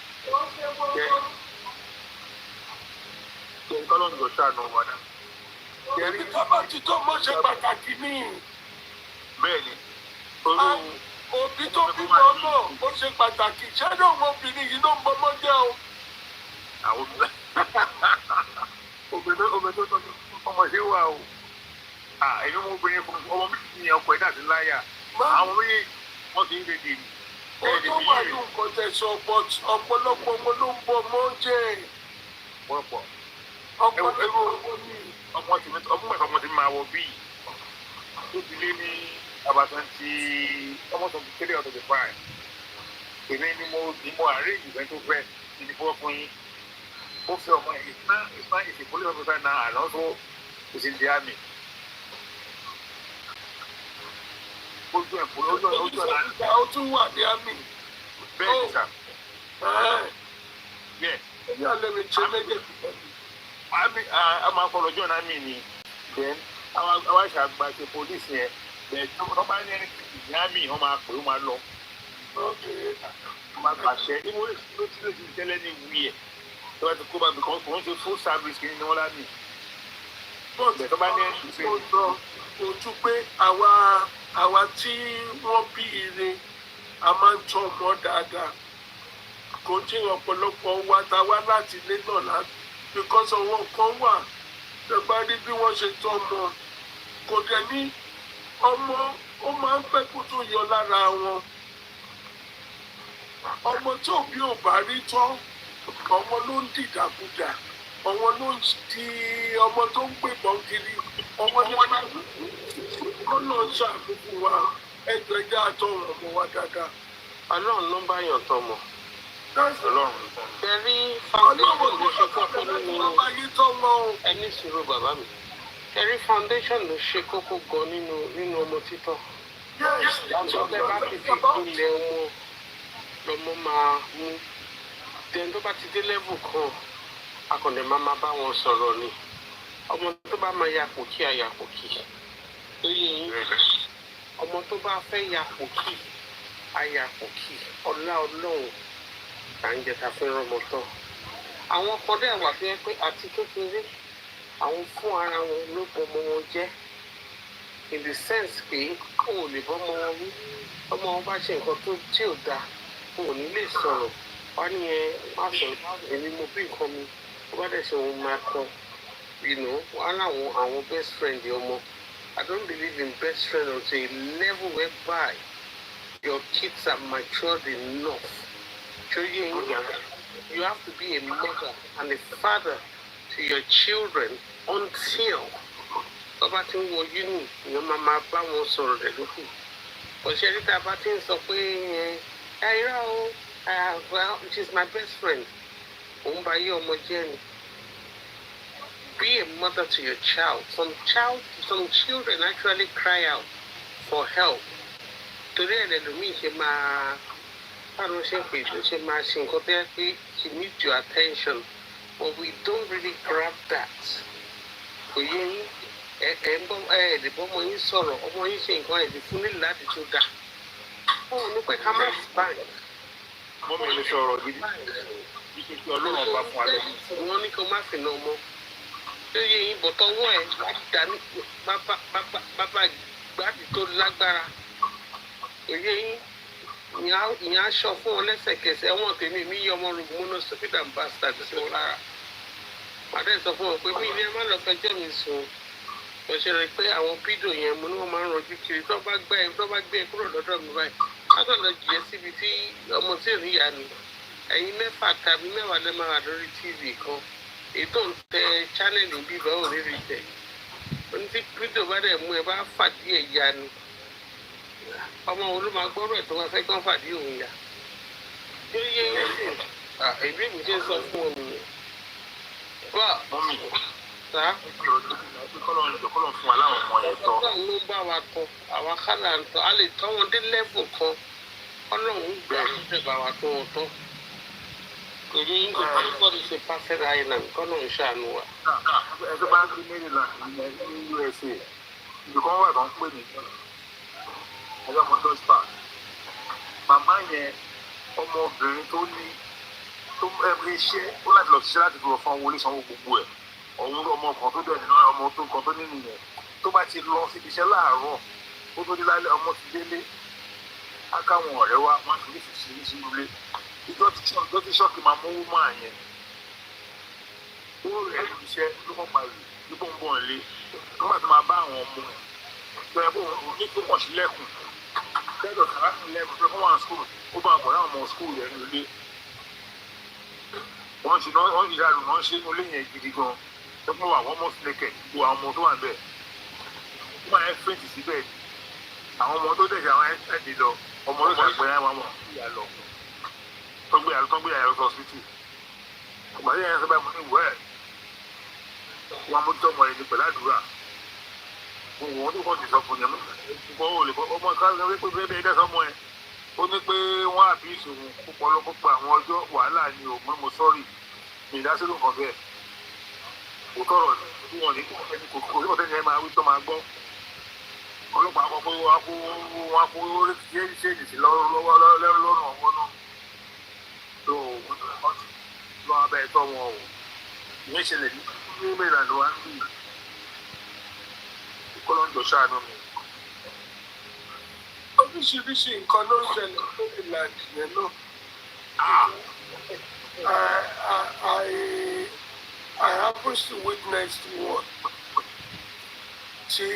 i kọ́lọ́ọ̀nù ló ṣàánú wọn náà. ibi tọ́pọ̀ ti tó mọ́ ṣe pàtàkì ní. bẹ́ẹ̀ni òbí tó bímọ náà ó ṣe pàtàkì ṣẹ́ni òun obìnrin yìí ló ń bọmọ jẹ́ o. àwọn obìnrin tó tọ́jú ọmọ ṣe wà o ẹ̀yin ọmọ obìnrin ọmọ mi ní ọkọ ẹ̀ náà ti láyà àwọn méjì wọ́n ti ń gbé dèrè. ó tó wà ní nǹkan tẹ̀sán ọ̀pọ̀lọpọ̀ ọmọ ló ń bọ ọmọ jẹ́. ọ̀pọ̀lọpọ̀ ọmọ ti máa wọ bíi tó ti lé ní about 20 almost 23 or 25 èmi ni mo arrange ìwé tó fẹ́ ní fún fún yín ó fi ọmọ ìsìnà ìsìnkúlẹ̀ officer náà and also is in the army. ojú ẹ̀ kúrò ojú ọ̀la. ó tún wà ní army. bẹ́ẹ̀ ni sà. yes. ẹ̀yin alẹ́ mi ṣe méjèèjì. army a máa kọ́ lọ́jọ́ náà mi ni then àwọn àṣàgbà ṣe police yẹn bẹ́ẹ̀ tó bá ní ẹni ní army wọ́n máa pè ó máa lọ. wọ́n máa pàṣẹ ní mo ló ti tẹ́lẹ̀ ní wíyẹ̀ tó bá ti kó bá because kò ń ṣe full service kì í ní wọ́n lámì. bẹ́ẹ̀ tó bá ní ẹni ṣe. mo tún pé àwa tí wọ́n bí ire a máa ń tọ́ ọmọ dáadáa kò tí ọ̀pọ̀lọpọ̀ wa ta wá láti ilé náà láti because àwọn kan wà tẹ́gbá rí bí wọ́n ṣe tọ́ ọmọ kò dẹ̀ ní ọmọ ó máa ń pẹ́ kó tó yọ lára wọn ọmọ tí òbí ò bá rí tọ́ ọmọ ló ń dìdàkudà ọmọ ló ń di ọmọ tó ń gbébọn kiri ọmọ ní kọ́nà ṣàkókò wa ẹjọ́ ẹjẹ́ àtọ̀wọ̀n ọmọ wa dáadáa. ọlọ́run ló ń bá yàn tọmọ. ọlọ́run. ẹ̀rí foundation ló ṣe kókó nínú ẹni sùúrù bàbá mi. ẹ̀rí foundation ló ṣe kókó gan nínú ọmọ títọ́. ọ̀sọ̀tẹ̀ bá ti fi ilẹ̀ ọmọ lọmọ máa mú. then tó bá ti dé level kan akọ̀dẹ̀ máa bá wọn sọ̀rọ̀ ni. ọmọ tó bá máa yapò kí a yapò kí. ọmọ tó bá fẹ́ yapò kí a yapò kí ọlá ọlọ́run à ń jẹ ta fẹ́ rọmọ tán. àwọn kan dẹ̀ wà fẹ́ pé àti kékeré àwọn fún ara wọn ló bọmọ wọn jẹ́ in the sense pé kò lè bọ́mọ wọn wí ọmọ wọn bá ṣe nǹkan tí ò dáa kò ní lè sọ̀rọ̀ wá ní ẹ má sọ èmi mo bí nǹkan mi ó bá dẹ̀ ṣe òun máa tán wá láwọn àwọn best friend ọmọ. I don't believe in best friend until a level whereby your kids are matured enough. So you have to be a mother and a father to your children until ọba tí ń wọ uni ìyẹn máa bá wọn sọ̀rọ̀ rẹ̀ lókù. ọ̀sẹ̀ níta bá ti ń sọ pé irọ́ o well she is my best friend òun bá yé ọmọ jẹ́ ni. Be a mother to your child. Some children actually cry out for help. Torí ẹ̀ lẹ́lòmíì ṣe máa báwo ṣe pè ló ṣe máa ṣe nǹkan tó yẹ pé she needs your attention but we don't really grab that. Kò yẹ yín lè bọ́ ọmọ yín sọ̀rọ̀ ọmọ yín ṣe nǹkan ẹ̀dín fún nílò láti tó dáa. Ó ní pé ká má báyìí. Mọ́ mi lè sọ̀rọ̀ gidi. Ìṣèṣe ọlọ́run bá fún wa lẹ́nu. Wọ́n ní kí o má fi nà ọmọ. Lóye yín bọ̀tọ̀ ọwọ́ ẹ̀ láti dání bàbá gbádùn tó lágbára. Òye yín ìyẹn aṣọ fún wọn lẹ́sẹ̀kẹsẹ̀ ẹ̀wọ̀n tèmi mi yí ọmọ rògbò múná stupid and bastard sí wọn lára. Màdé sọ fún wọn pé bí ilé ẹ má lọ fẹjọ́ mi sùn. Mo ṣe rẹ̀ pé àwọn pídò yẹn mo ní wọ́n máa ń rọjú kiri tó bá gbé ẹ kúrò lọ́dọ̀ mi báyìí. Látọ̀ lọ jìyẹ síbi tí ọmọ tí ò ní yá ni. Ẹ̀yin mẹ́fà tàbí mẹ́wàá lẹ́ máa wà lórí TV kan. Ètò ń tẹ channel bíbá ò rí rí tẹ ohun tí pídò bá dẹ̀ mú ẹ bá fàdí ẹ̀ ya ni ọmọ wo ló máa gbọ́rọ̀ ẹ̀ tó máa fẹ́ kán fàdí òun ya yóò yé yín sí èmi mi ṣe sọ fún omi yẹn bá mọ́mí sá kọ́lọ́ fún wa láwọn ọmọ yẹn tọ́. ọlọ́run ló bá wa tọ́ àwa kálá ń tọ́ a lè tọ́ wọn dé level kan ọlọ́run gbà ń tẹ̀ bá wa tọ́ wọn tọ́. Èyí ń kò tí wọ́n ti ṣe perfect island kọ́nà ń ṣàánú wa. Ẹgbẹ́ bá ń gbé Maryland ní USA, ibìkan wà tó ń pè ní ẹgbẹ́ ọmọ dọ́sítà. Màmá yẹn ọmọbìnrin tó ní tó ẹgbẹ́ iṣẹ́ ó láti lọ ṣiṣẹ́ láti lọ fún owó sanwó gbogbo ẹ̀. Ọ̀hún ọmọ kan tó dẹ̀ nínú ọmọ tó kan tó nínú yẹn tó bá ti lọ síbi iṣẹ́ láàárọ̀ ó tó dé lálẹ́ ọmọ ti délé. Á káwọn ọ̀rẹ́ wa wọ́n ti ní fìṣẹ́ sínú ilé. Ìjọ tí ṣọ́ọ̀kì máa mówó máa yẹn ó rẹ̀ ẹ́ iṣẹ́ ló kọ́ parí ló bọ́ ń bọ̀ nílé nígbà tó máa bá àwọn ọmọ ìjọ yẹn bó ní kó pọ̀ sí lẹ́kùn lẹ́dọ̀ kàrá sí lẹ́kùn tó kọ́ wà skul ó bá bọ̀ láwọn ọmọ skul rẹ̀ nílé wọ́n ṣe ìdàrú wọ́n ṣe nílé yẹn gidi gan tó fún àwọn ọmọ sílẹ̀kẹ̀ gbogbo àwọn ọmọ tó wà bẹ́ẹ̀ wọ́n máa ń fèsì síbẹ̀ àwọn ọmọ tó dẹ̀ṣẹ̀ àwọn ẹ̀dì lọ ọmọ ló ṣàgbẹ́ àwọn ọmọ ìyá lọ tó gbé àyàrá sọ sí tù ìgbà tí yẹn sọ báyìí mo ní wẹ́ẹ̀ wọn mú tọmọ ẹni pẹ̀lú àdúrà wọn tó kọ́ ti sọ fún yẹn mọ́ ò lè ọmọ káàkiri wípé bẹ́ẹ̀ bẹ́ẹ̀ dẹ́sọ́ mọ́ ẹ ó ní pé wọ́n àbí ìṣòwò púpọ̀ lọ́pọ̀ àwọn ọjọ́ wàhálà ni ò mú mo sọ́ọ̀rì mi ìdásílò kan bẹ́ẹ̀ kò tọrọ ní wọn ní kò sí ọ̀tẹ́ni ẹ máa wí tó máa gbọ́ ọlọ́pàá kọ́ pé wọ́n á kó ṣéèdì sí lọ́rùn ọwọ́ náà tó lọ́wọ́ abẹ́ tọ́ wọn o ìyẹn ṣẹlẹ̀ ní mẹ́rin ló wá ń bì kọ́lọ́ńdọ̀ ṣàánú mi. Oríṣiríṣi nǹkan ló ń ṣẹlẹ̀ lórí ìlànà yẹn náà. I happen to witness one tí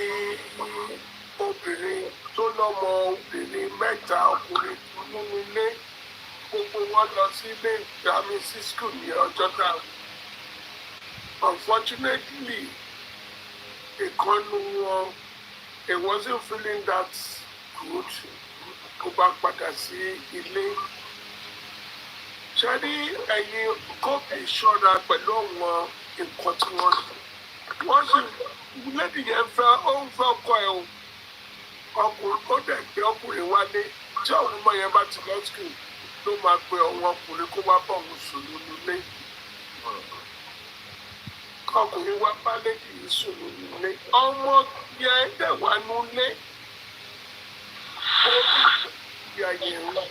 obìnrin tó lọ́mọ obìnrin mẹ́ta ọkùnrin tó nínú ilé gbogbo wọn lọ sí ilé ìgbàmí sí school ní ọjọ́ náà. Unfortunately, ìkànnì wọn it wasn't feeling that good kó bá padà sí ilé. Ṣé ní ẹ̀yin kọ́ọ̀pì ṣọ́ra pẹ̀lú àwọn nǹkan tí wọ́n sì lẹ́dí yẹn ó ń fẹ́ ọkọ ẹ̀ o ọkùnrin ó dẹ̀ gbé ọkùnrin wálé tí àwọn ọmọ yẹn bá ti lọ school ló máa pe ọ̀wọ́n ọkùnrin kó wá bọ̀ ọ̀hún sùn nínú ilé. Ọkùnrin wá bá lẹ́dí yìí sùn nínú ilé. Ọmọ yẹn dẹ̀ wá nulẹ̀ ó ní ìyá yẹn ń wá.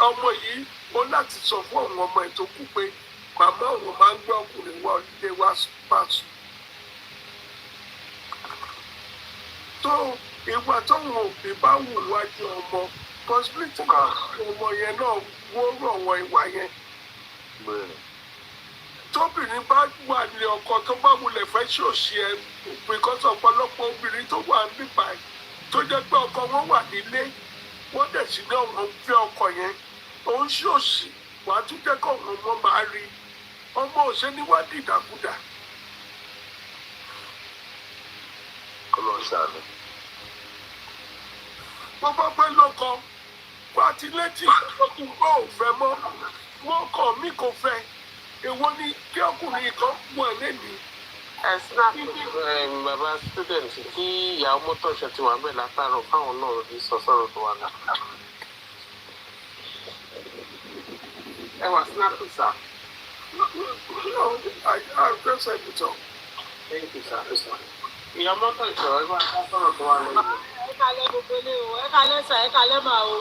Ọmọ yìí ó láti sọ fún àwọn ọmọ ẹ̀ tó kú pé màmá òun máa ń gbé ọkùnrin wá ilé wá pàṣẹ. Tó ìwà tóun òbí bá wù wájú ọmọ possibility ọmọ yẹn náà wóró àwọn ìwà yẹn. Tóbìnrin bá wà ní ọkọ tó bá wulẹ̀ fẹ́ ṣòṣì ẹ because ọ̀pọ̀lọpọ̀ obìnrin tó wà nípa ẹ̀ tó jẹ́ pé ọkọ wọn wà nílé wọ́n dẹ̀ sí ní ọ̀hún fẹ́ ọkọ yẹn òun ṣòṣì wàá tún jẹ́ kó ọ̀hún ọmọ máa rí ọmọ òṣè níwádìí ìdàkúdà. Ọlọ́ṣàánú. Mo bá pẹ́ lọ́kọ wá ti létí ọkùnrin kó ò fẹ́ mọ́ wọ́n kọ̀ mí kò fẹ́ èwo ni kí ọkùnrin kan mú ẹ lẹ́nu. Snap bàbá student kí ìyàwó mọ́tò ṣe ti wà bẹ́ẹ̀ látàrọ̀ káwọn náà rí sọ̀sọ̀rọ̀ tó wà náà. Ẹ wà snap sir. No, I just said it all. Thank you sir. Ìyàwó mọ́tò ìṣòro ẹ bá sọ̀rọ̀ tó wà lẹ́yìn. Ẹ kalẹ̀ gbogbo ilé o, ẹ kalẹ̀ sà, ẹ kalẹ̀ máa o.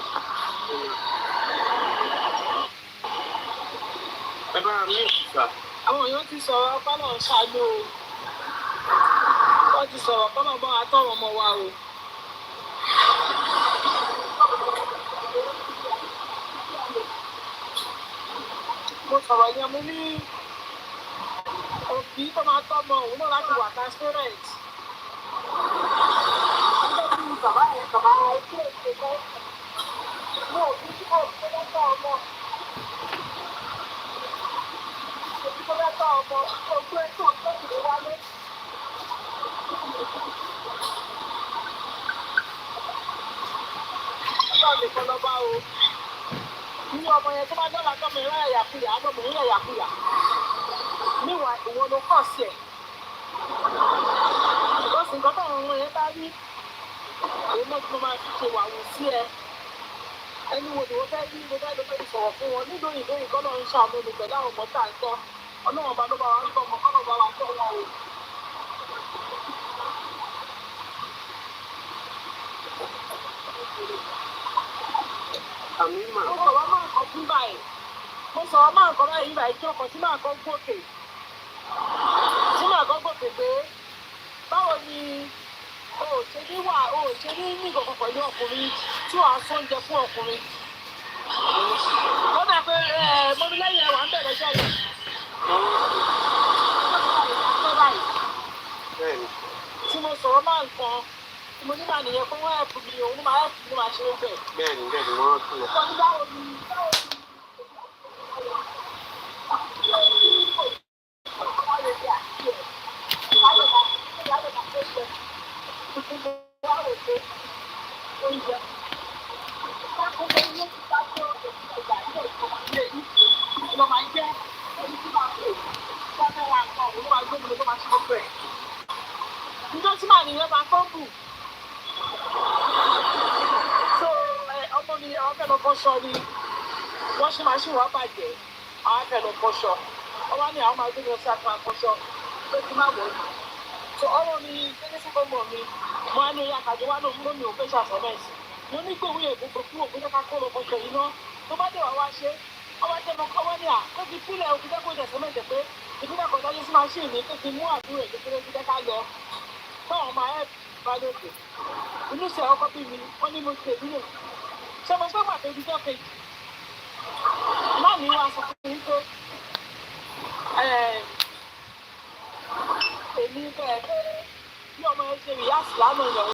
Ẹ bá mi sà. Àwọn èèyàn ti sọ̀rọ̀ pálọ̀ ń ṣàánú o. Wọ́n ti sọ̀rọ̀ pálọ̀ bá wa tọ̀rọ̀ ọmọ wa o. Mo sọ̀rọ̀ yẹn mo ní òbí tó máa tọ́mọ òun náà láti wà transparent. Nígbà tí bàbá yẹn kí èsì kọ́, mo ò bí tí kò tó lọ́tọ̀ ọmọ. Òbí tó lọ́tọ̀ ọmọ, ojú ẹ̀ tó ń tọ́jú wálé. Ọjọ́ nìkan lọ bá o. Ní ọmọ yẹn tó bá dọ́là tọ́mọ ìrìn ẹ̀yàkuyà, àbọ̀mọ̀ ìrìn ẹ̀yàkuyà. Níwà ìwọ ló kọ̀ sí ẹ̀. Ìgbọ́sìn nǹkan táwọn ọmọ yẹn bá rí. Òun náà tí mo máa fi ṣe wà wù sí ẹ. Ẹni wo ni wọ́n fẹ́ rí mo fẹ́ ló fẹ́ sọ̀rọ̀ fún wọn. Nígbà òyìnbó yìí kọ́nà ń ṣàánú mi pẹ̀lú àwọn ọmọ tá à ń tọ́. Ọlọ́run bá ló bá wa ń tọ́ ọmọ kọ́nà bá wa tọ́ wọn o. Àmì mà. Mo sọ̀rọ̀ máa ń kọ́ fún báyìí. Mo sọ̀rọ̀ máa ń kọ́ báyìí báyìí tí ọkọ̀ tí máa kọ́ gòkè. Tí máa kọ́ gòkè pé báwo ni o ò ṣe ní wà o ò ṣe ní ní ìkọ̀kọ̀ pẹ̀lú ọkùnrin tí wàá sóúnjẹ fún ọkùnrin. Ó dà pé mo ní lẹ́yìn ẹ̀wà ń bẹ̀rẹ̀ sọ̀rọ̀. Bẹ́ẹ̀ni. Tí mo sọ̀rọ̀ máa ń kan mo ní màá nìyẹn fún wọ́n ẹ̀pù mi òun máa ẹ̀pù mi máa ṣe é bẹ̀. Bẹ́ẹ̀ni mo rántí lọ. Sọ ní báwo ni oúnjẹ. fẹ́ níjọ́ tí màá nìyẹn máa fọ́ bù so ọmọ mi àwọn fẹ́ lọ fọṣọ ni wọ́n ṣe máa ṣì wá bàjẹ́ àwọn fẹ́ lọ fọṣọ wọ́n wá ní àwọn máa gbé lọ sí àpò àfọṣọ pé kí má wọ̀ ọ́ so ọmọ mi gẹ́gẹ́ sí ọmọ mi mo á ní oyè àkàjọ wá lóun lómi òun fẹ́ ṣàṣọmẹ́sì mo ní pé òun yẹ gbogbo fún òun fẹ́ ká kó lọ fọṣọ yìí náà tó bá dé wá wá ṣe ọwọ́ jẹ́ mọ́ ọwọ́ ní à ó fi pílẹ̀ òkú jẹ́ kó jẹ́ sọ́mẹ́jẹ̀ pé ìpínlẹ̀ kan dájú sí máṣíìnì ní pé kí mú àbúrò ẹ̀ kékeré fi jẹ́ ká lọ táwọn máa ẹ̀ bá lóde inú ìṣẹ̀ ọkọ bí mi wọ́n ní mo ti èmi nù ṣé mo fẹ́ pàtó ibi jọ́ kejì má ní wá sọ fún mi pé èmi bẹ́ẹ̀ bí ọmọ ẹ ṣe rí yá sí lánàá yẹn